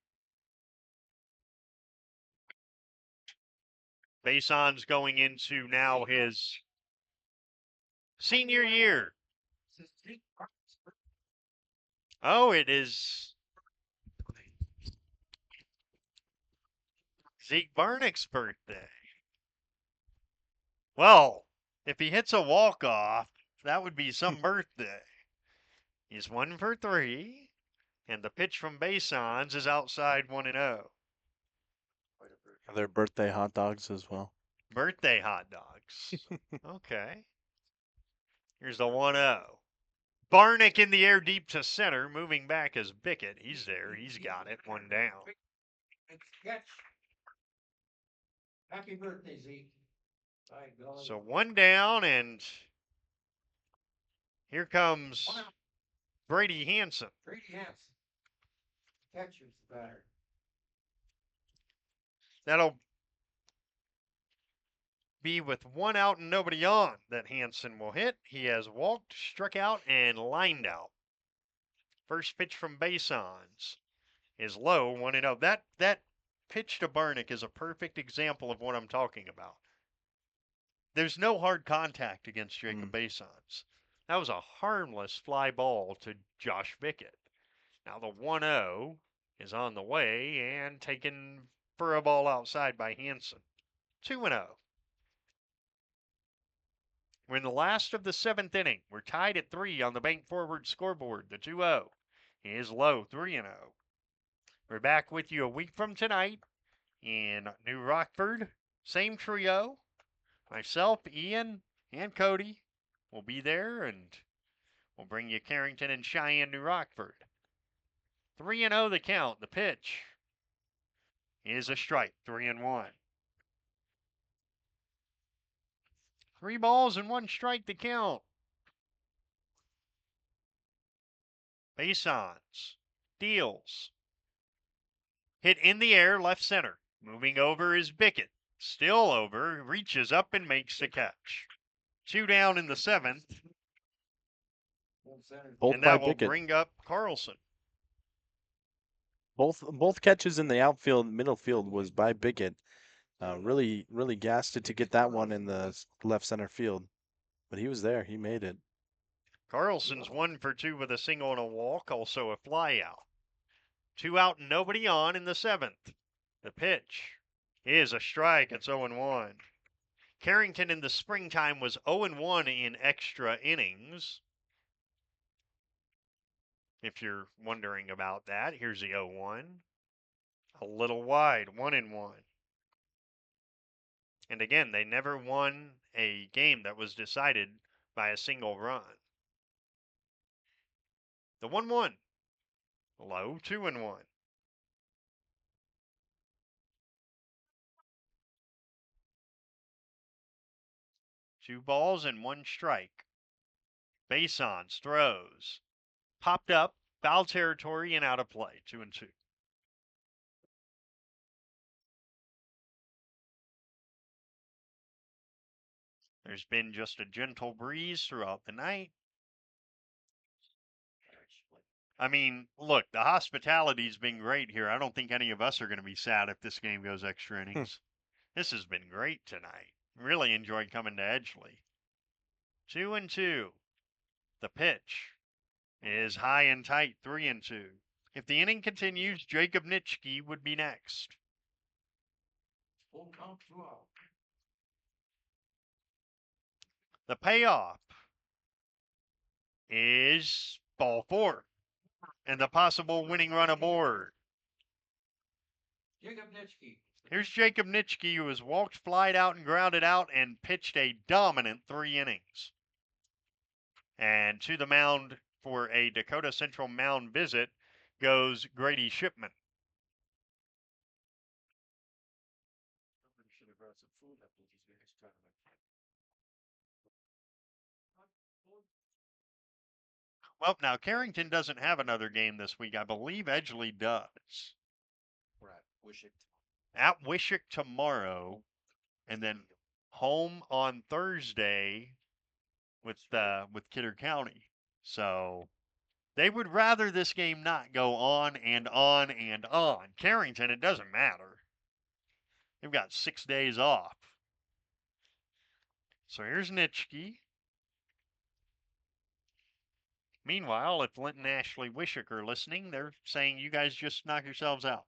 Bason's going into now his senior year. Oh, it is Zeke Barnick's birthday. Well, if he hits a walk-off, that would be some birthday. He's 1 for 3, and the pitch from Bason's is outside 1-0. Are there birthday hot dogs as well? Birthday hot dogs. Okay. Here's the 1-0. Barnick in the air deep to center. Moving back is Bickett. He's there. He's got it. 1 down. Catch. Happy birthday, Zeke. So 1 down, and here comes Brady Hansen. Brady Hansen. Catcher's the batter. That'll be with 1 out and nobody on that Hansen will hit. He has walked, struck out, and lined out. First pitch from Bason's is low, 1-0. That pitch to Barnick is a perfect example of what I'm talking about. There's no hard contact against Jacob Bason's. That was a harmless fly ball to Josh Bickett. Now the 1-0 is on the way and taken for a ball outside by Hansen. 2-0. We're in the last of the 7th inning. We're tied at 3 on the Bank Forward scoreboard. The 2-0 is low, 3-0. We're back with you a week from tonight in New Rockford. Same trio. Myself, Ian, and Cody will be there, and we'll bring you Carrington and Cheyenne, New Rockford. 3-0 the count. The pitch is a strike, 3-1. 3 balls and 1 strike to count. Bason's deals. Hit in the air, left center. Moving over is Bickett. Still over, reaches up and makes the catch. 2 down in the 7th. Both And by that will Bickett. bring up Carlson. Both catches in the outfield, middle field was by Bickett. Really gassed it to get that one in the left center field, but he was there. He made it. Carlson's 1 for 2 with a single and a walk, also a fly out. 2 out and nobody on in the 7th. The pitch is a strike. It's 0-1. Carrington in the springtime was 0-1 in extra innings. If you're wondering about that, here's the 0-1. A little wide, 1-1. And again, they never won a game that was decided by a single run. The 1-1. Low, 2-1. Two balls and 1 strike. Bason's throws. Popped up, foul territory, and out of play. 2-2. There's been just a gentle breeze throughout the night. I mean, look, the hospitality's been great here. I don't think any of us are going to be sad if this game goes extra innings. This has been great tonight. Really enjoyed coming to Edgeley. 2-2. The pitch is high and tight, 3-2. If the inning continues, Jacob Nitschke would be next. Full count, 2 out. The payoff is ball 4 and the possible winning run aboard. Jacob Nitschke. Here's Jacob Nitschke, who has walked, flied out, and grounded out and pitched a dominant 3 innings. And to the mound for a Dakota Central mound visit goes Grady Shipman. Should have brought some food up to these guys' tournament. Well, now Carrington doesn't have another game this week. I believe Edgeley does. We're at Wishick. At Wishick tomorrow, and then home on Thursday with Kidder County. So they would rather this game not go on and on and on. Carrington, it doesn't matter. They've got 6 days off. So here's Nitschke. Meanwhile, if Linton, Ashley, Wishick are listening, they're saying you guys just knock yourselves out.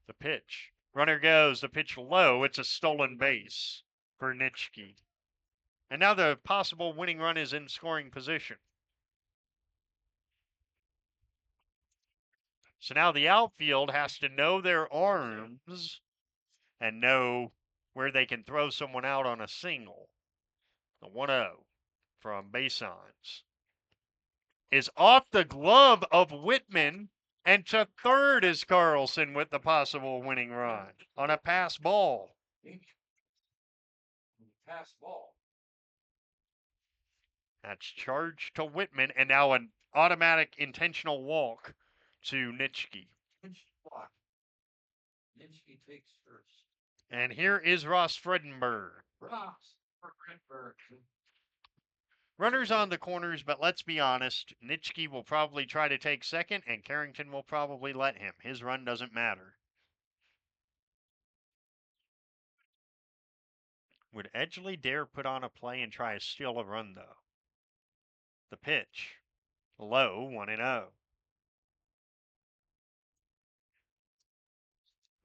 The pitch. Runner goes. The pitch low. It's a stolen base for Nitschke. And now the possible winning run is in scoring position. So now the outfield has to know their arms and know where they can throw someone out on a single. The 1-0 from Basons is off the glove of Whitman, and to third is Carlson with the possible winning run on a pass ball. Pass ball. That's charged to Whitman, and now an automatic intentional walk to Nitschke. Block. Nitschke takes first. And here is Ross Fredenberg. Ross for Redberg. Runners on the corners, but let's be honest, Nitschke will probably try to take second, and Carrington will probably let him. His run doesn't matter. Would Edgeley dare put on a play and try to steal a run, though? The pitch. Low, 1-0.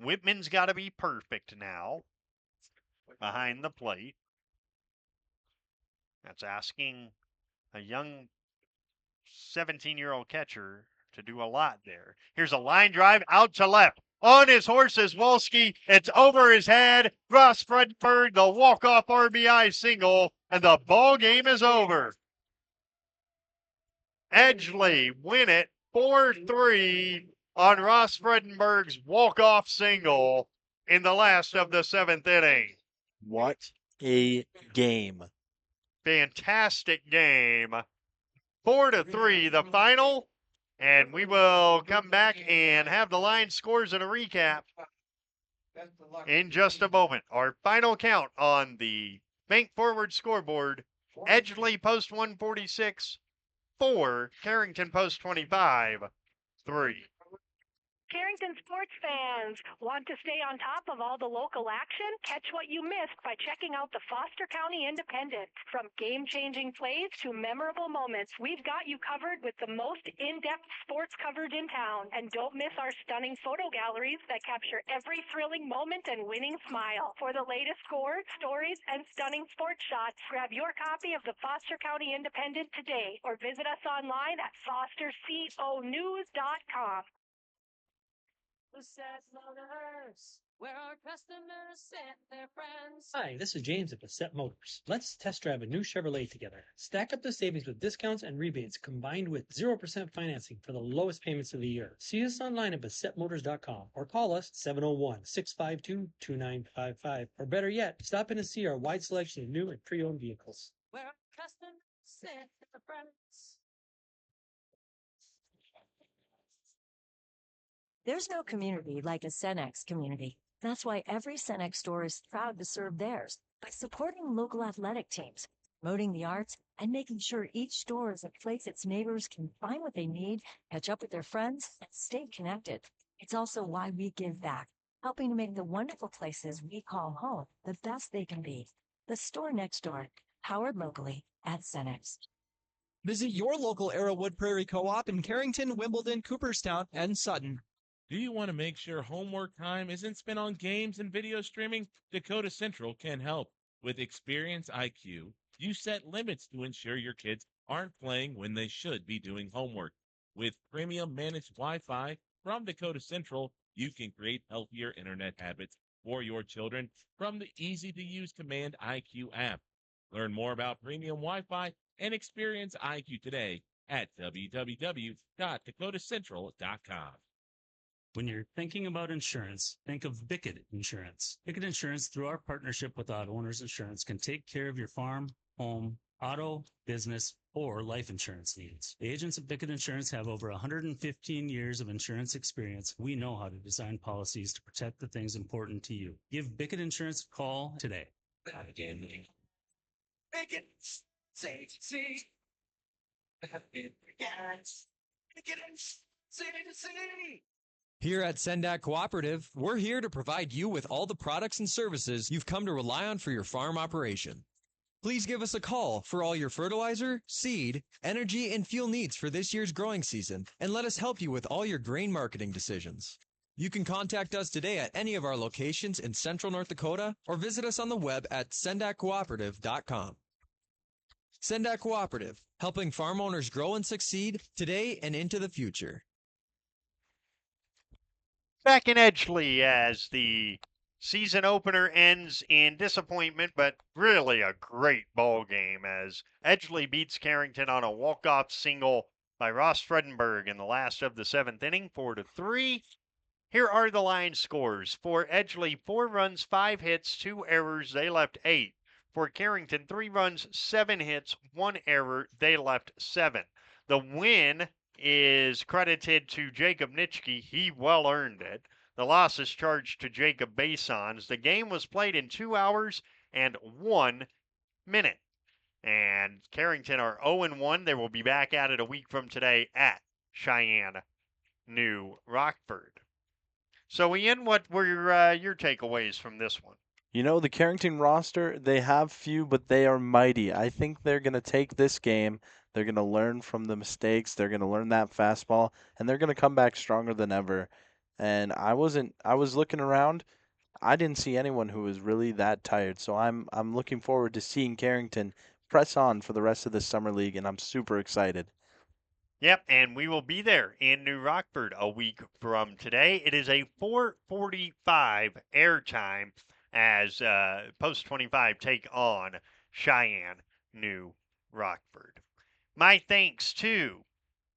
Whitman's got to be perfect now behind the plate. That's asking a young 17-year-old catcher to do a lot there. Here's a line drive out to left. On his horse is Wolski. It's over his head. Ross Fredberg, the walk-off RBI single, and the ball game is over. Edgeley win it 4-3 on Ross Fredenberg's walk-off single in the last of the 7th inning. What a game. Fantastic game. 4-3, the final. And we will come back and have the line scores and a recap in just a moment. Our final count on the Bank Forward scoreboard. Edgeley post 146, 4. Carrington post 25, 3. Carrington sports fans, want to stay on top of all the local action? Catch what you missed by checking out the Foster County Independent. From game-changing plays to memorable moments, we've got you covered with the most in-depth sports coverage in town. And don't miss our stunning photo galleries that capture every thrilling moment and winning smile. For the latest scores, stories, and stunning sports shots, grab your copy of the Foster County Independent today or visit us online at fosterconews.com. Bassett Motors, where our customers send their friends. Hi, this is James at Bassett Motors. Let's test drive a new Chevrolet together. Stack up the savings with discounts and rebates combined with 0% financing for the lowest payments of the year. See us online at BassettMotors.com or call us 701-652-2955. Or better yet, stop in to see our wide selection of new and pre-owned vehicles. Where our customers send their friends. There's no community like a Cenex community. That's why every Cenex store is proud to serve theirs by supporting local athletic teams, promoting the arts, and making sure each store is a place its neighbors can find what they need, catch up with their friends, and stay connected. It's also why we give back, helping to make the wonderful places we call home the best they can be. The store next door, powered locally at Cenex. Visit your local Arrowwood Prairie Co-op in Carrington, Wimbledon, Cooperstown, and Sutton. Do you want to make sure homework time isn't spent on games and video streaming? Dakota Central can help. With Experience IQ, you set limits to ensure your kids aren't playing when they should be doing homework. With premium managed Wi-Fi from Dakota Central, you can create healthier internet habits for your children from the easy-to-use Command IQ app. Learn more about premium Wi-Fi and Experience IQ today at www.dakotacentral.com. When you're thinking about insurance, think of Bickett Insurance. Bickett Insurance, through our partnership with Auto Owners Insurance, can take care of your farm, home, auto, business, or life insurance needs. The agents of Bickett Insurance have over 115 years of insurance experience. We know how to design policies to protect the things important to you. Give Bickett Insurance a call today. Bickett, say, see. Bickett, see. Here at Sendak Cooperative, we're here to provide you with all the products and services you've come to rely on for your farm operation. Please give us a call for all your fertilizer, seed, energy, and fuel needs for this year's growing season, and let us help you with all your grain marketing decisions. You can contact us today at any of our locations in Central North Dakota or visit us on the web at sendakcooperative.com. Sendak Cooperative, helping farm owners grow and succeed today and into the future. Back in Edgeley as the season opener ends in disappointment, but really a great ball game as Edgeley beats Carrington on a walk-off single by Ross Fredenberg in the last of the 7th inning, 4-3. Here are the line scores. For Edgeley, 4 runs, 5 hits, 2 errors. They left 8. For Carrington, 3 runs, 7 hits, 1 error. They left 7. The win is credited to Jacob Nitschke. He well earned it. The loss is charged to Jacob Basons. The game was played in 2 hours and 1 minute. And Carrington are 0-1. They will be back at it a week from today at Cheyenne, New Rockford. So, Ian, what were your takeaways from this one? You know, the Carrington roster, they have few, but they are mighty. I think they're going to take this game. They're going to learn from the mistakes. They're going to learn that fastball, and they're going to come back stronger than ever. And I was looking around. I didn't see anyone who was really that tired. So I'm looking forward to seeing Carrington press on for the rest of the summer league, and I'm super excited. Yep, and we will be there in New Rockford a week from today. It is a 4:45 airtime as Post 25 take on Cheyenne, New Rockford. My thanks to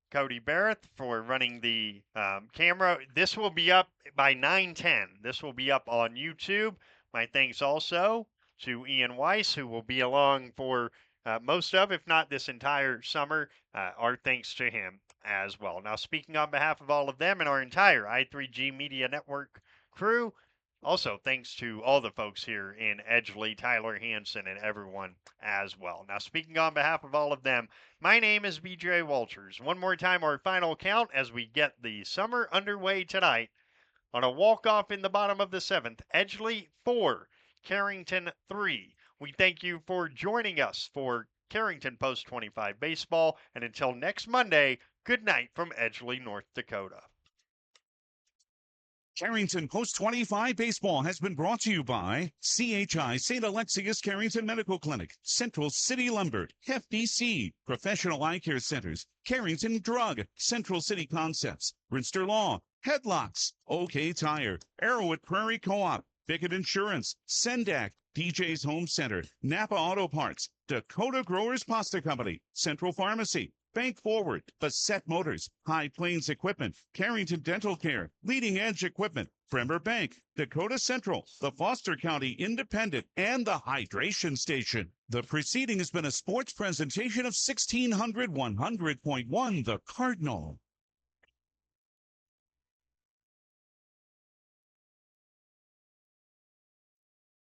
Cody Barrett for running the camera. This will be up by 9:10. This will be up on YouTube. My thanks also to Ian Weiss, who will be along for most of, if not this entire summer. Our thanks to him as well. Now, speaking on behalf of all of them and our entire I3G Media Network crew, also thanks to all the folks here in Edgeley, Tyler Hansen, and everyone as well. Now, speaking on behalf of all of them, my name is BJ Walters. One more time, our final count as we get the summer underway tonight. On a walk-off in the bottom of the 7th, Edgeley 4, Carrington 3. We thank you for joining us for Carrington Post 25 Baseball, and until next Monday, good night from Edgeley, North Dakota. Carrington Post 25 Baseball has been brought to you by CHI St. Alexius Carrington Medical Clinic, Central City Lumber, FDC, Professional Eye Care Centers, Carrington Drug, Central City Concepts, Brinster Law, Headlocks, OK Tire, Arrowwood Prairie Co-op, Bickett Insurance, Sendak, DJ's Home Center, Napa Auto Parts, Dakota Growers Pasta Company, Central Pharmacy, Bank Forward, Bassett Motors, High Plains Equipment, Carrington Dental Care, Leading Edge Equipment, Bremer Bank, Dakota Central, the Foster County Independent, and the Hydration Station. The preceding has been a sports presentation of 1600 100.1 The Cardinal.